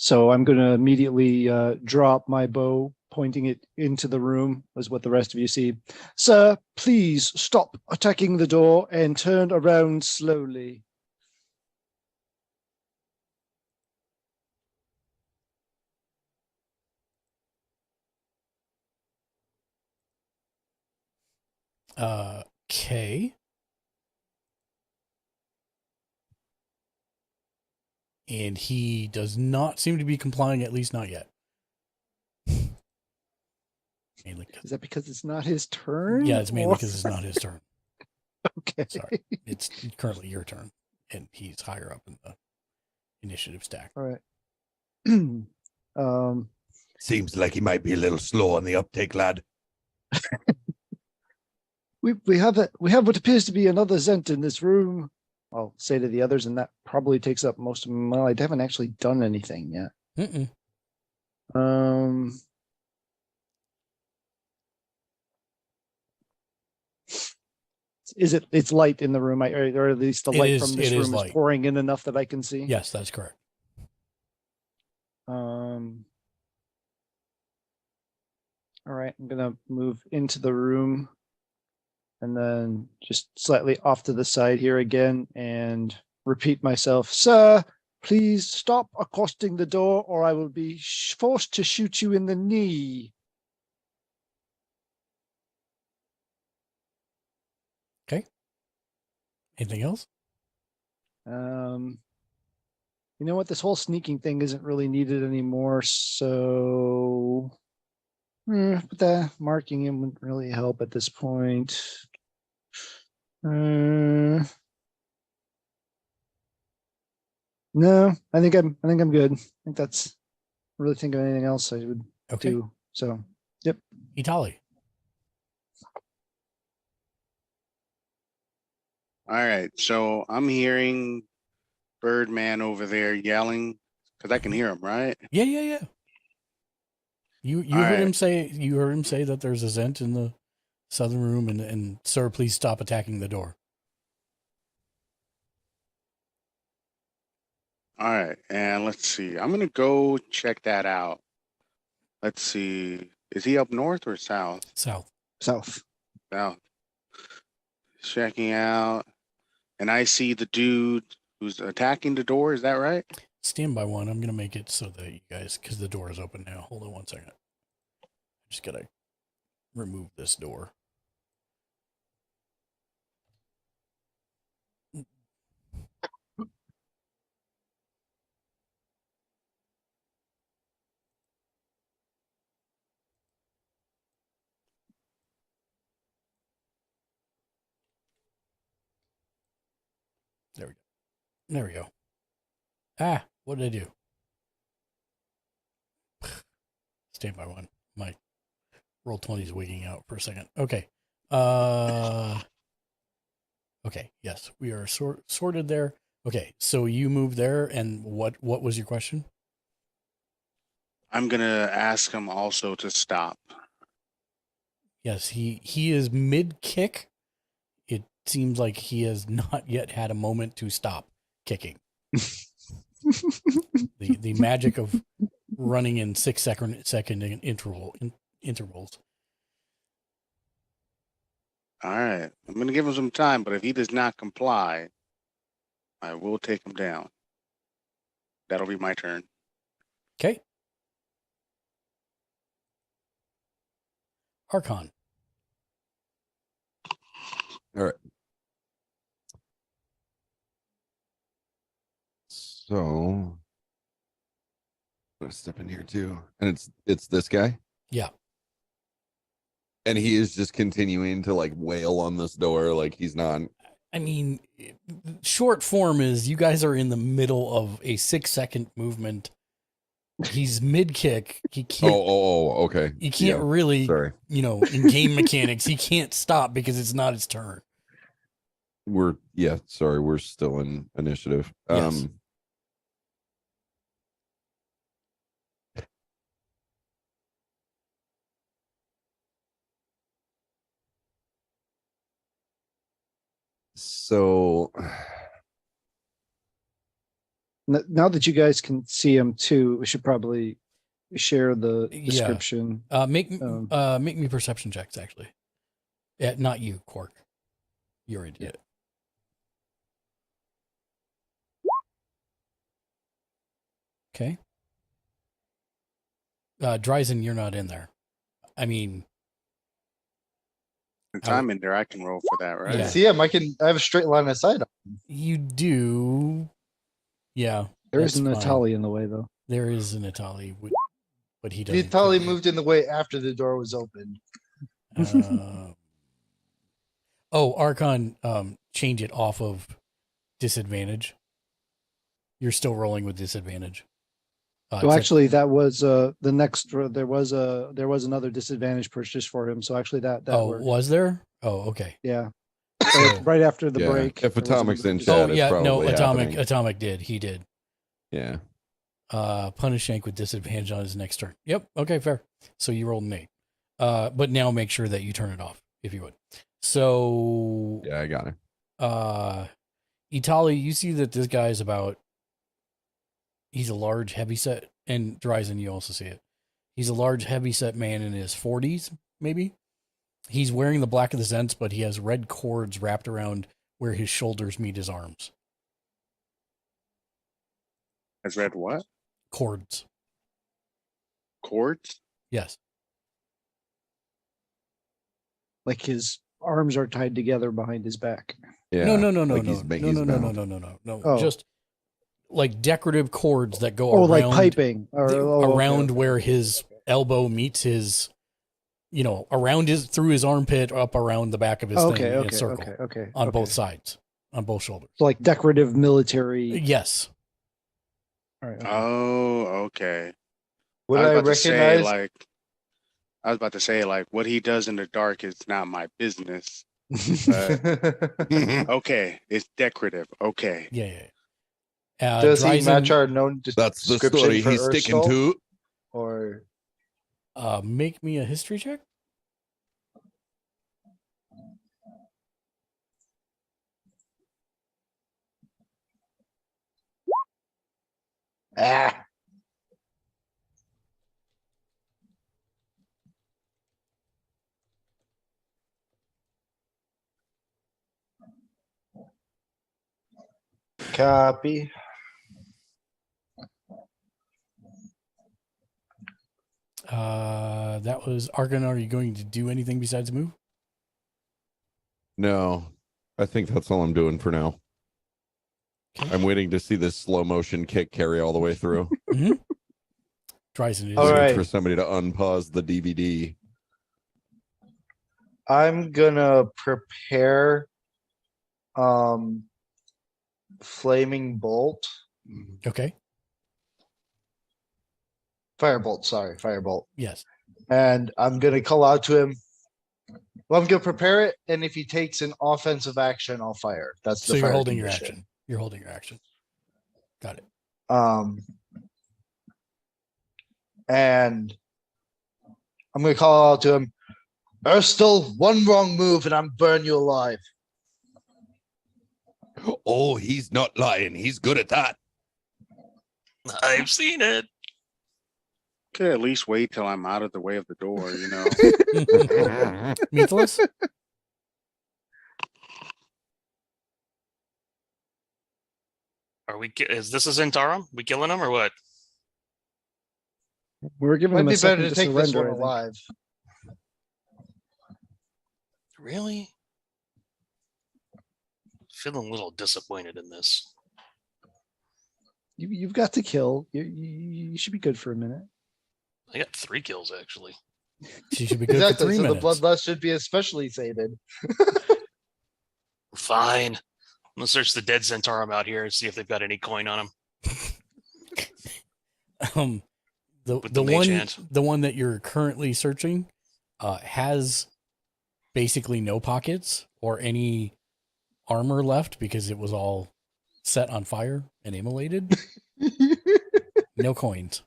So I'm going to immediately drop my bow, pointing it into the room, is what the rest of you see. Sir, please stop attacking the door and turn around slowly.
Okay. And he does not seem to be complying, at least not yet. Mainly
Is that because it's not his turn?
yeah, it's mainly
or-
because it's not his turn.
Okay.
Sorry. It's currently your turn, and he's higher up in the initiative stack.
All right.
Seems like he might be a little slow on the uptake, lad.
We have what appears to be another Zent in this room. I'll say to the others, and that probably takes up most of my. Well, I haven't actually done anything yet.
Mm-mm.
It's light in the room, or at least the
It
light
is-
from this
it is
room is
light.
pouring in enough that I can see.
Yes, that's correct.
All right, I'm gonna move into the room and then just slightly off to the side here again and repeat myself. Sir, please stop accosting the door or I will be forced to shoot you in the knee.
Okay. Anything else?
You know what? This whole sneaking thing isn't really needed anymore, so but the marking him wouldn't really help at this point. No, I think I'm good. I think that's really think of anything else I would do. So, yep.
Itali.
All right, so I'm hearing Birdman over there yelling because I can hear him, right?
Yeah. You
All
heard him
right.
say that there's a Zent in the southern room, and sir, please stop attacking the door.
All right, and let's see. I'm gonna go check that out. Let's see. Is he up north or south?
South.
South.
South. Checking out, and I see the dude who's attacking the door. Is that right?
Stand by one. I'm gonna make it so that you guys, because the door is open now. Hold on 1 second. Just gotta remove this door. There we go. Ah, what did I do? Stand by one. My roll 20 is wigging out for a second. Okay. Okay. Yes, we are sorted there. Okay, so you moved there, and what was your question?
I'm gonna ask him also to stop.
Yes, he is mid kick. It seems like he has not yet had a moment to stop kicking. the magic of running in 6 second intervals.
All right, I'm gonna give him some time, but if he does not comply, I will take him down. That'll be my turn.
Okay. Archon.
All right. So I'm gonna step in here too. And it's this guy?
Yeah.
And he is just continuing to like wail on this door like he's not.
I mean, short form is you guys are in the middle of a 6 second movement. He's mid kick. He can't.
Oh, okay.
He can't really,
sorry.
In game mechanics, he can't stop because it's not his turn.
We're still in initiative.
Yes.
So
Now that you guys can see him too, we should probably share the
Yeah.
description.
Make me perception checks actually. Yeah, not you, Quark. You already did it. Okay. Dryzen, you're not in there. I mean,
Since I'm in there, I can roll for that,
I
right?
can see him. I have a straight line of sight.
you do. Yeah.
There
that's
isn't a
fine.
Tali in the way though.
There is an Itali, but he doesn't.
Vitaly moved in the way after the door was open.
Archon, change it off of disadvantage. You're still rolling with disadvantage.
So actually, that was the next. There was another disadvantage purchase for him. So actually, that worked.
Was there? Oh, okay.
Yeah. So right after the
Yeah,
break.
if
there was
Atomic's in
another-
chat,
Oh
it's
yeah, no,
probably happening.
Atomic did. He did.
Yeah.
Punish Shank with disadvantage on his next turn. Yep. Okay, fair. So you rolled an 8. But now make sure that you turn it off, if you would. So
Yeah, I got it.
Itali, you see that this guy is he's a large, heavyset, and Dryzen, you also see it. He's a large, heavyset man in his 40s, maybe. He's wearing the black of the Zents, but he has red cords wrapped around where his shoulders meet his arms.
Has read what?
Cords.
Cords?
Yes.
Like his arms are tied together behind his back.
Yeah.
No.
like he's
No.
Oh.
Just like decorative cords that go
Oh,
around,
like piping.
around where his elbow meets his, around through his armpit, up around the back of his thing in a circle.
Okay.
On both sides, on both shoulders.
So like decorative military.
Yes.
All right.
Oh, okay.
Would
I
I
was about to say,
recognize?
I was about to say, like, what he does in the dark is not my business. Okay, it's decorative. Okay.
Yeah.
Does he
Dryzen,
match our known
That's the
description
story
for
he's sticking
Urstal?
to.
Or
make me a history check.
copy.
That was Argon. Are you going to do anything besides move?
No, I think that's all I'm doing for now. I'm waiting to see this slow motion kick carry all the way through.
Dryzen is
All right.
For somebody to unpause the DVD.
I'm gonna prepare flaming bolt.
Okay.
Firebolt, sorry, firebolt.
Yes.
And I'm gonna call out to him. Well, I'm gonna prepare it, and if he takes an offensive action, I'll fire. That's the
So you're
fire
holding your
condition.
action. You're holding your action. Got it.
And I'm gonna call out to him. Erstal, one wrong move, and I'm burn you alive.
Oh, he's not lying. He's good at that.
I've seen it.
Could at least wait till I'm out of the way of the door, you know.
Meathless?
Is this a Zentarum? We killing him or what?
We're giving
Might
him a
be better
second
to
to
take this one
surrender. I think.
alive.
Really? Feeling a little disappointed in this.
You've got to kill. You should be good for a minute.
I got 3 kills actually.
She should be good
Exactly.
for 3
So
minutes.
the bloodlust should be especially sated.
Fine. I'm gonna search the dead Zentarum out here and see if they've got any coin on them.
The
With the mage hand.
one that you're currently searching has basically no pockets or any armor left because it was all set on fire and immolated. No coins.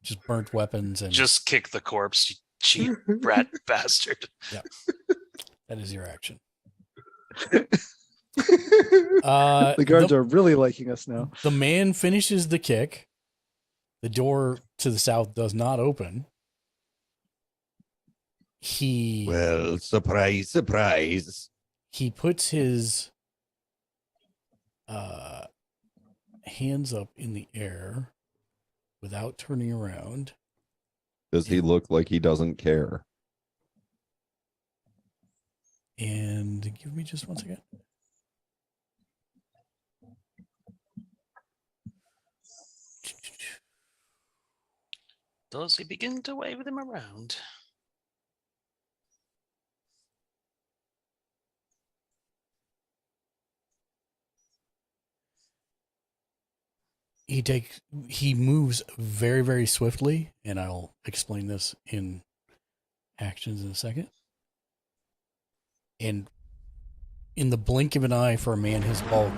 Just burnt weapons and
Just kick the corpse, you cheap rat bastard.
yeah. That is your action.
The guards are really liking us now.
The man finishes the kick. The door to the south does not open.
Well, surprise, surprise.
He puts his hands up in the air without turning around.
Does he look like he doesn't care?
And give me just 1 second.
Does he begin to wave them around?
He moves very, very swiftly, and I'll explain this in actions in a second. And in the blink of an eye for a man his bulk,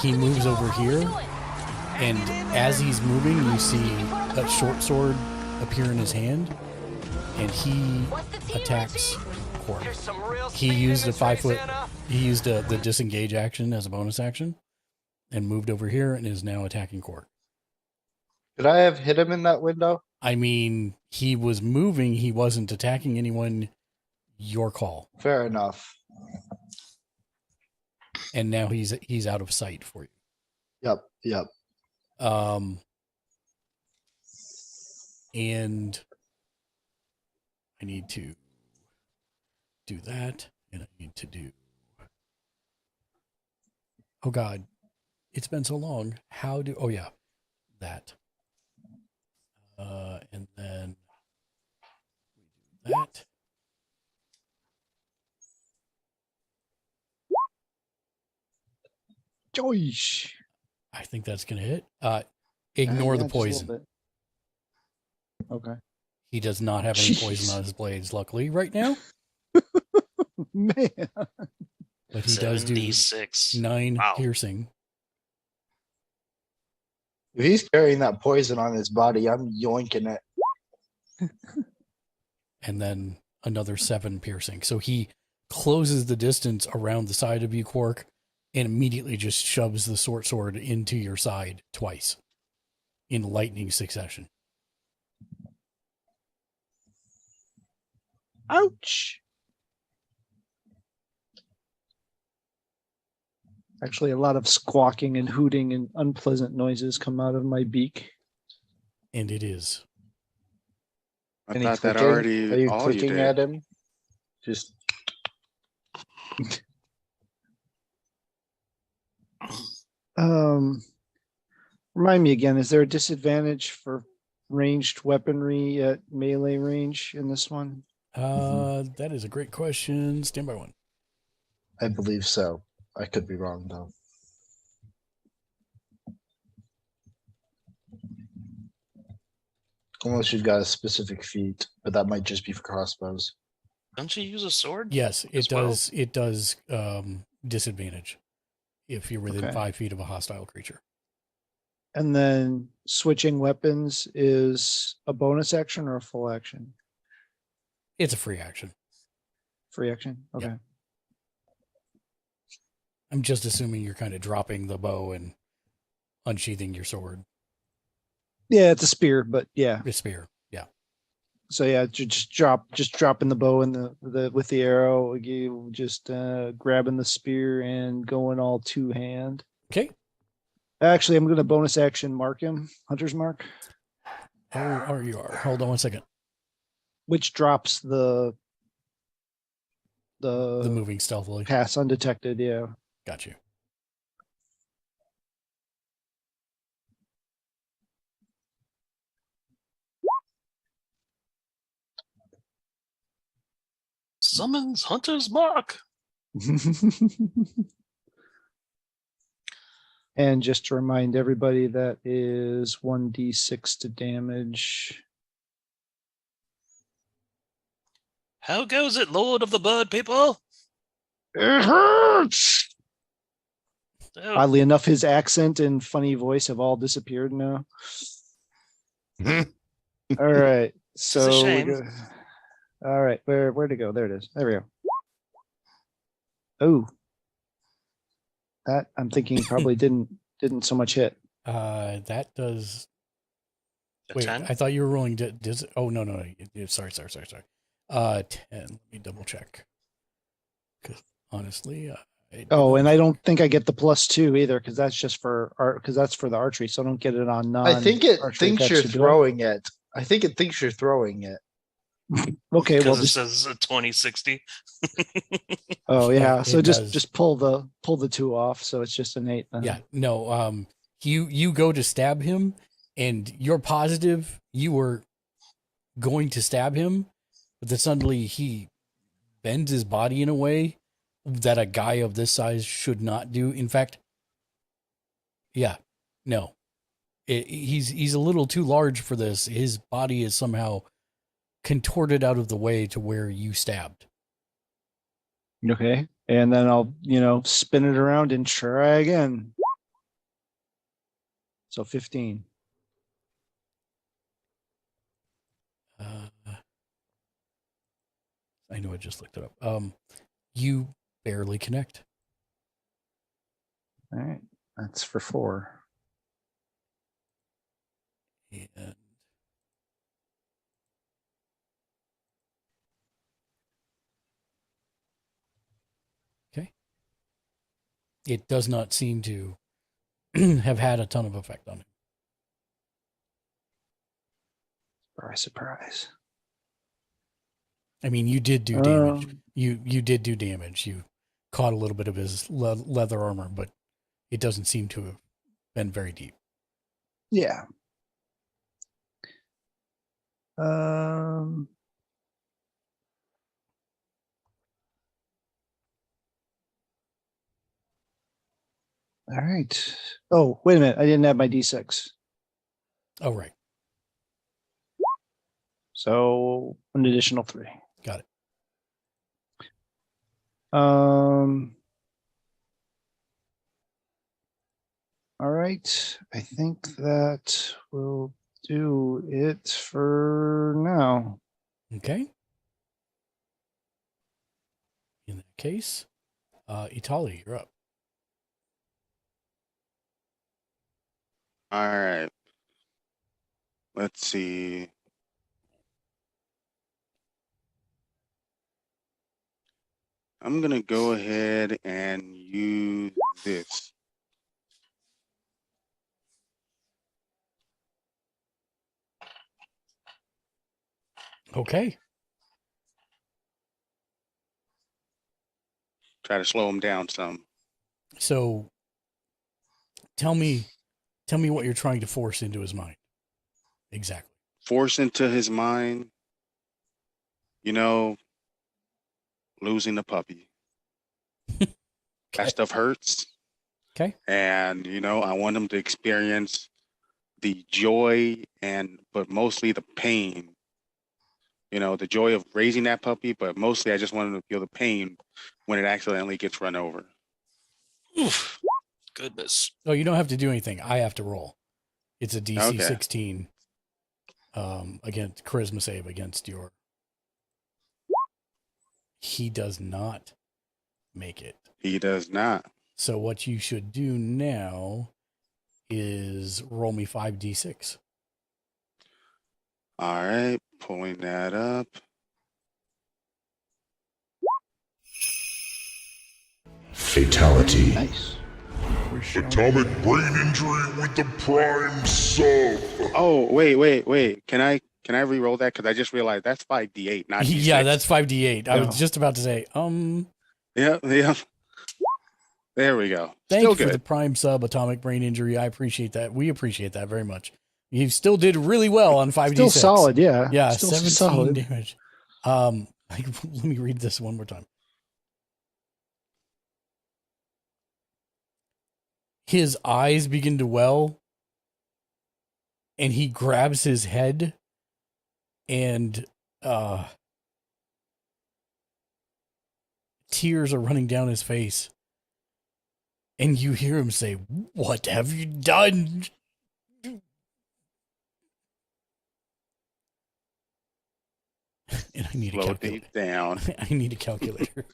he moves over here, and as he's moving, you see a short sword appear in his hand, and he attacks Quark. He used a 5 foot. He used the disengage action as a bonus action, and moved over here and is now attacking Quark.
Could I have hit him in that window?
I mean, he was moving. He wasn't attacking anyone. Your call.
Fair enough.
And now he's out of sight for you.
Yep.
And I need to do that, and I need to do. Oh God, it's been so long. Oh yeah, that. And then we do that.
Joyce.
I think that's gonna hit. Ignore the
Yeah, just a little
poison.
bit. Okay.
He does not have any poison on his blades, luckily, right now.
Man.
But he does do 9 piercing.
If he's carrying that poison on his body, I'm yoinking it.
And then another 7 piercing. So he closes the distance around the side of you, Quark, and immediately just shoves the short sword into your side twice in lightning succession.
Ouch. Actually, a lot of squawking and hooting and unpleasant noises come out of my beak.
And it is.
I thought that already.
Are you
all
clicking
did.
at him? Just.
Remind me again, is there a disadvantage for ranged weaponry at melee range in this one?
That is a great question. Stand by 1.
I believe so. I could be wrong though. Unless you've got a specific feat, but that might just be for crossbows.
Don't you use a sword?
Yes, it
as well?
does. It does disadvantage if you're within
Okay.
5 feet of a hostile creature.
And then switching weapons is a bonus action or a full action?
It's a free action.
Free action? Okay.
Yeah. I'm just assuming you're kind of dropping the bow and unsheathing your sword.
Yeah, it's a spear, but yeah.
A spear, yeah.
So yeah, just dropping the bow and the with the arrow, you just grabbing the spear and going all 2-hand.
Okay.
Actually, I'm gonna bonus action mark him, hunter's mark.
Oh, you are. Hold on 1 second.
Which drops the
moving stealthily.
Pass undetected, yeah.
Got you.
Summons Hunter's Mark.
And just to remind everybody, that is 1d6 to damage.
How goes it, Lord of the Bird people?
It hurts.
Oh,
Oddly enough, his accent and funny voice have all disappeared now. All right, so
a shame.
all right, where'd it go? There it is. There we go. Oh, That I'm thinking probably didn't so much hit.
That does.
A
Wait,
10?
I thought you were rolling. Oh no. Sorry. 10. Let me double check. Because honestly,
Oh, and I don't think I get the +2 either, because that's just for art. Because that's for the archery, so I don't get it on non.
I think it
archery
thinks
attacks
you're
to do it.
throwing it. I think it thinks you're throwing it.
Okay, well,
Because it
just
says a 2060.
oh yeah,
it
so
does.
just pull the 2 off, so it's just an 8. Then.
Yeah, no. You go to stab him, and you're positive you were going to stab him, but then suddenly he bends his body in a way that a guy of this size should not do. In fact, yeah, no, he's a little too large for this. His body is somehow contorted out of the way to where you stabbed.
Okay, and then I'll spin it around and try again. So 15.
I know I just looked it up. You barely connect.
All right, that's for 4.
And okay. It does not seem to have had a ton of effect on him.
Surprise, surprise.
I mean, you did do damage. You did do damage. You caught a little bit of his leather armor, but it doesn't seem to have been very deep.
Yeah. All right. Oh, wait a minute. I didn't have my D6.
Oh, right.
So an additional 3.
Got it.
All right. I think that will do it for now.
Okay. In that case, Italy, you're up.
All right. Let's see. I'm gonna go ahead and use this.
Okay.
Try to slow him down some.
So tell me what you're trying to force into his mind. Exactly.
Force into his mind, losing the puppy. That stuff hurts.
Okay.
And, I want him to experience the joy but mostly the pain. The joy of raising that puppy, but mostly I just want him to feel the pain when it accidentally gets run over.
Oof. Goodness.
Oh, you don't have to do anything. I have to roll. It's a DC
Okay.
16 against charisma save against your. He does not make it.
He does not.
So what you should do now is roll me 5d6.
All right, pulling that up.
Fatality.
Nice.
Atomic brain injury with the prime sub.
Oh, wait. Can I re-roll that? Because I just realized that's 5d8, not d6.
Yeah, that's 5d8. I
No.
was just about to say,
Yeah. There we go.
thank
Still
you for
good.
the prime sub atomic brain injury. I appreciate that. We appreciate that very much. You still did really well on 5d6.
Still solid, yeah.
Yeah,
Still
17
solid.
damage. Let me read this one more time. His eyes begin to well, and he grabs his head, and tears are running down his face. And you hear him say, "What have you done?" And I need a
Slow
calculator.
deep down.
I need a calculator.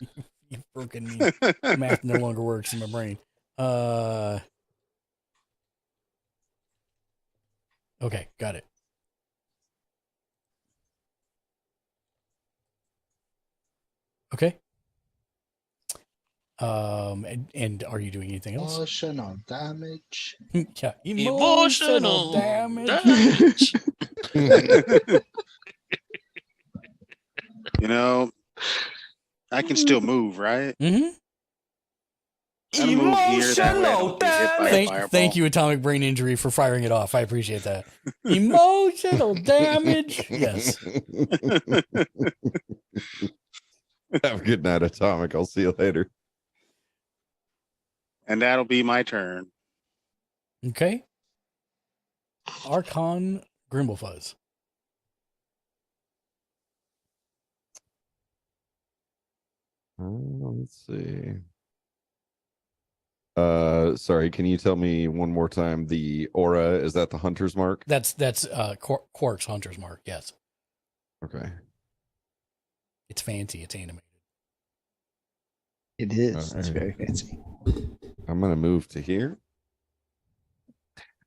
You've broken me. Math no longer works in my brain. Okay, got it. Okay. And are you doing anything else?
Emotional damage.
Yeah,
Emotional
damage.
You know, I can still move, right?
Mm-hmm.
I'll move here. That way I don't get hit by a fireball.
Thank you, Atomic Brain Injury, for firing it off. I appreciate that. Emotional damage. Yes.
Have a good night, Atomic. I'll see you later.
And that'll be my turn.
Okay. Archon Grimblefuzz.
Let's see. Sorry, can you tell me one more time the aura? Is that the hunter's mark?
That's Quark's hunter's mark. Yes.
Okay.
It's fancy. It's animated.
It is.
All
It's
right.
very fancy.
I'm gonna move to here.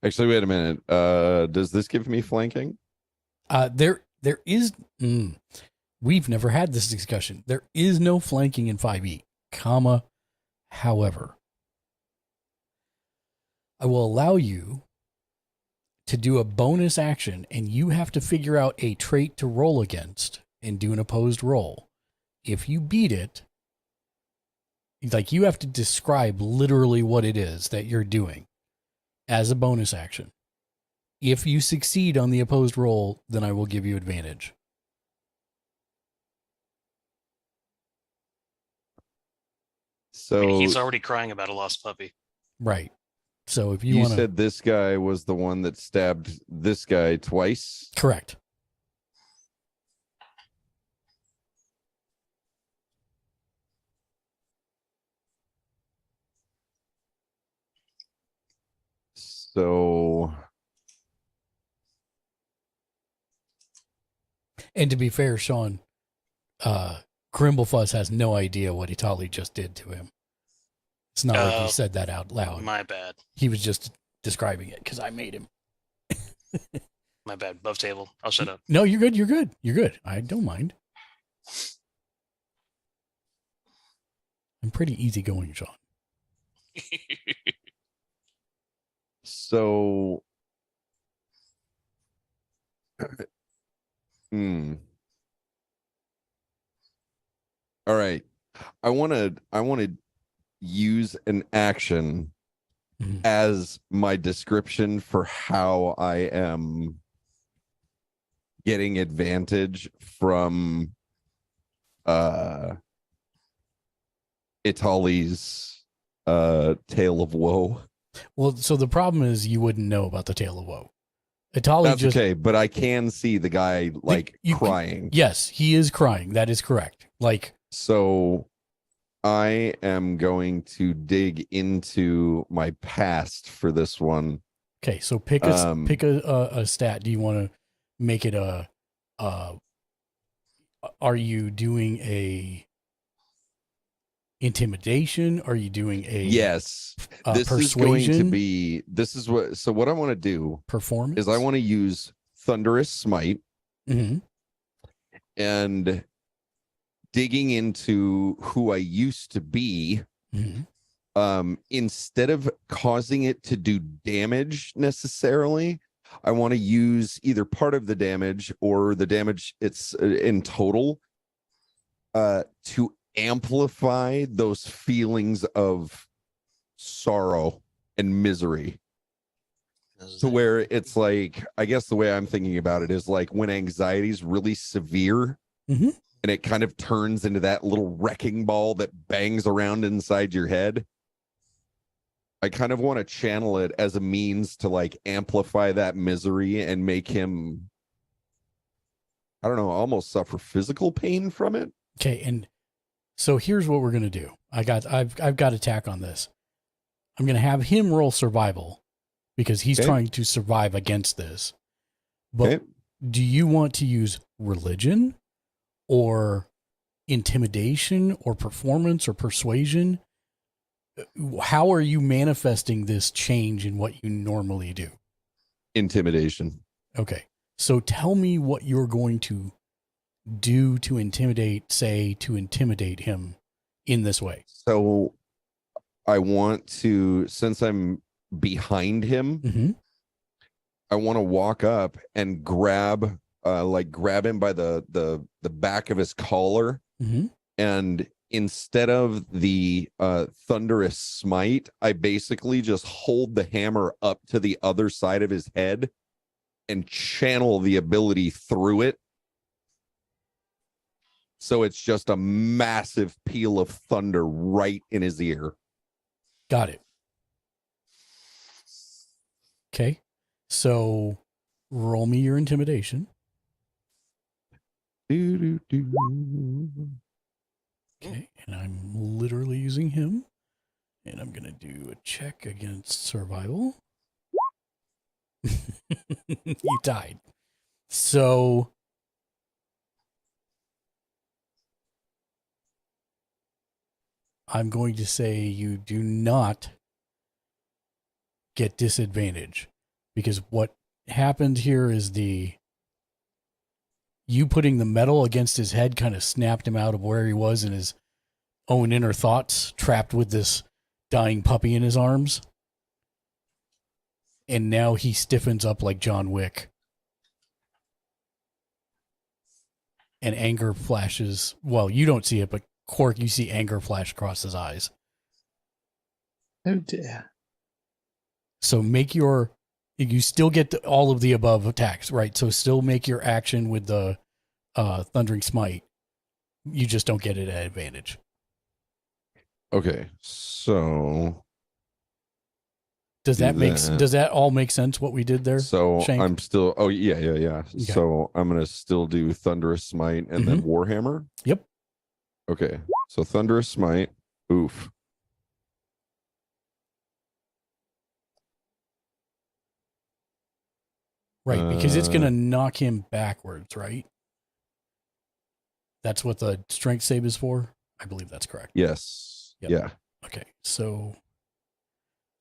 Actually, wait a minute. Does this give me flanking?
There is. We've never had this discussion. There is no flanking in 5e, comma. However, I will allow you to do a bonus action, and you have to figure out a trait to roll against and do an opposed roll. If you beat it, like, you have to describe literally what it is that you're doing as a bonus action. If you succeed on the opposed roll, then I will give you advantage.
So
He's already crying about a lost puppy.
Right. So if
you
want to...
said this guy was the one that stabbed this guy twice?
Correct.
So...
And to be fair, Sean, Grimblefuzz has no idea what Itali just did to him. It's not like he said that out loud.
My bad.
He was just describing it because I made him.
My bad. Above table. I'll shut up.
No, you're good. You're good. You're good. I don't mind. I'm pretty easygoing, Sean.
So... All right. I want to use an action as my description for how I am getting advantage from Itali's Tale of Woe.
Well, so the problem is you wouldn't know about the Tale of Woe. Itali
That's
just...
okay, but I can see the guy crying.
Yes, he is crying. That is correct.
So I am going to dig into my past for this one.
Okay, so pick a stat. Do you want to make it a are you doing a intimidation? Are you doing a
yes? This
persuasion?
is going to be so what I want to do
performance
is I want to use Thunderous Smite
Mm-hmm.
and digging into who I used to be. Instead of causing it to do damage necessarily, I want to use either part of the damage or the damage it's in total to amplify those feelings of sorrow and misery. To where it's like, I guess the way I'm thinking about it is like when anxiety is really severe and it kind of turns into that little wrecking ball that bangs around inside your head. I kind of want to channel it as a means to like amplify that misery and make him, I don't know, almost suffer physical pain from it.
Okay, and so here's what we're gonna do. I've got attack on this. I'm gonna have him roll survival because he's trying to survive against this. But do you want to use religion or intimidation or performance or persuasion how are you manifesting this change in what you normally do?
Intimidation.
Okay. So tell me what you're going to do to intimidate him in this way.
So I want to, since I'm behind him, I want to walk up and grab him by the back of his collar, and instead of the thunderous smite, I basically just hold the hammer up to the other side of his head and channel the ability through it. So it's just a massive peal of thunder right in his ear.
Got it. Okay. So roll me your intimidation. Okay. And I'm literally using him. And I'm going to do a check against survival. You died. So I'm going to say you do not get disadvantage, because what happened here is you putting the metal against his head kind of snapped him out of where he was in his own inner thoughts, trapped with this dying puppy in his arms. And now he stiffens up like John Wick. And anger flashes. Well, you don't see it, but Quark, you see anger flash across his eyes.
Oh dear.
So you still get all of the above attacks, right? So still make your action with the Thundering Smite. You just don't get it at advantage.
Okay, so
does that all make sense what we did there?
So
Shank?
I'm still. Oh yeah. Okay. So I'm gonna still do Thunderous Smite and then Warhammer.
Yep.
Okay. So Thunderous Smite. Oof.
Right, because it's gonna knock him backwards, right? That's what the strength save is for. I believe that's correct.
Yes.
Yep.
Yeah.
Okay. So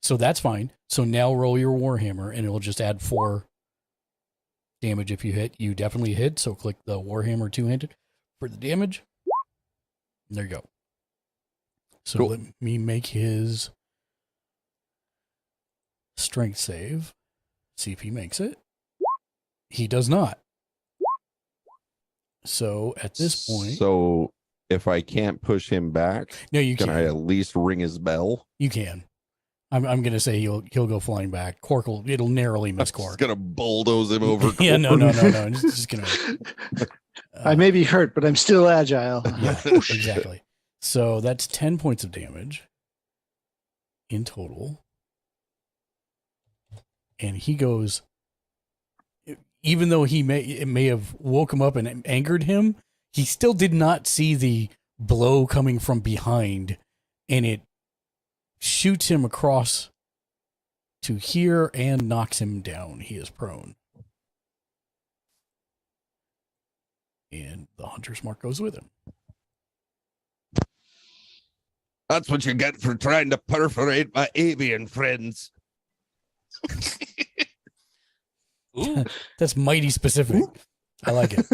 that's fine. So now roll your Warhammer and it'll just add 4 damage if you hit. You definitely hit, so click the Warhammer 2-handed for the damage. There you go. So
cool.
Let me make his strength save. See if he makes it. He does not. So at this point,
so if I can't push him back,
no, you
can
can't.
I at least ring his bell?
You can. I'm gonna say he'll go flying back. Quark it'll narrowly miss Quark.
Just gonna bulldoze him over.
Yeah, no. It's just gonna.
I may be hurt, but I'm still agile.
Yeah, exactly. So that's 10 points of damage in total, and he goes. Even though it may have woke him up and angered him, he still did not see the blow coming from behind, and it shoots him across to here and knocks him down. He is prone. And the hunter's mark goes with him.
That's what you get for trying to perforate my avian friends.
Ooh. That's mighty specific. I like it.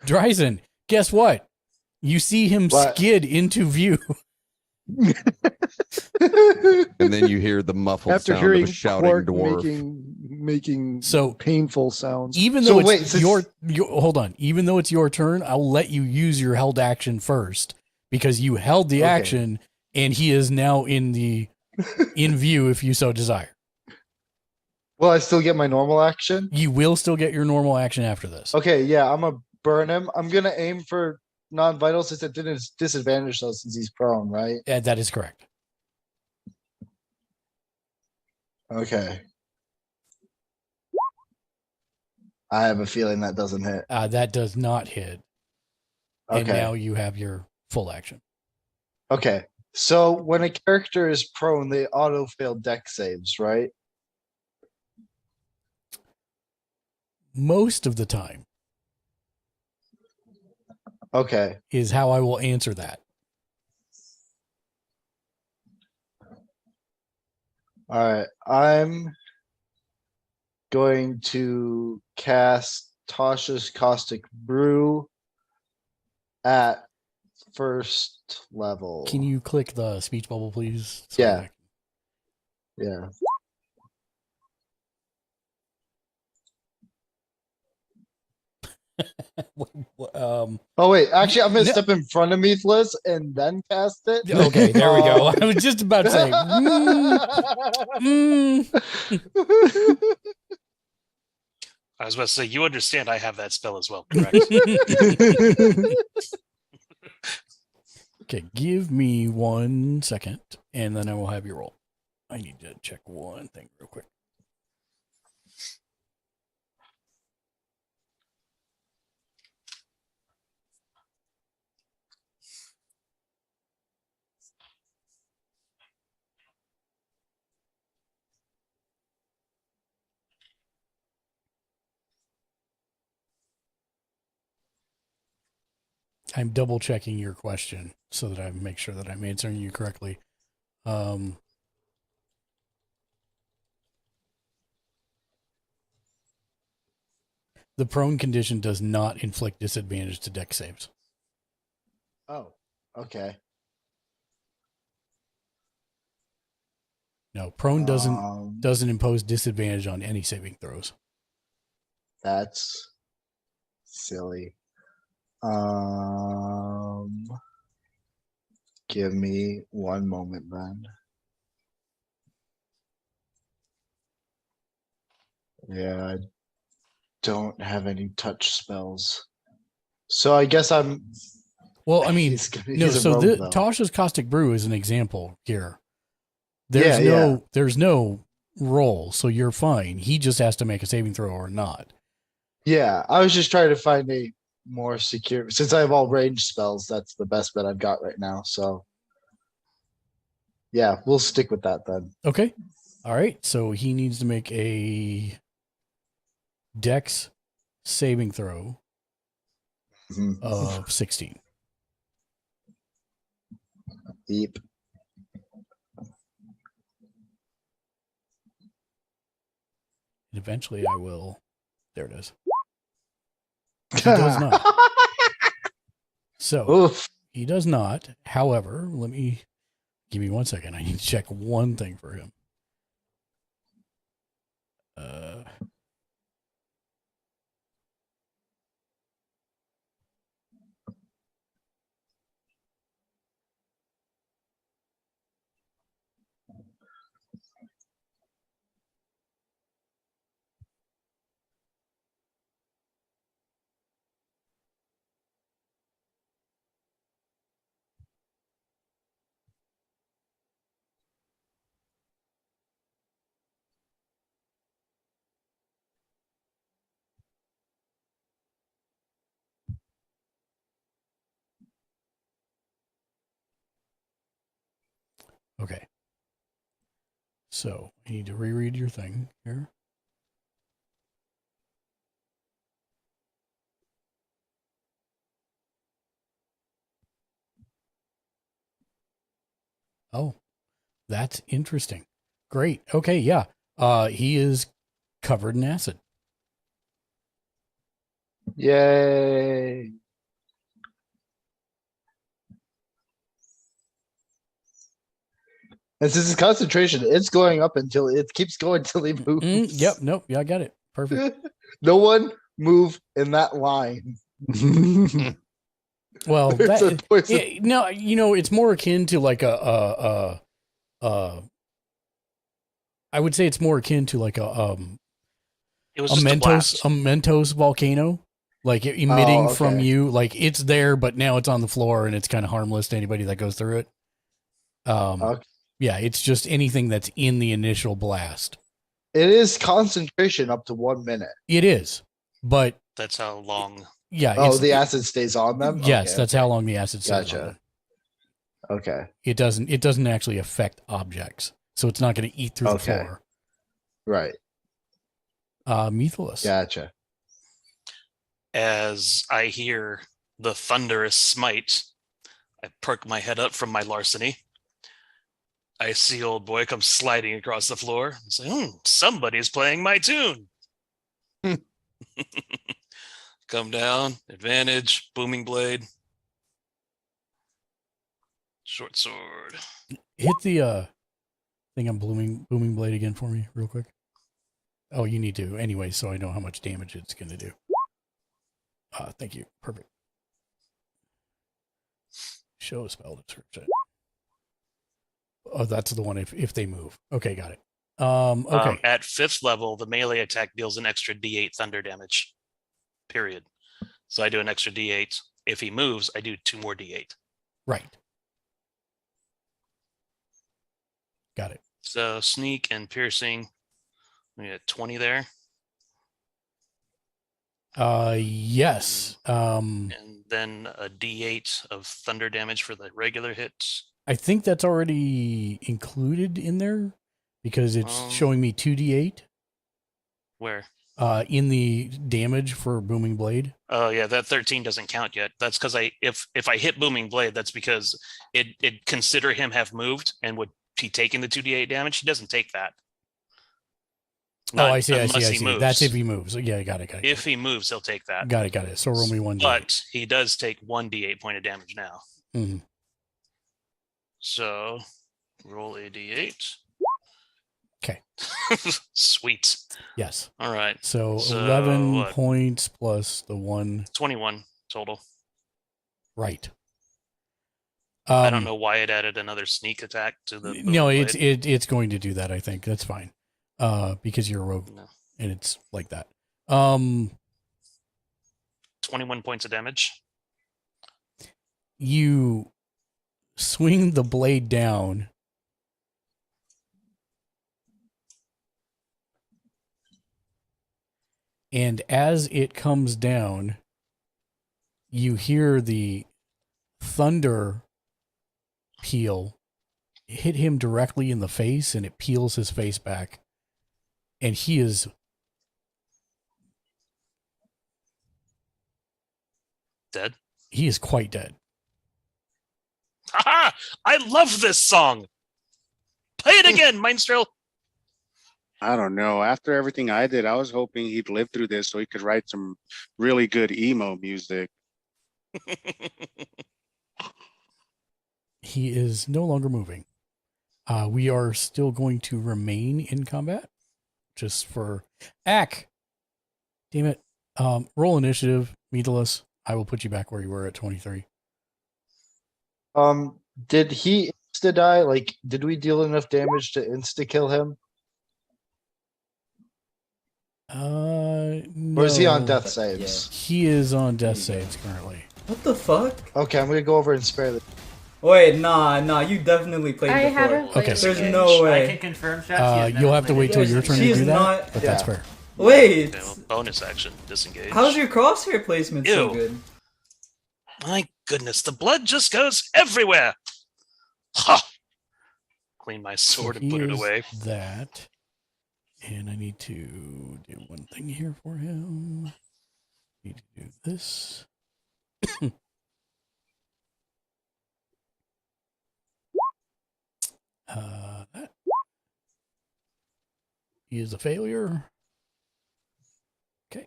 Dryzen, guess what? You see him skid into view.
And then you hear the muffled
After
sound
hearing
of a shouting
Quark
dwarf.
making
so
painful sounds.
Even though it's your hold on, even though it's your turn, I'll let you use your held action first because you held the action and he is now in view if you so desire.
Will I still get my normal action?
You will still get your normal action after this.
Okay, yeah, I'm gonna burn him. I'm gonna aim for non-vital since it didn't disadvantage though since he's prone, right?
Yeah, that is correct.
Okay. I have a feeling that doesn't hit.
That does not hit. And
Okay.
now you have your full action.
Okay. So when a character is prone, they auto fail deck saves, right?
Most of the time.
Okay.
Is how I will answer that.
All right. I'm going to cast Tasha's Caustic Brew at first level.
Can you click the speech bubble, please? So
Yeah. Yeah. Oh wait, actually, I'm gonna step in front of Meathless and then cast it.
Okay, there we go. I was just about to say.
I was about to say, you understand I have that spell as well, correct?
Okay, give me 1 second, and then I will have you roll. I need to check one thing real quick. I'm double checking your question so that I make sure that I'm answering you correctly. The prone condition does not inflict disadvantage to dex saves.
Oh, okay.
No, prone doesn't impose disadvantage on any saving throws.
That's silly. Give me one moment then. Yeah, I don't have any touch spells. So I guess I'm.
Well, I mean,
he's a rogue, though.
Tasha's Caustic Brew is an example here. There's no roll, so you're fine. He just has to make a saving throw or not.
Yeah, I was just trying to find a more secure. Since I have all range spells, that's the best bet I've got right now. So, yeah, we'll stick with that then.
Okay. All right. So he needs to make a dex saving throw of 16.
Yep.
And eventually I will. There it is. He does not. So he does not. However, give me 1 second. I need to check one thing for him. Okay. So I need to reread your thing here. Oh, that's interesting. Great. Okay, yeah. He is covered in acid.
Yay. And since his concentration, it's going up until it keeps going till he moves.
Yep. Nope. Yeah, I got it. Perfect.
No one move in that line.
Well,
There's a poison.
no, it's more akin to like I would say it's more akin to like
it was just a blast.
Mentos volcano, like emitting from you. Like it's there, but now it's on the floor and it's kind of harmless to anybody that goes through it. Yeah, it's just anything that's in the initial blast.
It is concentration up to 1 minute.
It is, but
that's how long.
Yeah.
Oh, the acid stays on them.
Yes,
Okay,
that's how long the acid stays
Gotcha.
on them.
Okay.
It doesn't actually affect objects, so it's not going to eat through the floor.
Right.
Meathless.
Gotcha.
As I hear the thunderous smite, I perk my head up from my larceny. I see old boy come sliding across the floor. I say, somebody's playing my tune. Come down, advantage, booming blade, short sword.
Hit the thing on booming blade again for me, real quick. Oh, you need to anyway, so I know how much damage it's going to do. Thank you. Perfect. Show a spell description. Oh, that's the one if they move. Okay, got it. Okay.
At 5th level, the melee attack deals an extra D8 thunder damage. Period. So I do an extra D8. If he moves, I do 2 more D8.
Right. Got it.
So sneak and piercing. We got 20 there.
Yes.
And then a D8 of thunder damage for the regular hits.
I think that's already included in there because it's showing me 2d8.
Where?
In the damage for booming blade.
Oh yeah, that 13 doesn't count yet. That's because if I hit booming blade, that's because it consider him have moved and would he taking the 2d8 damage? He doesn't take that.
I see.
Moves.
That's if he moves. Yeah, got it.
If he moves, he'll take that.
Got it. So roll me 1d8.
But he does take 1 d8 point of damage now.
Mm-hmm.
So roll a d8.
Okay.
Sweet.
Yes.
All right.
So 11 points plus the 1.
21 total.
Right.
I don't know why it added another sneak attack to the.
No, it's going to do that. I think that's fine. Because you're a rogue, and it's like that.
21 points of damage.
You swing the blade down. And as it comes down, you hear the thunder peal hit him directly in the face, and it peels his face back. And he is
dead.
He is quite dead.
Haha! I love this song. Play it again, Minstrel.
I don't know. After everything I did, I was hoping he'd live through this so he could write some really good emo music.
He is no longer moving. We are still going to remain in combat. Just for Ack. Damn it. Roll initiative, Meatless. I will put you back where you were at 23.
Did he insta die? Like, did we deal enough damage to insta kill him?
No.
Or is he on death saves?
He is on death saves currently.
What the fuck?
Okay, I'm gonna go over and spare the.
Wait, nah, you definitely played
I
before.
haven't played
Okay.
There's no way.
I can confirm, chat.
You'll have to wait till your turn to
She's
do that,
not-
but that's fair.
Wait,
Okay, well, bonus action, disengage.
how's your crosshair placement so
Ew.
good?
My goodness, the blood just goes everywhere. Ha! Clean my sword and put it
He is
away.
That. And I need to do one thing here for him. Need to do this. That. He is a failure. Okay.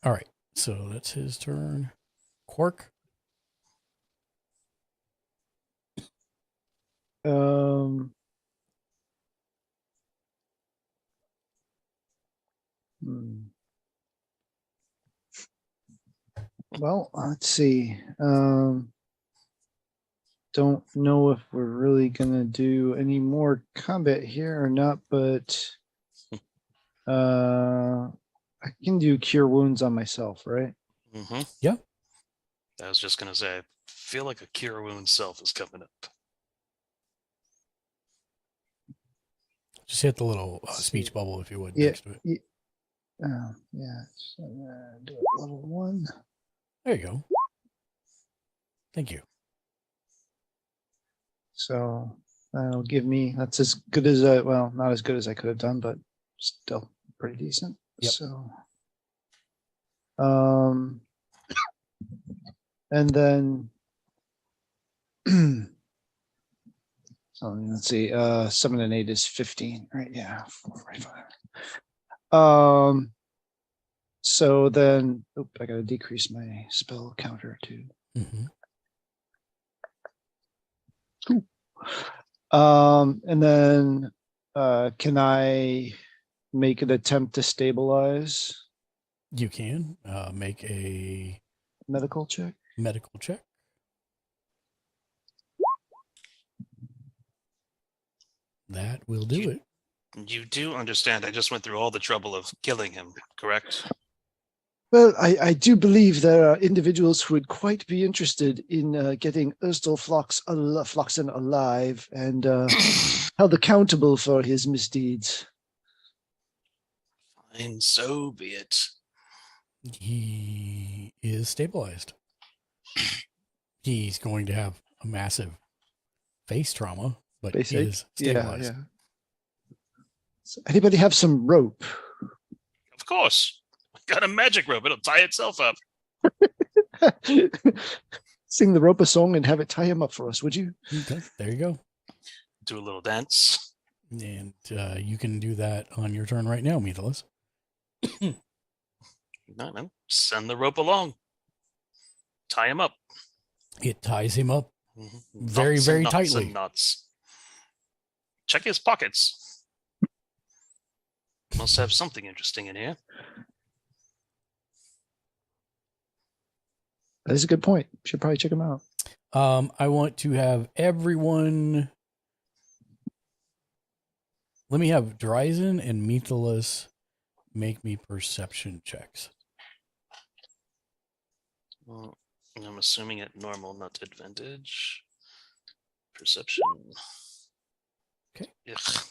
All right. So that's his turn. Quark.
Well, let's see. Don't know if we're really gonna do any more combat here or not, but I can do cure wounds on myself, right?
Mm-hmm.
Yeah.
I was just gonna say, I feel like a cure wound self is coming up.
Just hit the little speech bubble if you would
Yeah.
next to it.
Yeah. So, do it level 1.
There you go. Thank you.
So that'll give me. That's as good as well, not as good as I could have done, but still pretty decent.
Yep.
So, and then So let's see. 7 and 8 is 15. Right? Yeah. 4, 5. So then, I gotta decrease my spell counter too. And then, can I make an attempt to stabilize?
You can make a
medical check.
Medical check. That will do it.
You do understand I just went through all the trouble of killing him, correct?
Well, I do believe there are individuals who would quite be interested in getting Erstal Floxen alive and held accountable for his misdeeds.
And so be it.
He is stabilized. He's going to have a massive face trauma, but he is stabilized.
Yeah. So anybody have some rope?
Of course. Got a magic rope. It'll tie itself up.
Sing the rope a song and have it tie him up for us, would you?
Okay, there you go.
Do a little dance.
And you can do that on your turn right now, Meathless.
No. Send the rope along. Tie him up.
It ties him up very,
Knots
very
and knots
tightly.
and knots. Check his pockets. Must have something interesting in here.
That is a good point. Should probably check him out.
I want to have everyone. Let me have Dryzen and Meathless make me perception checks.
Well, I'm assuming at normal, not advantage. Perception.
Okay.
Ugh.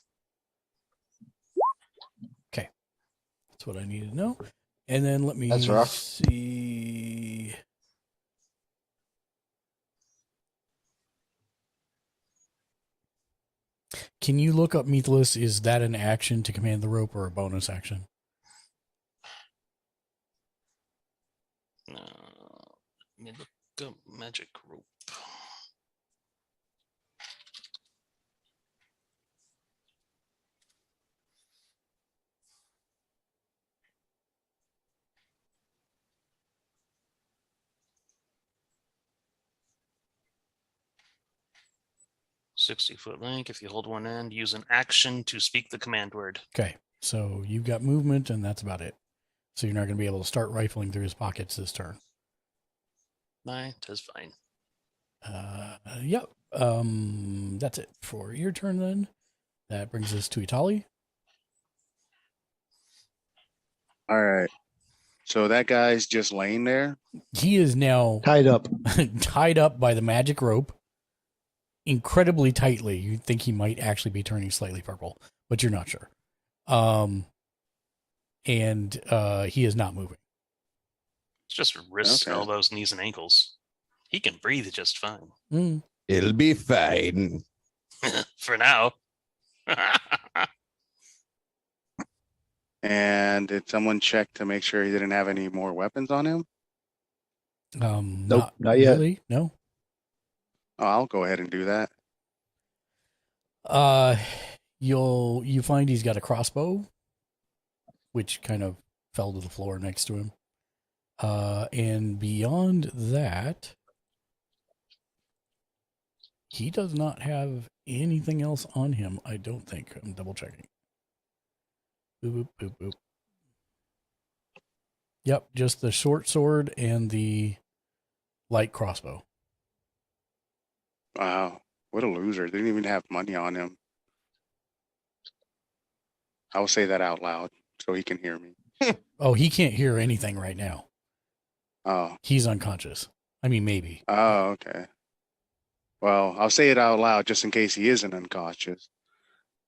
Okay. That's what I need to know. And then let me
That's rough.
see. Can you look up Meathless? Is that an action to command the rope or a bonus action?
Let me look up magic rope. "60-foot link. If you hold one end, use an action to speak the command word."
Okay. So you've got movement, and that's about it. So you're not going to be able to start rifling through his pockets this turn.
That's fine.
Yep. That's it for your turn then. That brings us to Itali.
All right. So that guy's just laying there.
He is now
tied up.
Tied up by the magic rope incredibly tightly. You think he might actually be turning slightly purple, but you're not sure. And he is not moving.
It's just wrists, elbows, knees, and ankles. He can breathe just fine.
It'll be fine.
For now.
And did someone check to make sure he didn't have any more weapons on him?
Nope, not yet.
Really? No.
Oh, I'll go ahead and do that.
You find he's got a crossbow, which kind of fell to the floor next to him. And beyond that, he does not have anything else on him, I don't think. I'm double checking. Boop, boop, boop, boop. Yep, just the short sword and the light crossbow.
Wow, what a loser. They didn't even have money on him. I will say that out loud so he can hear me.
Oh, he can't hear anything right now.
Oh.
He's unconscious. I mean, maybe.
Oh, okay. Well, I'll say it out loud just in case he isn't unconscious.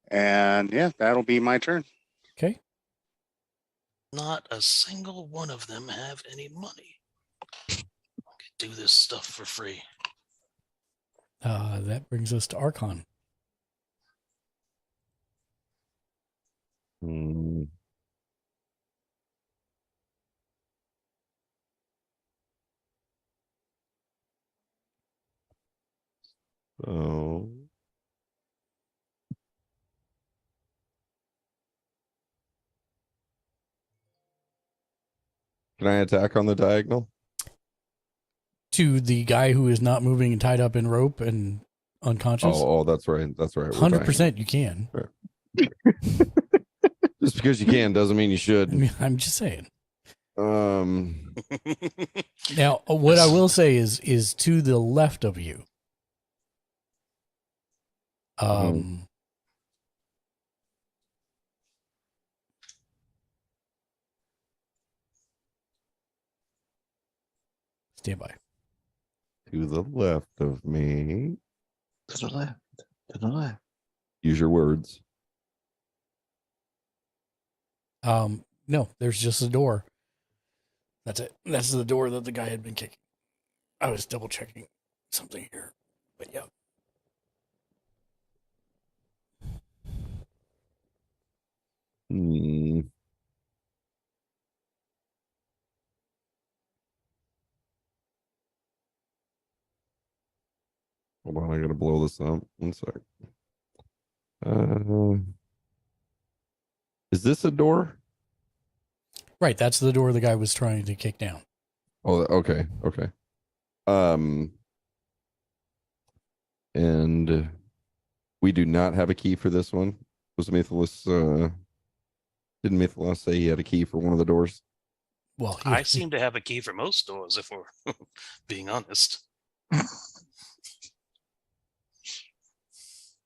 And yeah, that'll be my turn.
Okay.
Not a single one of them have any money. I could do this stuff for free.
That brings us to Archon.
Oh. Can I attack on the diagonal?
To the guy who is not moving and tied up in rope and unconscious?
Oh, that's right. That's right.
100% you can.
Just because you can doesn't mean you should.
I mean, I'm just saying.
Um.
Now, what I will say is to the left of you. Stand by.
To the left of me.
To the left. To the left.
Use your words.
No, there's just a door. That's it. That's the door that the guy had been kicking. I was double checking something here, but yeah.
Hold on, I gotta blow this up. One sec. Is this a door?
Right, that's the door the guy was trying to kick down.
Oh, okay, okay. And we do not have a key for this one. Was Mythilus, didn't Mythilus say he had a key for one of the doors?
Well,
I seem to have a key for most doors, if we're being honest.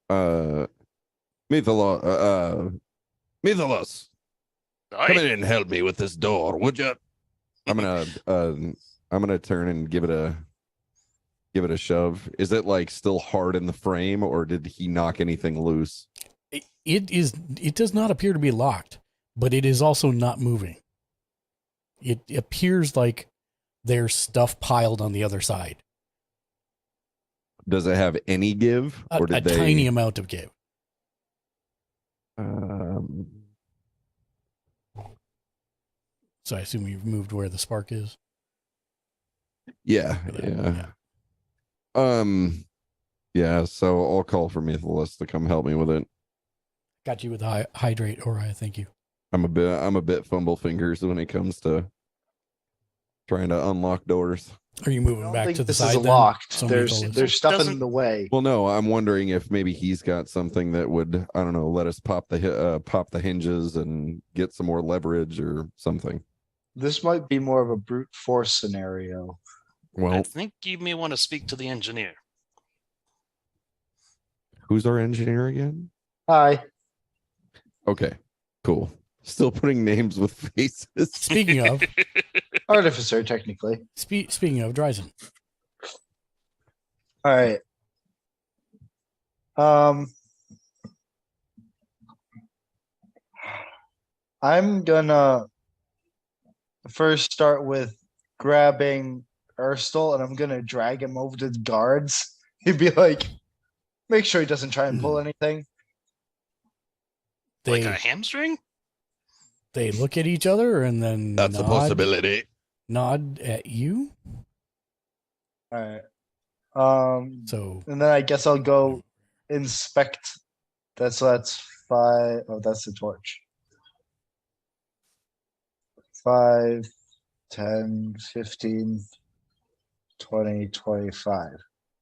Mythilus, come in and help me with this door, would you?
I'm gonna turn and give it a shove. Is it like still hard in the frame, or did he knock anything loose?
It does not appear to be locked, but it is also not moving. It appears like there's stuff piled on the other side.
Does it have any give, or did they...
tiny amount of give? So I assume you've moved where the spark is.
Yeah. Yeah. So I'll call for Mythilus to come help me with it.
Got you with hydrate, or thank you.
I'm a bit fumble fingers when it comes to trying to unlock doors.
Are you moving back to the
this
side?
is
then?
locked.
Somebody
There's stuff in the way.
Well, no, I'm wondering if maybe he's got something that would, I don't know, let us pop the hinges and get some more leverage or something.
This might be more of a brute force scenario.
Well,
I think you may want to speak to the engineer.
Who's our engineer again?
Hi.
Okay, cool. Still putting names with faces.
Speaking of
artificer, technically.
Speaking of Dryzen.
All right. I'm gonna first start with grabbing Erstal, and I'm gonna drag him over to the guards. He'd be like, make sure he doesn't try and pull anything.
Like a hamstring?
They look at each other and then
That's a possibility.
Nod at you.
All right.
So
and then I guess I'll go inspect. That's 5. Oh, that's the torch. 5, 10, 15, 20, 25. All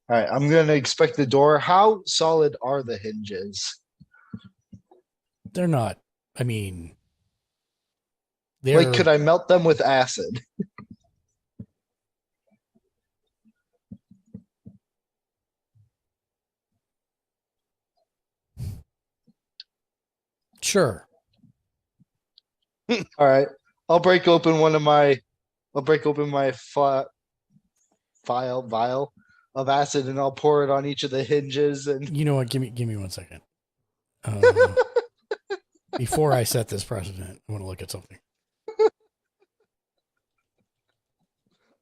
right, I'm gonna inspect the door. How solid are the hinges?
They're not. I mean,
like, could I melt them with acid?
Sure.
All right, I'll break open my vial of acid, and I'll pour it on each of the hinges. And
you know what? Give me 1 second. Before I set this precedent, I want to look at something.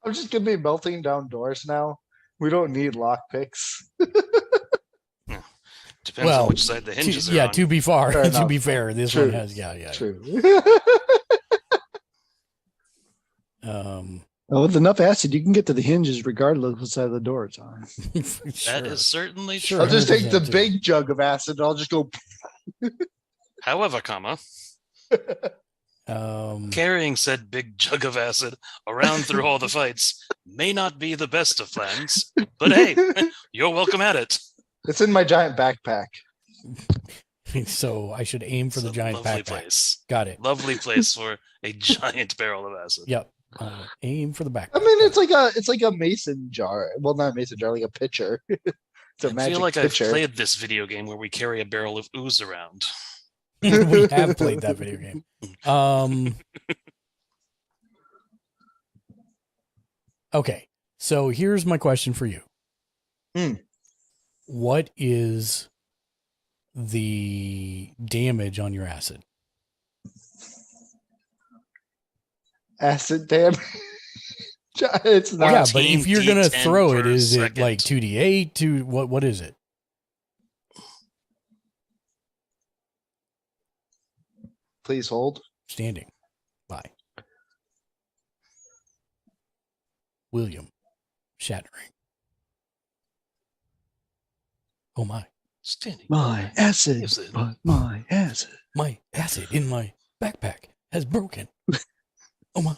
I'm just gonna be melting down doors now. We don't need lockpicks.
Depends on which side the hinges are on.
To be fair,
Fair
to
enough.
be fair, this
True.
one has
True.
Well, with enough acid, you can get to the hinges regardless of what side of the door it's on.
That is certainly
Sure.
true.
I'll just take the
100%
big jug of acid and I'll just go.
However, comma, Carrying said big jug of acid around through all the fights may not be the best of plans, but hey, you're welcome at it.
It's in my giant backpack.
So I should aim for the giant
Lovely
backpack.
place.
Got it.
Lovely place for a giant barrel of acid.
Yep. Aim for the backpack.
I mean, it's like a mason jar. Well, not a mason jar, like a pitcher. It's a
I
magic
feel like
pitcher.
I've played this video game where we carry a barrel of ooze around.
We have played that video game. Okay, so here's my question for you. What is the damage on your acid?
Acid damage. It's not.
Yeah, but if you're gonna
10
throw it,
per
is it
second.
like 2d8? To what is it?
Please hold.
Standing by William Shattering. Oh my.
Standing.
My acid. But my acid.
My acid in my backpack has broken. Oh my.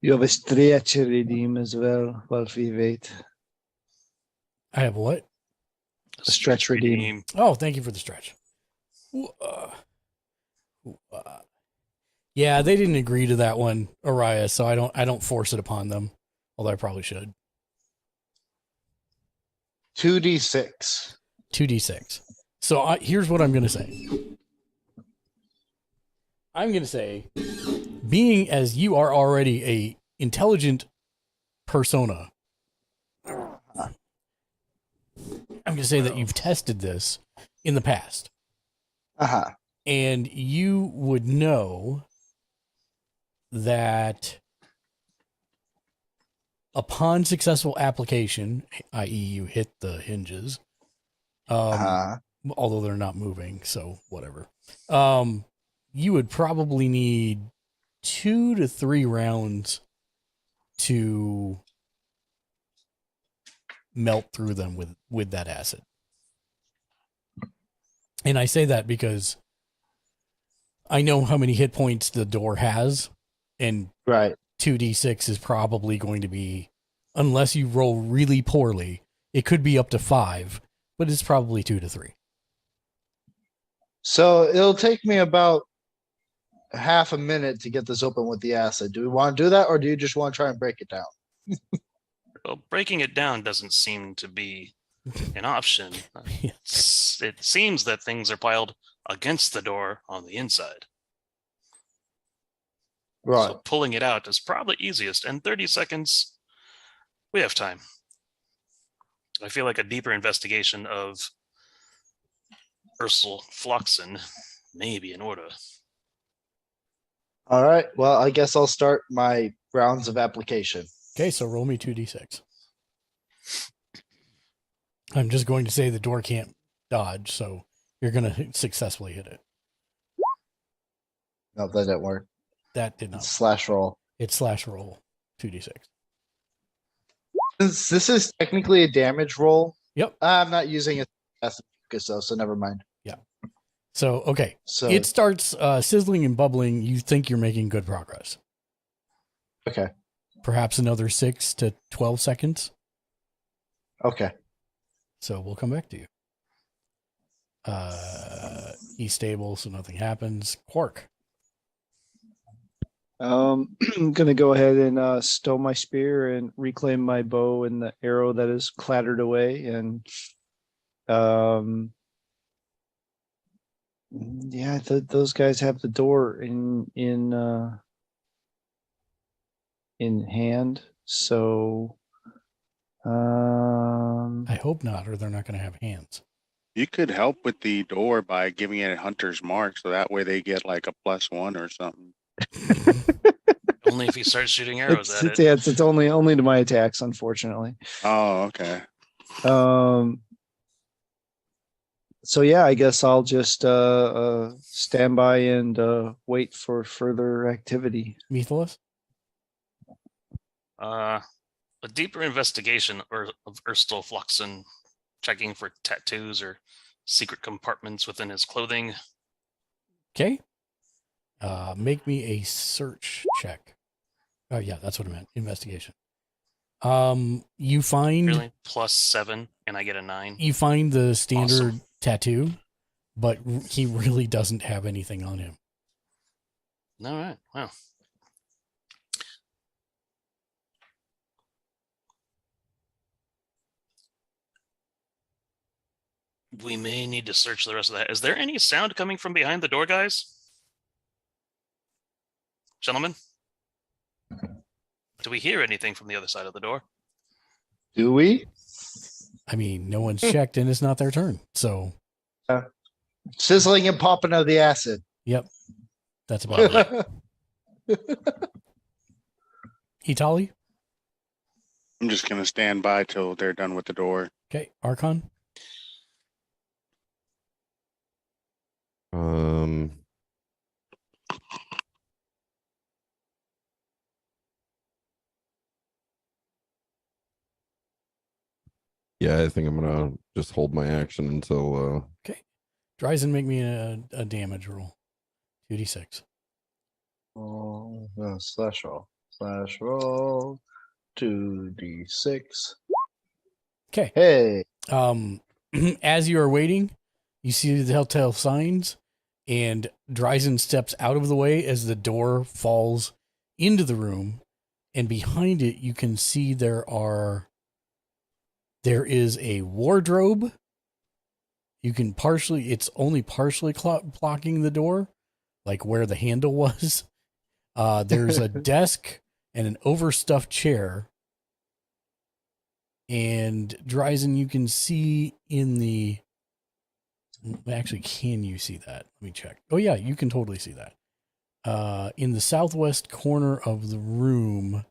You have a stretch redeem as well while we wait.
I have what?
A stretch redeem.
Oh, thank you for the stretch. Yeah, they didn't agree to that one, Araya, so I don't force it upon them, although I probably should.
2d6.
2d6. So here's what I'm going to say. I'm going to say, being as you are already a intelligent persona, I'm going to say that you've tested this in the past.
Uh-huh.
And you would know that upon successful application, i.e. you hit the hinges, although they're not moving, so whatever, you would probably need 2 to 3 rounds to melt through them with that acid. And I say that because I know how many hit points the door has, and 2d6 is probably going to be, unless you roll really poorly, it could be up to 5, but it's probably 2 to 3.
So it'll take me about half a minute to get this open with the acid. Do we want to do that, or do you just want to try and break it down?
Well, breaking it down doesn't seem to be an option. It seems that things are piled against the door on the inside.
Right.
So pulling it out is probably easiest. And 30 seconds, we have time. I feel like a deeper investigation of Ursula Floxen may be in order.
All right. Well, I guess I'll start my rounds of application.
Okay, so roll me 2d6. I'm just going to say the door can't dodge, so you're going to successfully hit it.
No, that didn't work.
That did not.
It's slash roll.
It's slash roll 2d6.
Since this is technically a damage roll.
Yep.
I'm not using it as focus though, so never mind.
Yeah. So, okay.
So
it starts sizzling and bubbling. You think you're making good progress.
Okay.
Perhaps another 6 to 12 seconds.
Okay.
So we'll come back to you. He's stable, so nothing happens. Quark.
I'm gonna go ahead and stow my spear and reclaim my bow and the arrow that is clattered away, and yeah, those guys have the door in hand, so
I hope not, or they're not going to have hands.
You could help with the door by giving it a hunter's mark, so that way they get like a +1 or something.
Only if you start shooting arrows at it.
it's only to my attacks, unfortunately.
Oh, okay.
So yeah, I guess I'll just stand by and wait for further activity.
Methless?
a deeper investigation of Erstl Fluxen, checking for tattoos or secret compartments within his clothing.
Okay. Make me a search check. Oh yeah, that's what I meant. Investigation. You find
Really? +7, and I get a 9.
you find the standard
Awesome.
tattoo, but he really doesn't have anything on him.
All right. Wow. We may need to search the rest of that. Is there any sound coming from behind the door, guys? Gentlemen? Do we hear anything from the other side of the door?
Do we?
I mean, no one's checked and it's not their turn. So,
Sizzling and popping of the acid.
yep. That's about it. Hitali?
I'm just gonna stand by till they're done with the door.
Okay. Archon?
Yeah, I think I'm gonna just hold my action until.
Okay. Dryzen, make me a damage roll. 2d6.
Oh, no, slash roll. Slash roll. 2d6.
Okay.
Hey.
As you are waiting, you see the telltale signs, and Dryzen steps out of the way as the door falls into the room, and behind it you can see there is a wardrobe. You can it's only partially blocking the door, like where the handle was. There's a desk and an overstuffed chair. And Dryzen, you can see actually, can you see that? Let me check. Oh yeah, you can totally see that. In the southwest corner of the room,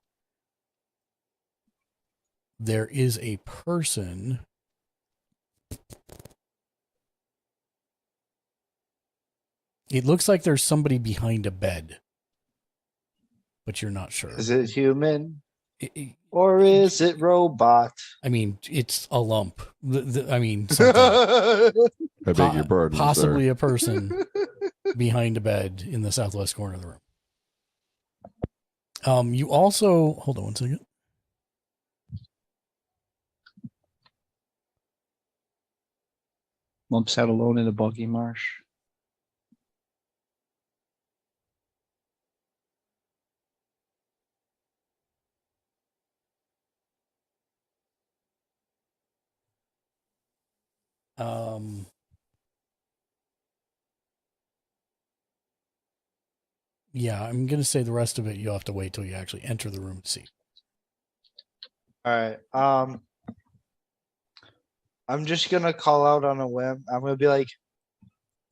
there is a person. It looks like there's somebody behind a bed, but you're not sure.
Is it human? Or is it robot?
I mean, it's a lump. I mean,
I beg your pardon.
Possibly
sir.
a person behind a bed in the southwest corner of the room. You also hold on one second.
Lump sat alone in a boggy marsh.
Yeah, I'm gonna say the rest of it you'll have to wait till you actually enter the room to see.
All right. I'm just gonna call out on a whim. I'm gonna be like,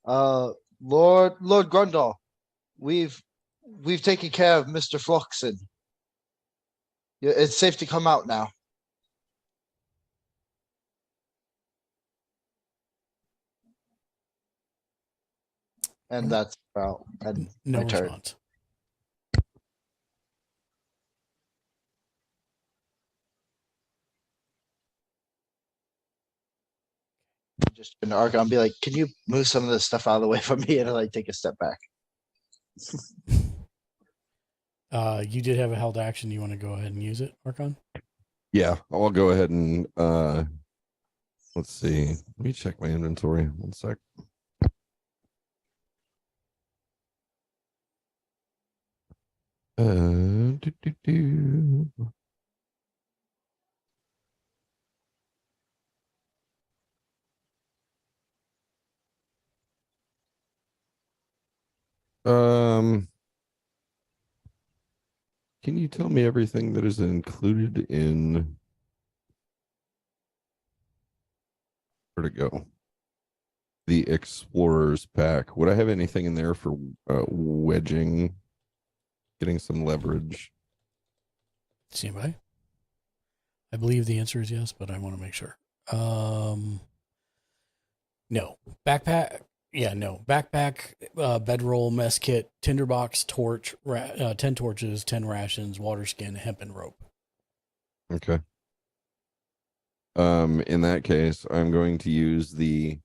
Lord Grundle, we've taken care of Mr. Fluxen. It's safe to come out now. And that's about
No
my turn.
response.
Just an arc. I'll be like, can you move some of this stuff out of the way from me? And I like take a step back.
You did have a held action. You want to go ahead and use it, Archon?
Yeah, I'll go ahead and let's see. Let me check my inventory. One sec. Do. Can you tell me everything that is included in where to go? The Explorer's Pack. Would I have anything in there for wedging, getting some leverage?
Stand by. I believe the answer is yes, but I want to make sure. No. Backpack. Yeah, no. Backpack, bedroll, mess kit, tinderbox, torch, 10 torches, 10 rations, water skin, hemp, and rope.
Okay. In that case, I'm going to use the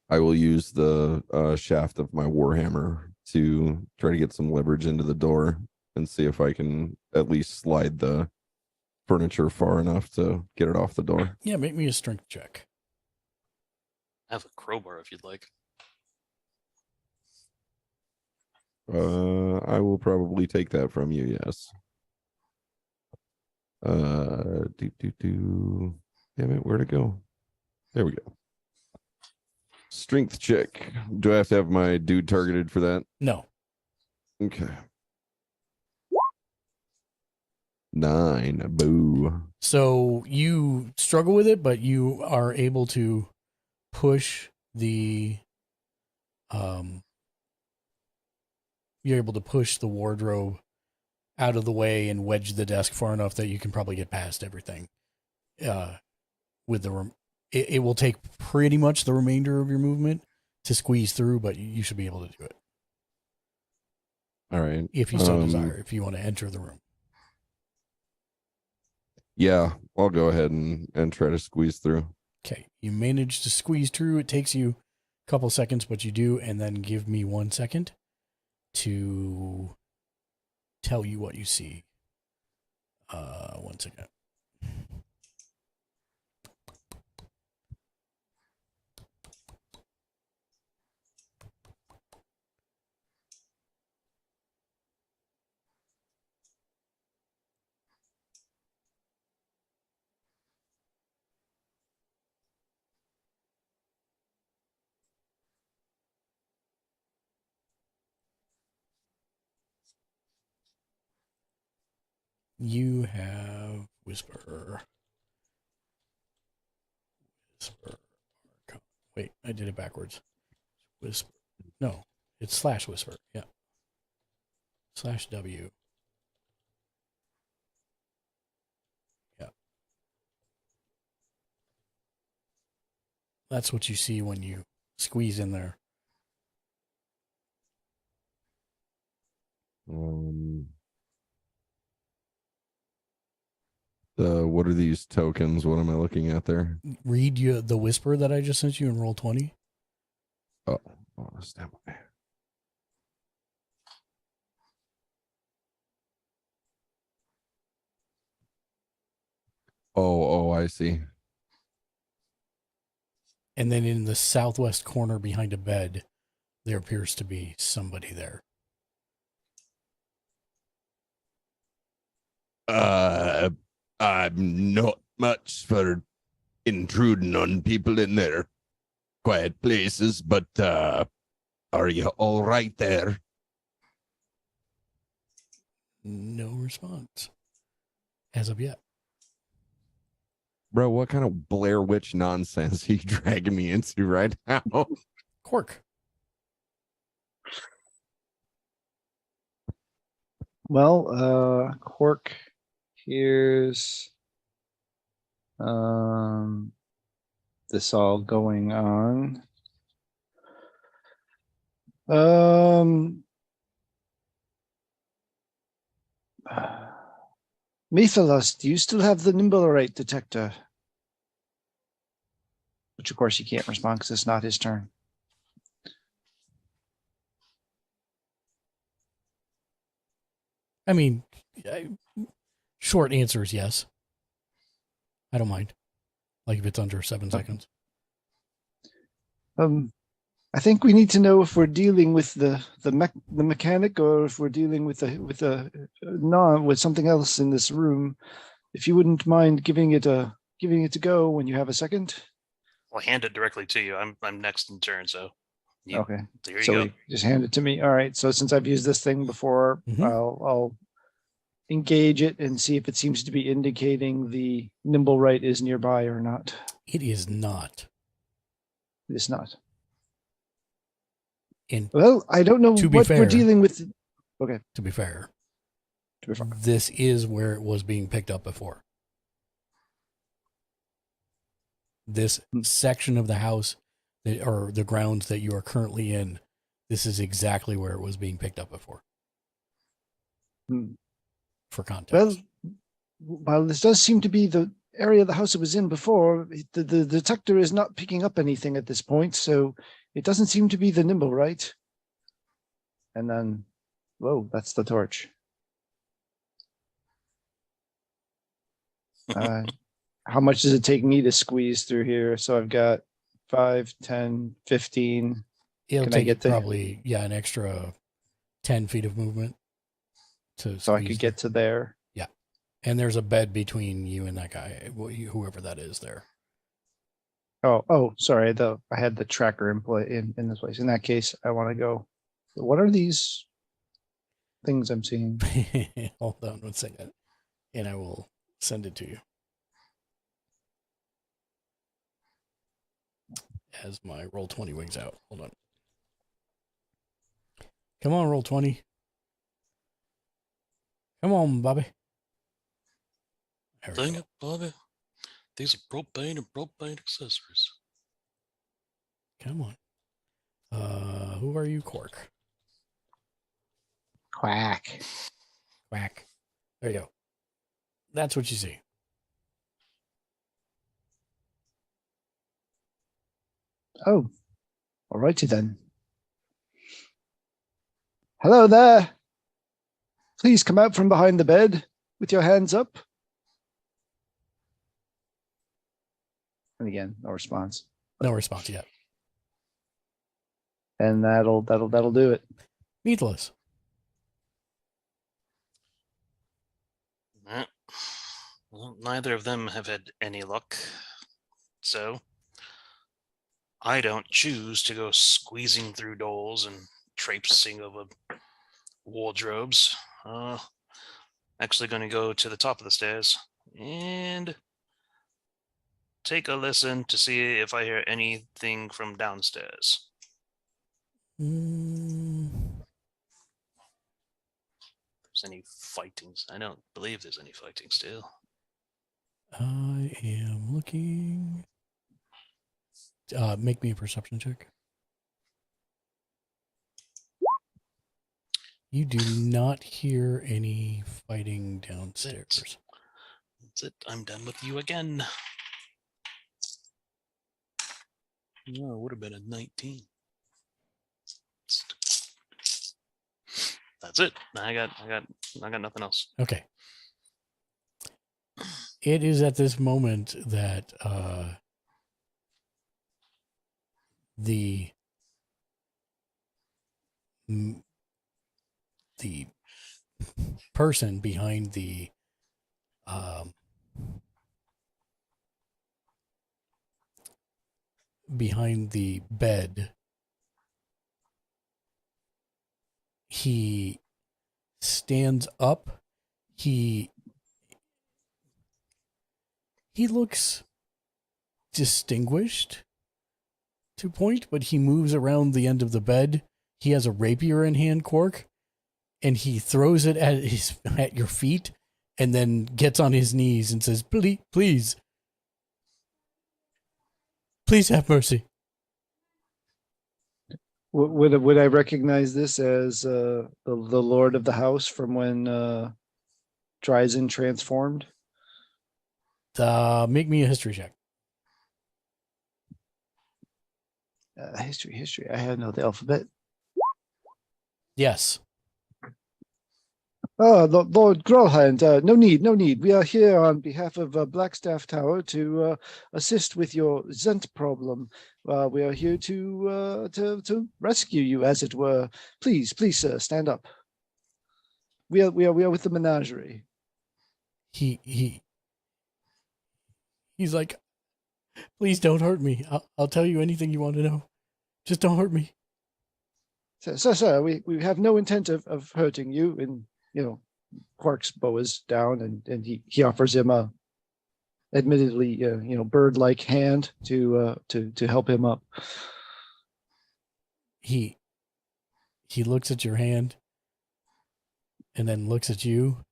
I will use the shaft of my warhammer to try to get some leverage into the door and see if I can at least slide the furniture far enough to get it off the door.
Yeah, make me a strength check.
I have a crowbar if you'd like.
I will probably take that from you, yes. Damn it, where'd it go? There we go. Strength check. Do I have to have my dude targeted for that?
No.
Okay. 9. Boo.
So you struggle with it, but you are able to push the you're able to push the wardrobe out of the way and wedge the desk far enough that you can probably get past everything. With the it will take pretty much the remainder of your movement to squeeze through, but you should be able to do it.
All right.
If you so desire, if you want to enter the room.
Yeah, I'll go ahead and try to squeeze through.
Okay. You manage to squeeze through. It takes you a couple seconds, but you do, and then give me 1 second to tell you what you see. 1 second. You have Whisper. Wait, I did it backwards. Whisper. No, it's /Whisper. Yeah. /W. Yeah. That's what you see when you squeeze in there.
What are these tokens? What am I looking at there?
Read you the Whisper that I just sent you and roll 20.
Oh, stand by. Oh, I see.
And then in the southwest corner behind a bed, there appears to be somebody there.
I'm not much for intruding on people in their quiet places, but are you all right there?
No response as of yet.
Bro, what kind of Blair Witch nonsense are you dragging me into right now?
Cork.
Well, Cork here's this all going on. Methalos, do you still have the Nimblerite detector? Which, of course, he can't respond because it's not his turn.
I mean, short answer is yes. I don't mind. Like if it's under 7 seconds.
I think we need to know if we're dealing with the mechanic or if we're dealing with with something else in this room. If you wouldn't mind giving it a go when you have a second.
I'll hand it directly to you. I'm next in turn, so.
Okay.
There you
So
go.
just hand it to me. All right. So since I've used this thing before, I'll engage it and see if it seems to be indicating the Nimblewright is nearby or not.
It is not.
It is not.
And
well, I don't know
to be
what
fair,
we're dealing with. Okay.
To be fair, this is where it was being picked up before. This section of the house or the grounds that you are currently in, this is exactly where it was being picked up before. For context.
Well, while this does seem to be the area of the house it was in before, the detector is not picking up anything at this point, so it doesn't seem to be the nimble, right? And then, whoa, that's the torch. How much does it take me to squeeze through here? So I've got 5, 10, 15.
It'll
Can I
take
get there?
probably, an extra 10 feet of movement to
So I
squeeze
could get to there.
Yeah. And there's a bed between you and that guy, whoever that is there.
Oh, sorry. I had the tracker in this place. In that case, I want to go. What are these things I'm seeing?
Hold on 1 second. And I will send it to you. As my roll 20 wings out. Hold on. Come on, roll 20. Come on, Bobby. There we
Dang
go.
it, Bobby. These are propane and propane accessories.
Come on. Who are you, Cork?
Quack.
Quack. There you go. That's what you see.
Oh, alrighty then. Hello there. Please come out from behind the bed with your hands up. And again, no response.
No response yet.
And that'll do it.
Meatless.
Well, neither of them have had any luck. So I don't choose to go squeezing through doors and traipsing over wardrobes. Actually going to go to the top of the stairs and take a listen to see if I hear anything from downstairs. If there's any fighting. I don't believe there's any fighting still.
I am looking. Make me a perception check. You do not hear any fighting downstairs.
That's it. I'm done with you again. No, it would have been a 19. That's it. I got nothing else.
Okay. It is at this moment that the person behind the bed, he stands up. He looks distinguished to point, but he moves around the end of the bed. He has a rapier in hand, Cork, and he throws it at your feet, and then gets on his knees and says, "Please have mercy."
Would I recognize this as the Lord of the House from when Dryzen transformed?
Make me a history check.
History. I had no the alphabet.
Yes.
Oh, Lord Growlhand, no need. We are here on behalf of Blackstaff Tower to assist with your Zent problem. We are here to rescue you, as it were. Please, sir, stand up. We are with the menagerie.
He's like, "Please don't hurt me. I'll tell you anything you want to know. Just don't hurt me."
Sir, we have no intent of hurting you. And Quark's bow is down, and he offers him a, admittedly, bird-like hand to help him up.
He looks at your hand, and then looks at you,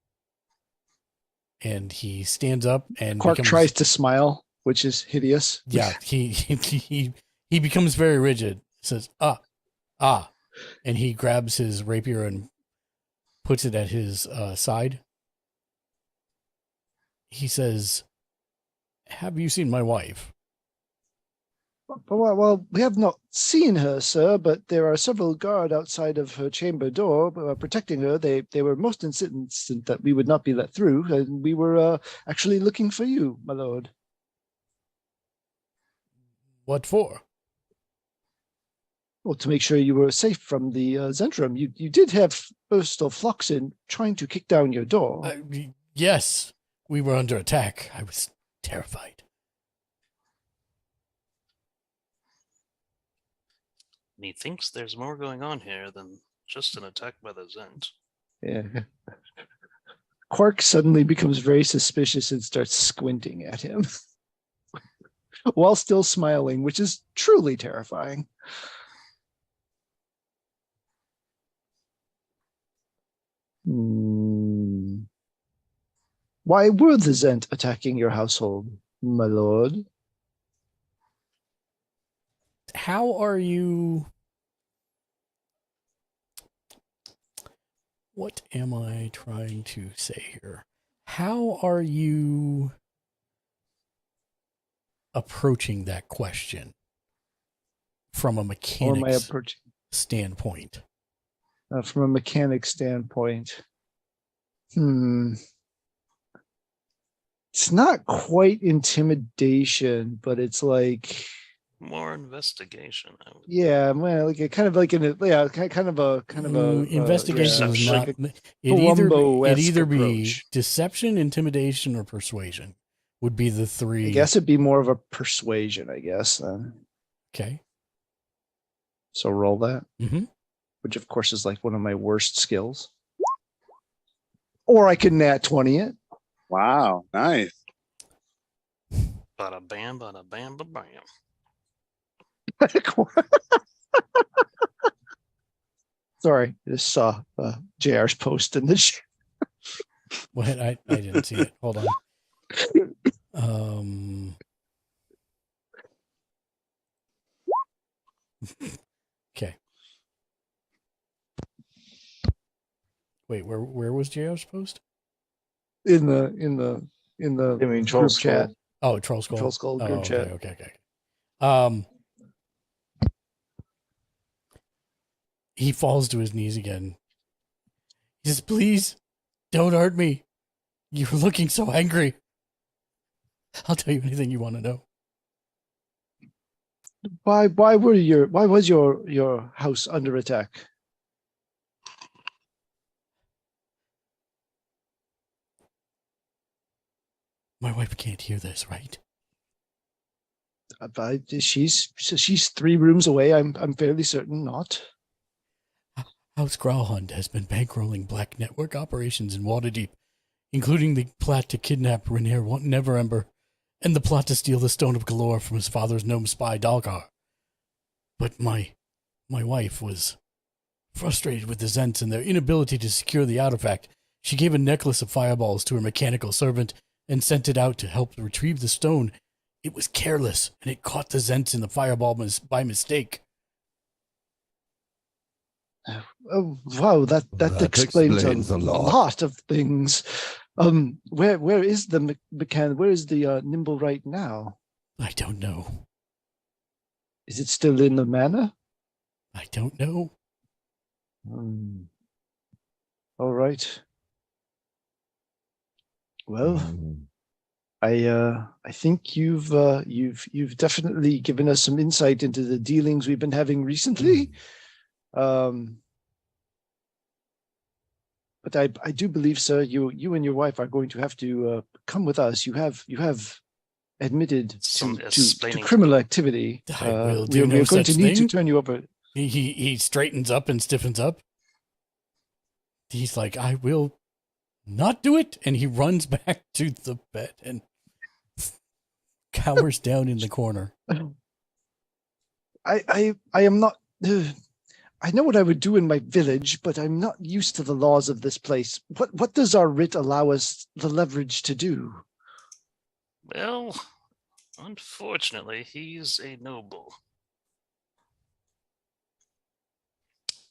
and he stands up and
Quark tries to smile, which is hideous.
Yeah, he becomes very rigid. Says, ah, and he grabs his rapier and puts it at his side. He says, "Have you seen my wife?"
Well, we have not seen her, sir, but there are several guard outside of her chamber door protecting her. They were most insistent that we would not be let through, and we were actually looking for you, my lord.
What for?
Well, to make sure you were safe from the Zentrum. You did have Burst or Floxin trying to kick down your door.
Yes, we were under attack. I was terrified.
Methinks there's more going on here than just an attack by the Zent.
Yeah. Quark suddenly becomes very suspicious and starts squinting at him while still smiling, which is truly terrifying. Why were the Zent attacking your household, my lord?
How are you? What am I trying to say here? How are you approaching that question from a mechanic's standpoint?
From a mechanic standpoint. It's not quite intimidation, but it's like
more investigation.
Yeah, well, like kind of like
investigation is not.
Like
It either be deception, intimidation, or persuasion. Would be the three.
I guess it'd be more of a persuasion. I guess then.
Okay.
So roll that.
Mm-hmm.
Which of course is like one of my worst skills. Or I could nat 20 it.
Wow, nice.
Bada bam, bada bam, ba bam.
Sorry, I just saw JR's post in the chat.
What? I didn't see it. Hold on. Okay. Wait, where was JR's post?
In the
Troll
group chat.
Oh, Troll Skull.
Troll Skull group chat.
Okay. He falls to his knees again. He says, "Please, don't hurt me. You're looking so angry. I'll tell you anything you want to know."
Why was your house under attack?
My wife can't hear this, right?
She's 3 rooms away. I'm fairly certain not.
House Growlhund has been bankrolling black network operations in Waterdeep, including the plot to kidnap Rainier Neverember and the plot to steal the Stone of Galore from his father's gnome spy, Dalgar. But my wife was frustrated with the Zents and their inability to secure the artifact. She gave a necklace of fireballs to her mechanical servant and sent it out to help retrieve the stone. It was careless, and it caught the Zents in the fireball by mistake.
Oh, wow, that explains a lot of things. Where is the Where is the Nimble right now?
I don't know.
Is it still in the manor?
I don't know.
All right. Well, I think you've definitely given us some insight into the dealings we've been having recently. But I do believe, sir, you and your wife are going to have to come with us. You have admitted to criminal activity.
We're
going to need to turn you over.
He straightens up and stiffens up. He's like, "I will not do it," and he runs back to the bed and cowers down in the corner.
I am not. I know what I would do in my village, but I'm not used to the laws of this place. What does our writ allow us the leverage to do?
Well, unfortunately, he's a noble.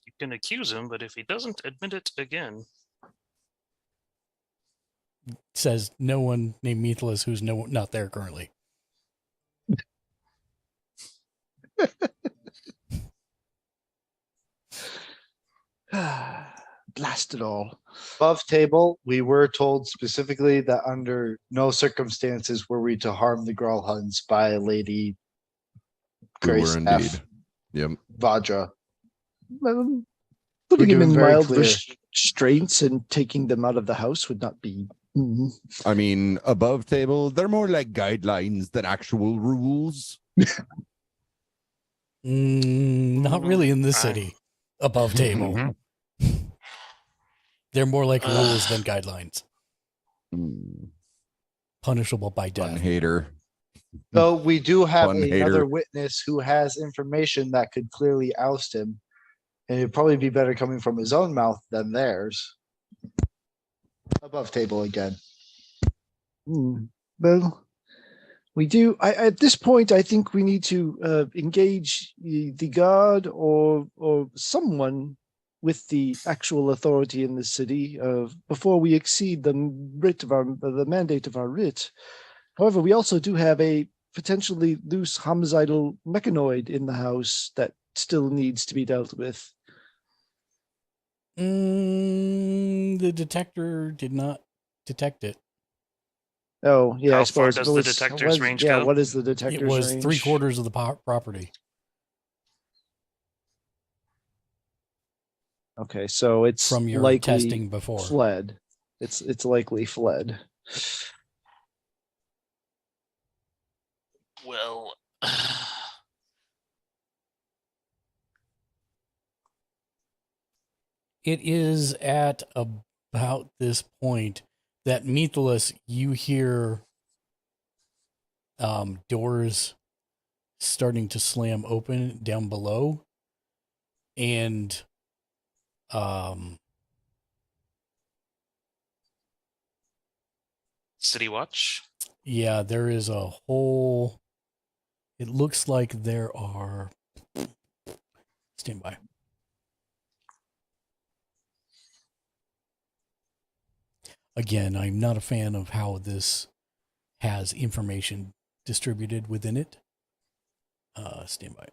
You can accuse him, but if he doesn't admit it again,
says no one named Methelus who's not there currently.
Blast it all. Above table, we were told specifically that under no circumstances were we to harm the Growlhuns by Lady
We were
Grace
indeed.
F.
Yep.
Vajra.
Putting
We're
him
given
in
very
mild
clear.
restraints and taking them out of the house would not be.
I mean, above table, they're more like guidelines than actual rules.
Not really in this city. Above table. They're more like rules than guidelines. Punishable by death.
Fun hater.
So we do have
Fun
another
hater.
witness who has information that could clearly oust him. And it'd probably be better coming from his own mouth than theirs. Above table again.
Well, we do. At this point, I think we need to engage the guard or someone with the actual authority in the city before we exceed the the mandate of our writ. However, we also do have a potentially loose homicidal mechanoid in the house that still needs to be dealt with.
The detector did not detect it.
Oh, yeah.
How
I
far
suppose
does
if it
the
was-
detector's
what-
range
yeah,
go?
what is the detector's
It was
range?
3/4 of the property.
Okay, so it's
From your
likely
testing before.
fled. It's likely fled.
Well,
It is at about this point that Methelus, you hear doors starting to slam open down below, and
City Watch.
yeah, there is a whole. It looks like there are. Stand by. Again, I'm not a fan of how this has information distributed within it. Stand by.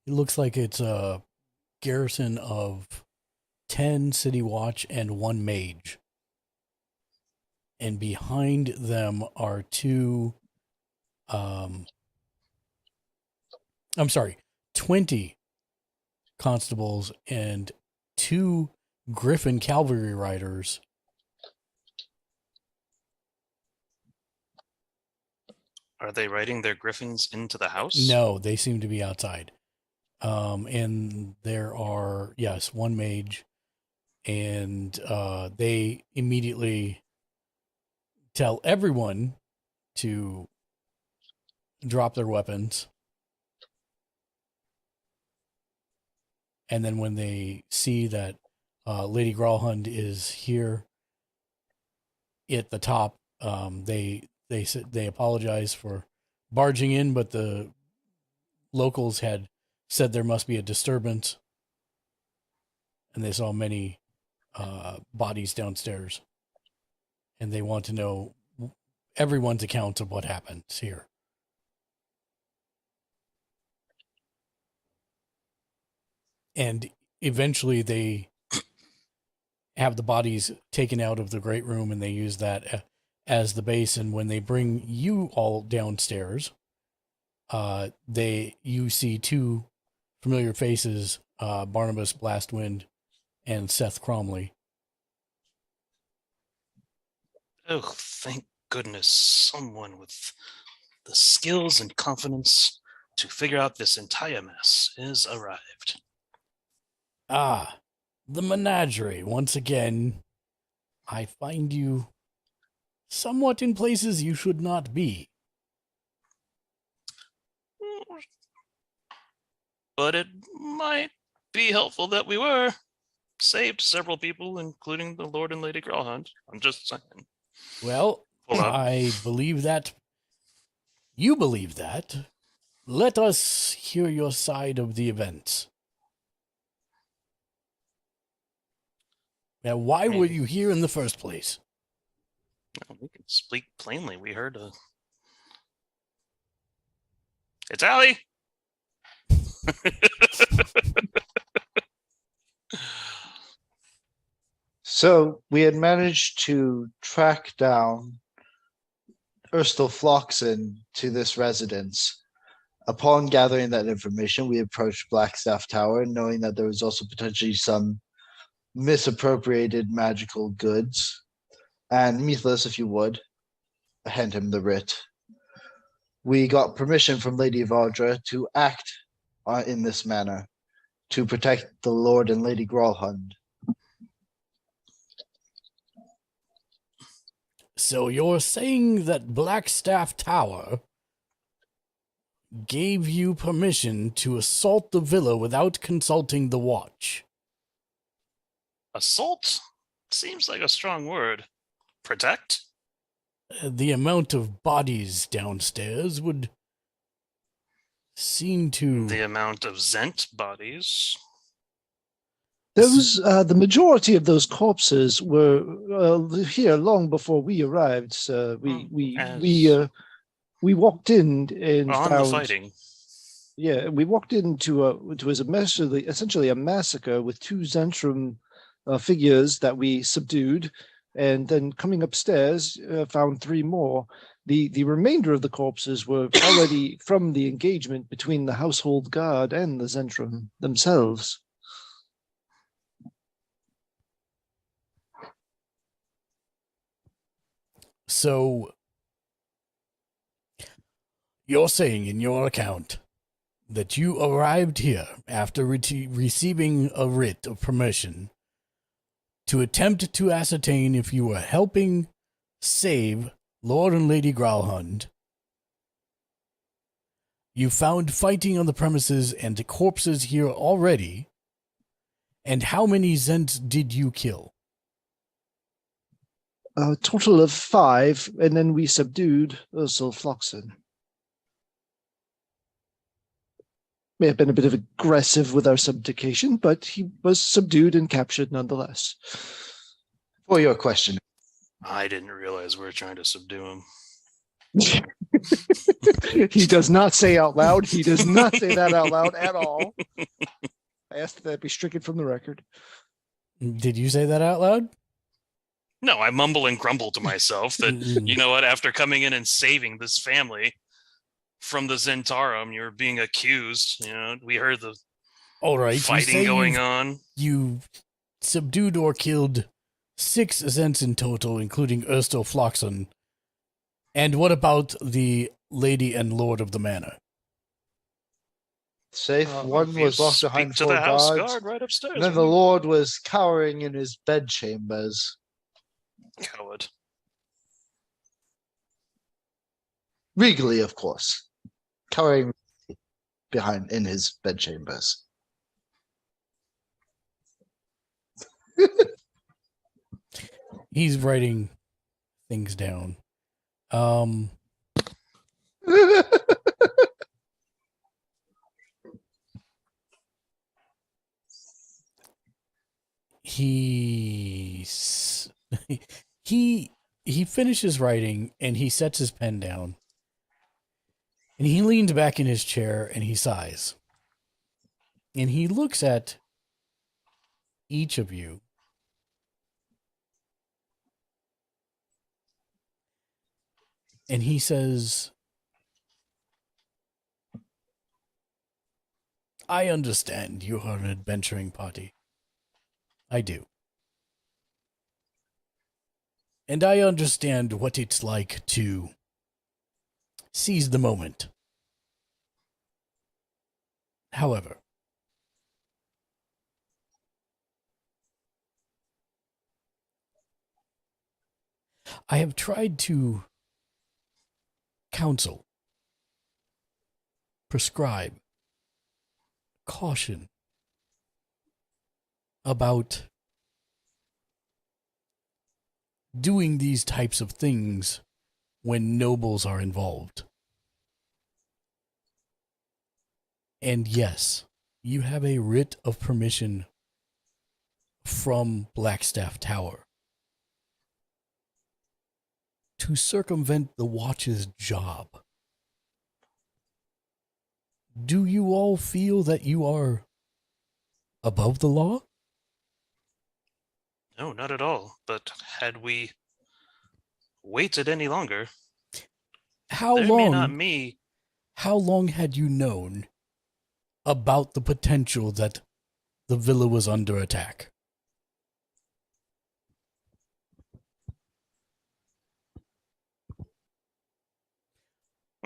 It looks like it's a garrison of 10 city watch and 1 mage. And behind them are 20 constables and 2 Griffin cavalry riders.
Are they riding their griffins into the house?
No, they seem to be outside. And there are, yes, 1 mage, and they immediately tell everyone to drop their weapons. And then when they see that Lady Growlhund is here at the top, they apologize for barging in, but the locals had said there must be a disturbance, and they saw many bodies downstairs, and they want to know everyone's accounts of what happens here. And eventually they have the bodies taken out of the great room, and they use that as the base. And when they bring you all downstairs, you see 2 familiar faces, Barnabas Blastwind and Seth Cromley.
Oh, thank goodness someone with the skills and confidence to figure out this entire mess is arrived.
Ah, the menagerie. Once again, I find you somewhat in places you should not be.
But it might be helpful that we were. Saved several people, including the Lord and Lady Growlhunt. I'm just saying.
Well,
Hold up.
I believe that. You believe that. Let us hear your side of the events. Now, why were you here in the first place?
We can speak plainly. We heard a... It's Allie!
So we had managed to track down Erstal Floxen to this residence. Upon gathering that information, we approached Blackstaff Tower, knowing that there was also potentially some misappropriated magical goods. And Mithras, if you would, hand him the writ. We got permission from Lady Vardra to act in this manner to protect the Lord and Lady Growlhund.
So you're saying that Blackstaff Tower gave you permission to assault the villa without consulting the watch?
Assault? Seems like a strong word. Protect?
The amount of bodies downstairs would seem to...
The amount of Zent bodies.
Those, the majority of those corpses were here long before we arrived. So we walked in and
on
found
the fighting.
Yeah, we walked into it was essentially a massacre with two Zentrum figures that we subdued, and then coming upstairs found three more. The remainder of the corpses were already from the engagement between the household guard and the Zentrum themselves.
So, you're saying in your account that you arrived here after receiving a writ of permission to attempt to ascertain if you were helping save Lord and Lady Growlhund. You found fighting on the premises and corpses here already. And how many Zents did you kill?
A total of 5, and then we subdued Ursula Floxen. May have been a bit of aggressive with our subjugation, but he was subdued and captured nonetheless. For your question.
I didn't realize we were trying to subdue him.
He does not say out loud. He does not say that out loud at all. I asked that be stricken from the record.
Did you say that out loud?
No, I mumble and grumble to myself that, you know what, after coming in and saving this family from the Zentarum, you're being accused. You know, we heard the
All right,
fighting going on.
You subdued or killed 6 Zents in total, including Erstal Floxen. And what about the Lady and Lord of the Manor?
Safe. One was locked behind
to
4
the house
guards.
guard right upstairs.
And then the Lord was cowering in his bedchambers.
Coward.
Regally, of course. Cowering behind in his bedchambers.
He's writing things down. He finishes writing and he sets his pen down. And he leans back in his chair and he sighs. And he looks at each of you. And he says, I understand you are an adventuring party. I do. And I understand what it's like to seize the moment. However, I have tried to counsel, prescribe, caution about doing these types of things when nobles are involved. And yes, you have a writ of permission from Blackstaff Tower to circumvent the Watch's job. Do you all feel that you are above the law?
No, not at all. But had we waited any longer,
How
there
long?
may not me.
How long had you known about the potential that the villa was under attack?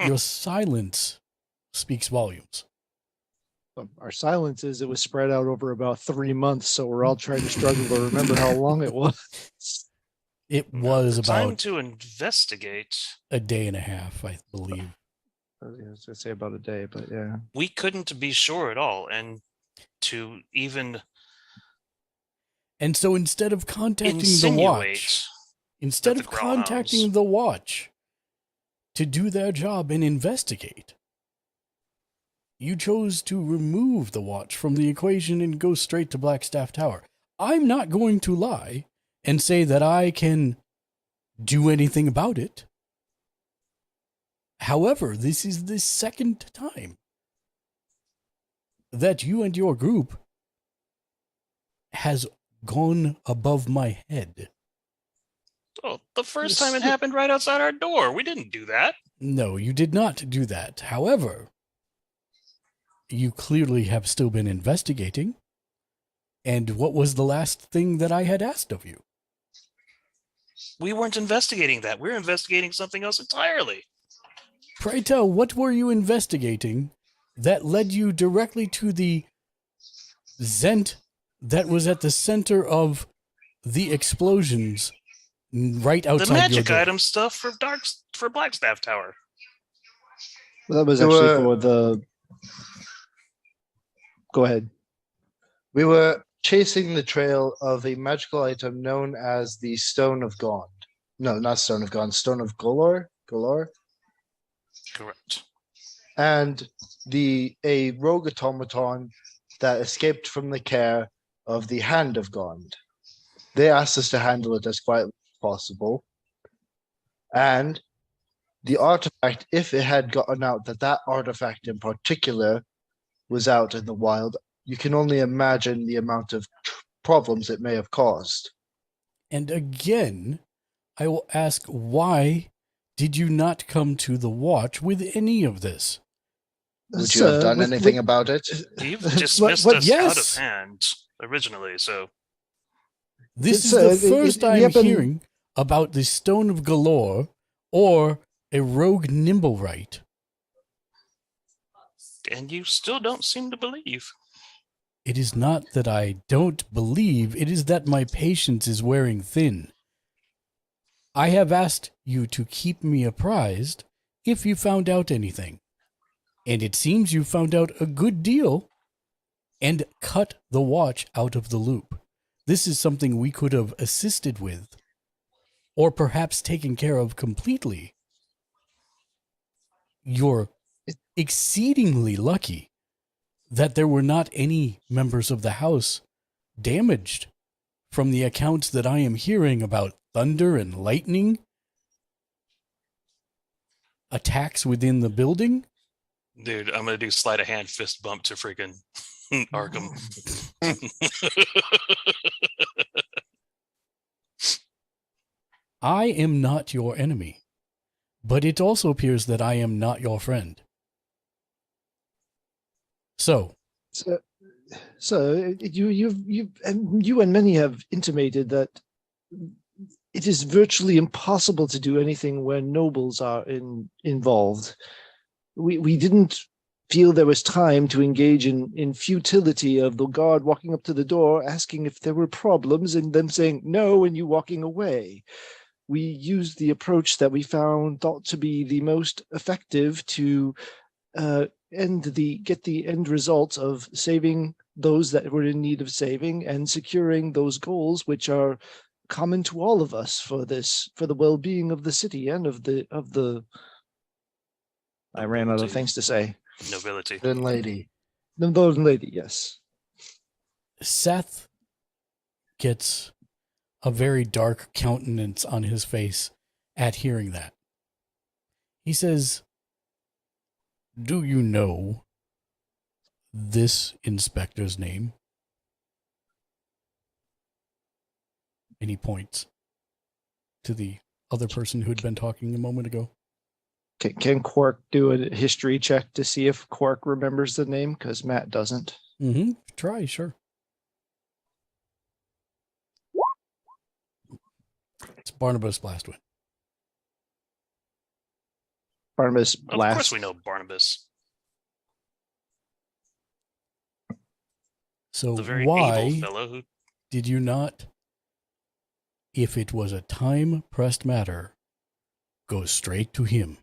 Your silence speaks volumes.
Our silence is it was spread out over about 3 months, so we're all trying to struggle to remember how long it was.
It was
The time
about
to investigate.
a day and a half, I believe.
I was going to say about a day, but yeah.
We couldn't be sure at all, and to even
And so instead of contacting the
insinuate
Watch, instead
that
of
the Growlhounds-
contacting the Watch to do their job and investigate, you chose to remove the Watch from the equation and go straight to Blackstaff Tower. I'm not going to lie and say that I can do anything about it. However, this is the second time that you and your group has gone above my head.
Oh, the first time it happened right outside our door. We didn't do that.
No, you did not do that. However, you clearly have still been investigating. And what was the last thing that I had asked of you?
We weren't investigating that. We're investigating something else entirely.
Pray tell, what were you investigating that led you directly to the Zent that was at the center of the explosions right outside
The magic
your door?
item stuff for Blackstaff Tower.
Well, that was
There
actually
were-
for the. Go ahead.
We were chasing the trail of a magical item known as the Stone of Gond. No, not Stone of Gond, Stone of Golor.
Correct.
And a rogue automaton that escaped from the care of the Hand of Gond. They asked us to handle it as quietly as possible. And the artifact, if it had gotten out that artifact in particular was out in the wild, you can only imagine the amount of problems it may have caused.
And again, I will ask, why did you not come to the Watch with any of this?
Would you have done anything about it?
You've dismissed us out of hand originally, so
This is the first I'm hearing about the Stone of Galore or a rogue Nimblewright.
and you still don't seem to believe.
It is not that I don't believe, it is that my patience is wearing thin. I have asked you to keep me apprised if you found out anything. And it seems you found out a good deal and cut the Watch out of the loop. This is something we could have assisted with, or perhaps taken care of completely. You're exceedingly lucky that there were not any members of the house damaged from the accounts that I am hearing about thunder and lightning, attacks within the building.
Dude, I'm gonna do sleight of hand fist bump to freaking Arkham.
I am not your enemy, but it also appears that I am not your friend. So
you and many have intimated that it is virtually impossible to do anything when nobles are involved. We didn't feel there was time to engage in futility of the guard walking up to the door, asking if there were problems, and them saying no, and you walking away. We used the approach that we thought to be the most effective to get the end results of saving those that were in need of saving and securing those goals which are common to all of us for the well-being of the city and of the I ran out of things to say.
Nobility.
Then lady.
The golden lady, yes.
Seth gets a very dark countenance on his face at hearing that. He says, "Do you know this inspector's name?" And he points to the other person who had been talking a moment ago.
Can Quark do a history check to see if Quark remembers the name? Because Matt doesn't.
Mm-hmm. Try, sure. It's Barnabas Blastwind.
Barnabas
Of course we know Barnabas.
So
The very
why
able fellow who
did you not, if it was a time-pressed matter, go straight to him?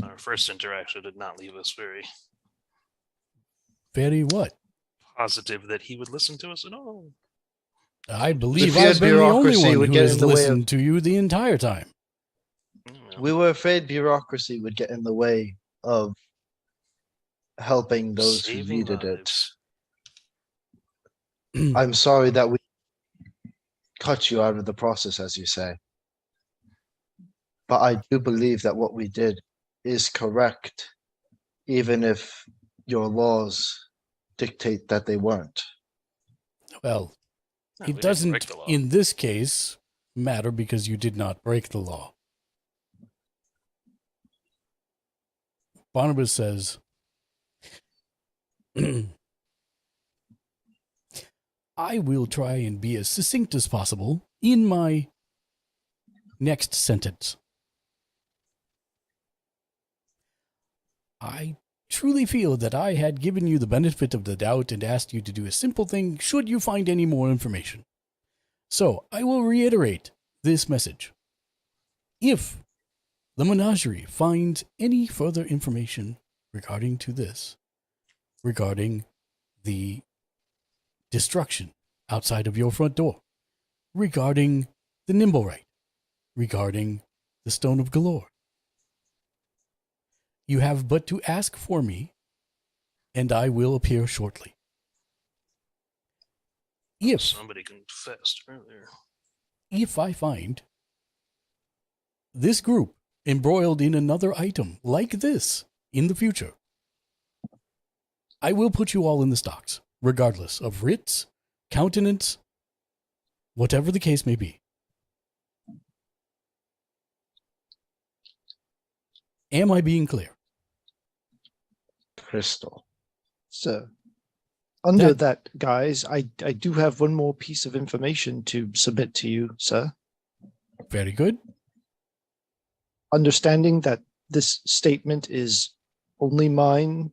our first interaction did not leave us very
Very what?
positive that he would listen to us at all.
I believe
feared
I've been the only
bureaucracy
one
would
who
get
has
in the way
listened
of-
to you the entire time.
We were afraid bureaucracy would get in the way of helping those who
Saving
needed
lives.
it. I'm sorry that we cut you out of the process, as you say. But I do believe that what we did is correct, even if your laws dictate that they weren't.
Well,
No, we
it
didn't
doesn't,
break the law.
in this case, matter because you did not break the law. Barnabas says, I will try and be as succinct as possible in my next sentence. I truly feel that I had given you the benefit of the doubt and asked you to do a simple thing should you find any more information. So I will reiterate this message. If the menagerie finds any further information regarding the destruction outside of your front door, regarding the Nimblewright, regarding the Stone of Galore, you have but to ask for me, and I will appear shortly.
Somebody confessed earlier.
If I find this group embroiled in another item like this in the future, I will put you all in the stocks, regardless of writs, countenance, whatever the case may be. Am I being clear?
Crystal.
So, under that, guys, I do have one more piece of information to submit to you, sir.
Very good.
Understanding that this statement is only mine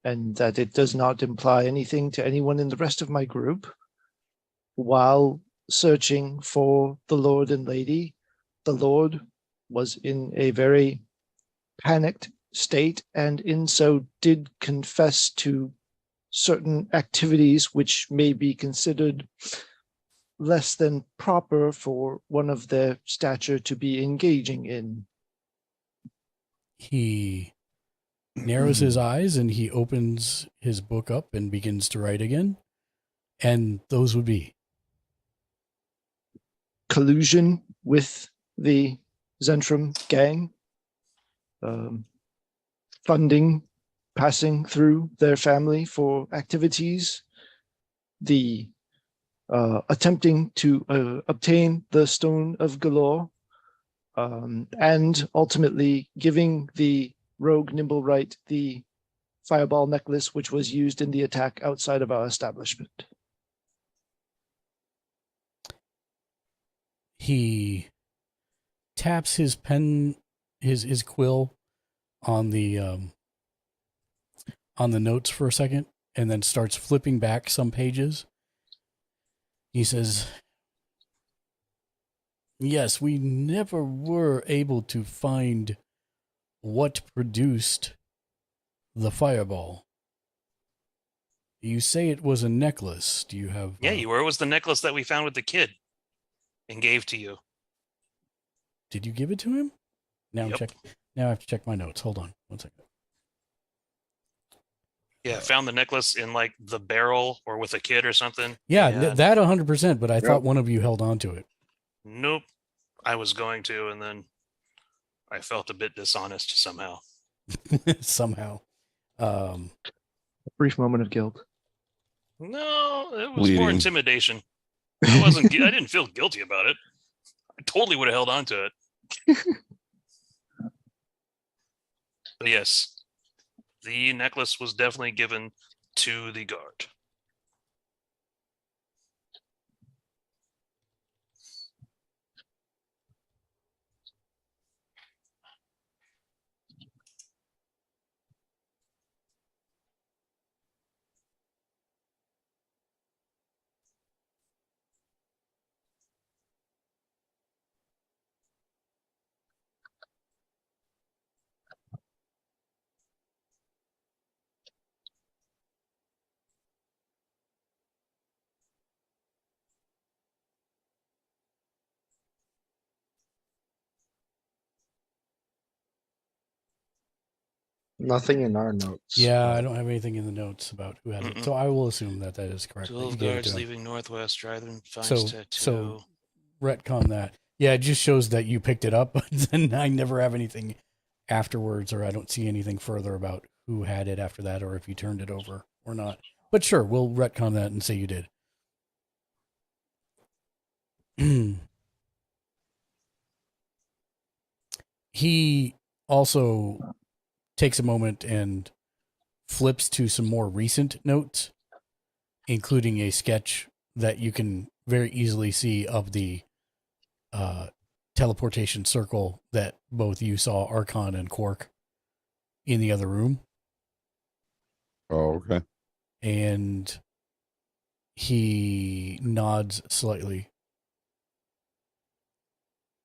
and that it does not imply anything to anyone in the rest of my group, while searching for the Lord and Lady, the Lord was in a very panicked state and in so did confess to certain activities which may be considered less than proper for one of their stature to be engaging in.
He narrows his eyes and he opens his book up and begins to write again. And those would be
collusion with the Zentrum gang, funding passing through their family for activities, the attempting to obtain the Stone of Galore, and ultimately giving the rogue Nimblewright the fireball necklace which was used in the attack outside of our establishment.
he taps his pen, his quill on the notes for a second and then starts flipping back some pages. He says, Yes, we never were able to find what produced the fireball. You say it was a necklace. Do you have...
Yeah, you were. It was the necklace that we found with the kid and gave to you.
Did you give it to him? Now
Yep.
Now I have to check my notes. Hold on 1 second.
Yeah, found the necklace in like the barrel or with a kid or something.
Yeah,
And-
that 100%, but I thought one of you held on to it.
Nope. I was going to, and then I felt a bit dishonest somehow.
Somehow.
A brief moment of guilt.
No, it was more
Bleeding.
intimidation. I didn't feel guilty about it. I totally would have held on to it. But yes, the necklace was definitely given to the guard.
Nothing in our notes.
Yeah, I don't have anything in the notes about who has it. So I will assume that is correct. that you
12
gave it
guards
to him.
leaving northwest, driving finds
So
tattoo.
retcon that. Yeah, it just shows that you picked it up, but then I never have anything afterwards, or I don't see anything further about who had it after that, or if you turned it over or not. But sure, we'll retcon that and say you did. He also takes a moment and flips to some more recent notes, including a sketch that you can very easily see of the teleportation circle that both you saw Archon and Quark in the other room.
Oh, okay.
And he nods slightly.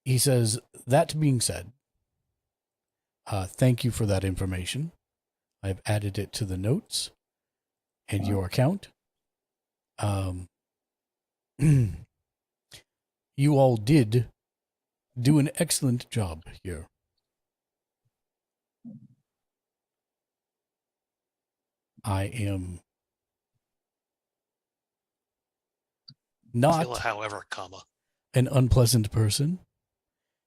He says, that being said, thank you for that information. I've added it to the notes and your account. You all did do an excellent job here. I am not
However, comma.
an unpleasant person,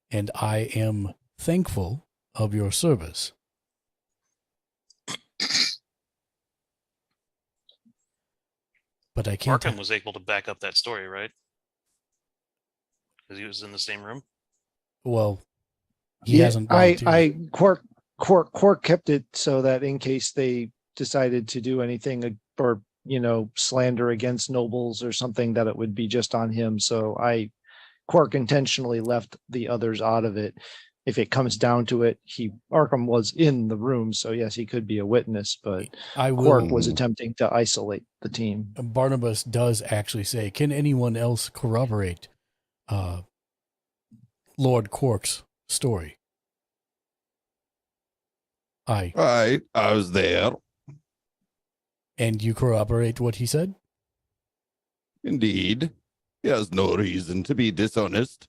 and I am thankful of your service. But I can't.
Arkham was able to back up that story, right? Because he was in the same room.
Well, he hasn't.
Quark kept it so that in case they decided to do anything or slander against nobles or something, that it would be just on him. So Quark intentionally left the others out of it. If it comes down to it, Arkham was in the room, so yes, he could be a witness, but Quark was attempting to isolate the team.
Barnabas does actually say, can anyone else corroborate Lord Quark's story?
I was there.
And you corroborate what he said?
Indeed. He has no reason to be dishonest.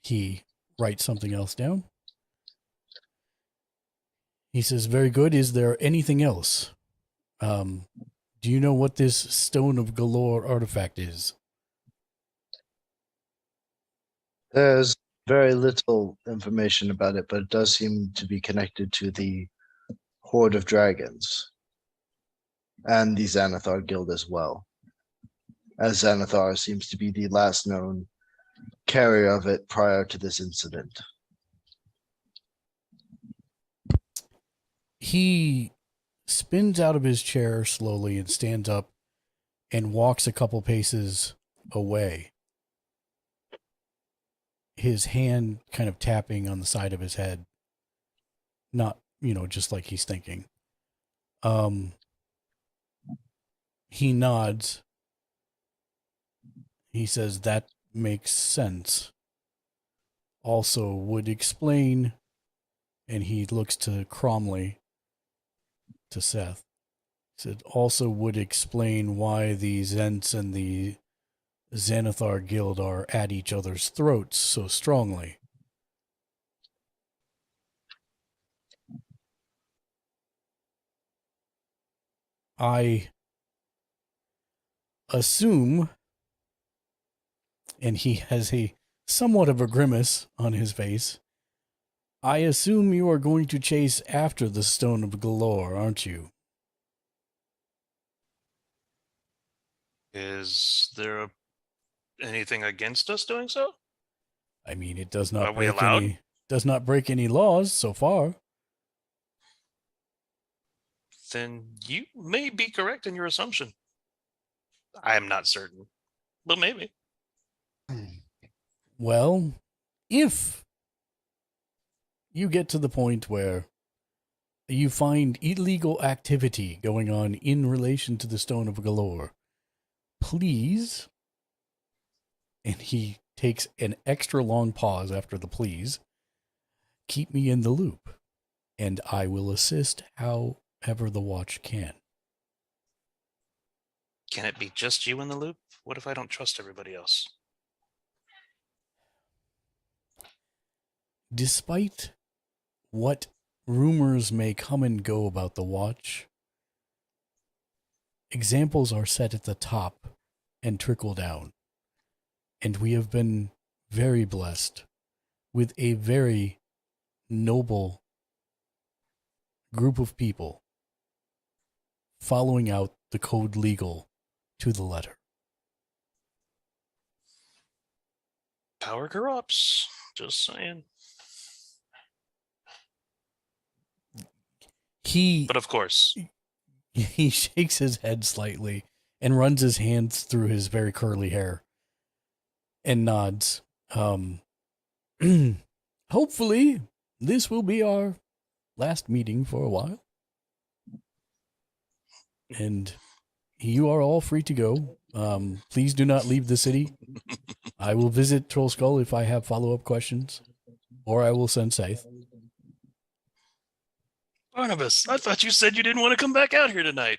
He writes something else down. He says, very good. Is there anything else? Do you know what this Stone of Galore artifact is?
There's very little information about it, but it does seem to be connected to the Horde of Dragons and the Xanathar Guild as well, as Xanathar seems to be the last known carrier of it prior to this incident.
He spins out of his chair slowly and stands up and walks a couple paces away. His hand kind of tapping on the side of his head. Not, just like he's thinking. He nods he says that makes sense. Also would explain, and he looks to Cromley, to Seth. He said also would explain why the Zents and the Xanathar Guild are at each other's throats so strongly. I assume, and he has a somewhat of a grimace on his face, I assume you are going to chase after the Stone of Galore, aren't you?
Is there anything against us doing so?
I mean, it does
Are
not
we
break
allowed?
any laws so far.
Then you may be correct in your assumption. I am not certain, but maybe.
Well, if you get to the point where you find illegal activity going on in relation to the Stone of Galore, please, and he takes an extra long pause after the please, keep me in the loop, and I will assist however the watch can.
Can it be just you in the loop? What if I don't trust everybody else?
Despite what rumors may come and go about the watch, examples are set at the top and trickle down. And we have been very blessed with a very noble group of people following out the code legal to the letter.
Power corrupts. Just saying. But of course.
He shakes his head slightly and runs his hands through his very curly hair and nods. Hopefully, this will be our last meeting for a while. And you are all free to go. Please do not leave the city. I will visit Troll Skull if I have follow-up questions, or I will send Scythe.
Barnabas, I thought you said you didn't want to come back out here tonight.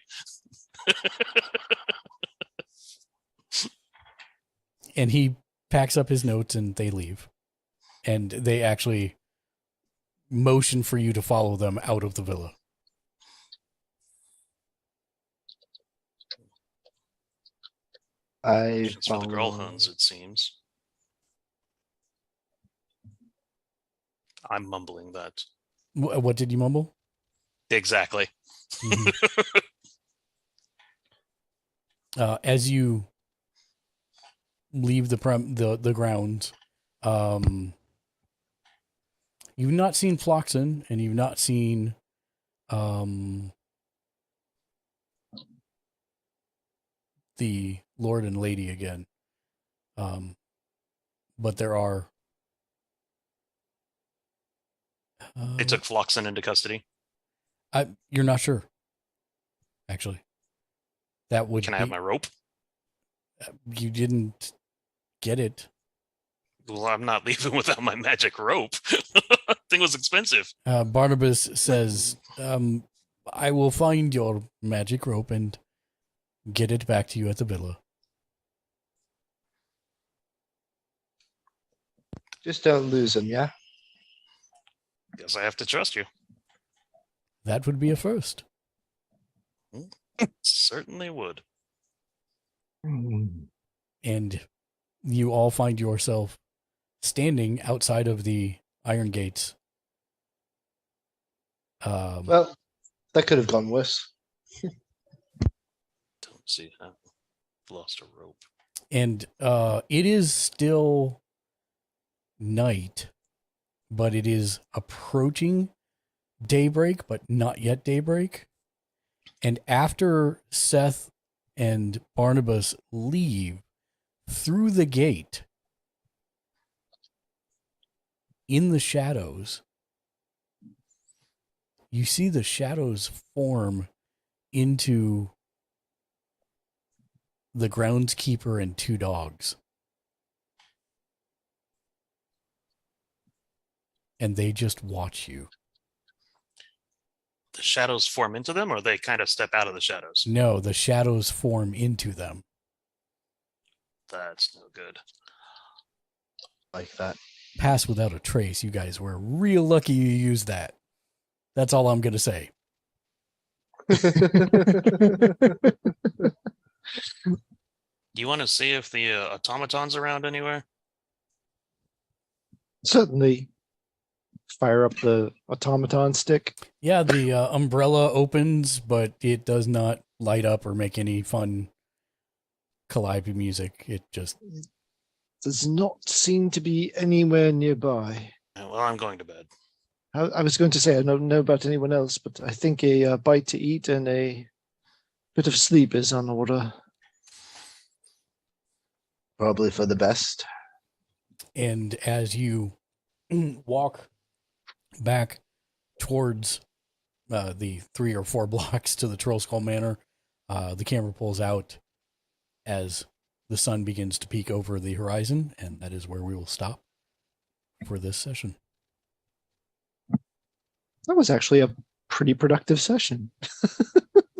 And he packs up his notes and they leave. And they actually motion for you to follow them out of the villa.
It's for the girl huns, it seems. I'm mumbling that.
What did you mumble?
Exactly.
As you leave the grounds, you've not seen Floxen, and you've not seen the Lord and Lady again. But there are.
They took Floxen into custody.
You're not sure, actually. That would.
Can I have my rope?
You didn't get it.
Well, I'm not leaving without my magic rope. Thing was expensive.
Barnabas says, I will find your magic rope and get it back to you at the villa.
Just don't lose them, yeah?
Guess I have to trust you.
That would be a first.
Certainly would.
And you all find yourself standing outside of the iron gates.
Well, that could have gone worse.
Don't see how. Lost a rope.
And it is still night, but it is approaching daybreak, but not yet daybreak. And after Seth and Barnabas leave through the gate, in the shadows, you see the shadows form into the groundskeeper and two dogs. and they just watch you.
The shadows form into them, or they kind of step out of the shadows?
No, the shadows form into them.
That's no good.
Like that.
Pass without a trace. You guys were real lucky you used that. That's all I'm going to say.
Do you want to see if the automaton's around anywhere?
Certainly. Fire up the automaton stick.
Yeah, the umbrella opens, but it does not light up or make any fun calliope music. It just
does not seem to be anywhere nearby.
Well, I'm going to bed.
I was going to say I don't know about anyone else, but I think a bite to eat and a bit of sleep is on order.
Probably for the best.
And as you walk back towards the 3 or 4 blocks to the Troll Skull Manor, the camera pulls out as the sun begins to peek over the horizon, and that is where we will stop for this session.
That was actually a pretty productive session.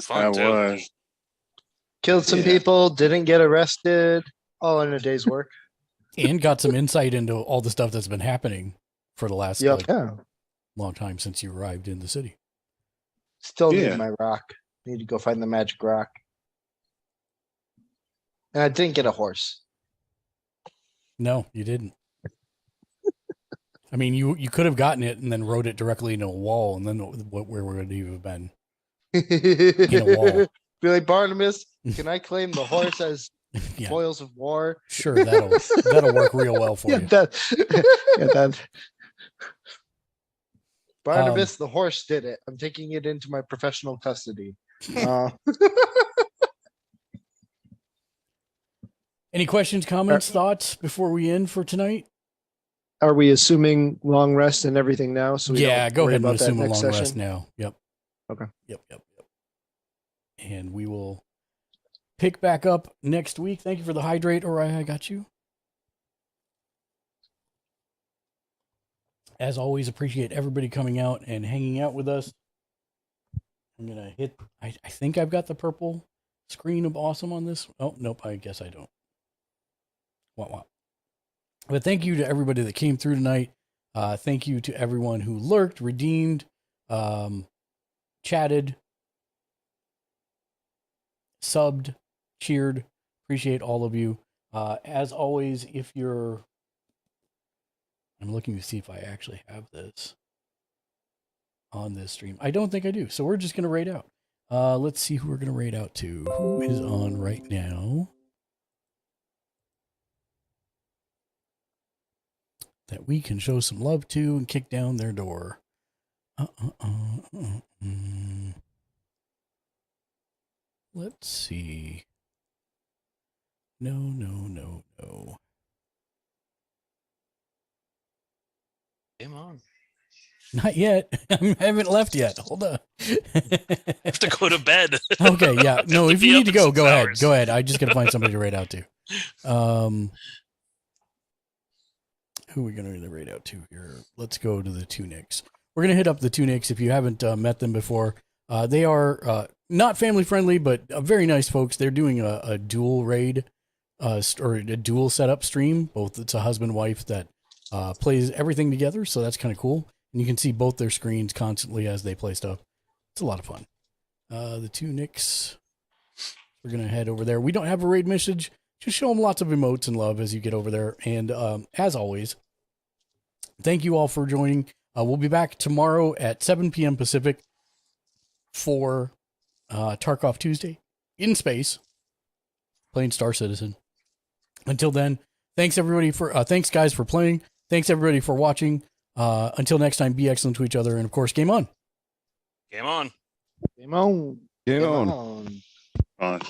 That was.
Killed some people, didn't get arrested, all in a day's work.
And got some insight into all the stuff that's been happening for the last long time since you arrived in the city.
Still need my rock. Need to go find the magic rock. And I didn't get a horse.
No, you didn't. I mean, you could have gotten it and then rode it directly into a wall, and then where would you have been? In a wall.
Be like, Barnabas, can I claim the horse as spoils of war?
Sure, that'll work real well for you.
That. Barnabas, the horse did it. I'm taking it into my professional custody.
Any questions, comments, thoughts before we end for tonight?
Are we assuming long rest and everything now? So we don't
go
worry
ahead and
about that
assume a
next
long
session?
rest now. Yep.
Okay.
Yep. And we will pick back up next week. Thank you for the hydrate, Oriah. I got you. As always, appreciate everybody coming out and hanging out with us. I'm going to hit, I think I've got the purple screen of awesome on this. Oh, nope, I guess I don't. Wow. But thank you to everybody that came through tonight. Thank you to everyone who lurked, redeemed, chatted, subbed, cheered. Appreciate all of you. As always, I'm looking to see if I actually have this on this stream. I don't think I do. So we're just going to raid out. Let's see who we're going to raid out to. Who is on right now that we can show some love to and kick down their door? Let's see. No.
Game on.
Not yet. I haven't left yet. Hold on.
I have to go to bed.
Okay, yeah. No, if you need to go, go ahead.
hours.
Go ahead. I just got to find somebody to raid out to. Who are we going to raid out to here? Let's go to the Tunics. We're going to hit up the Tunics if you haven't met them before. They are not family friendly, but very nice folks. They're doing a dual raid or a dual setup stream. Both it's a husband wife that plays everything together, so that's kind of cool. And you can see both their screens constantly as they play stuff. It's a lot of fun. The Tunics, we're going to head over there. We don't have a raid message. Just show them lots of emotes and love as you get over there. And as always, thank you all for joining. We'll be back tomorrow at 7 p.m. Pacific for Tarkov Tuesday in space, playing Star Citizen. Until then, thanks everybody thanks guys for playing. Thanks everybody for watching. Until next time, be excellent to each other. And of course, game on.
Game on.
Game on.
Game on.
On.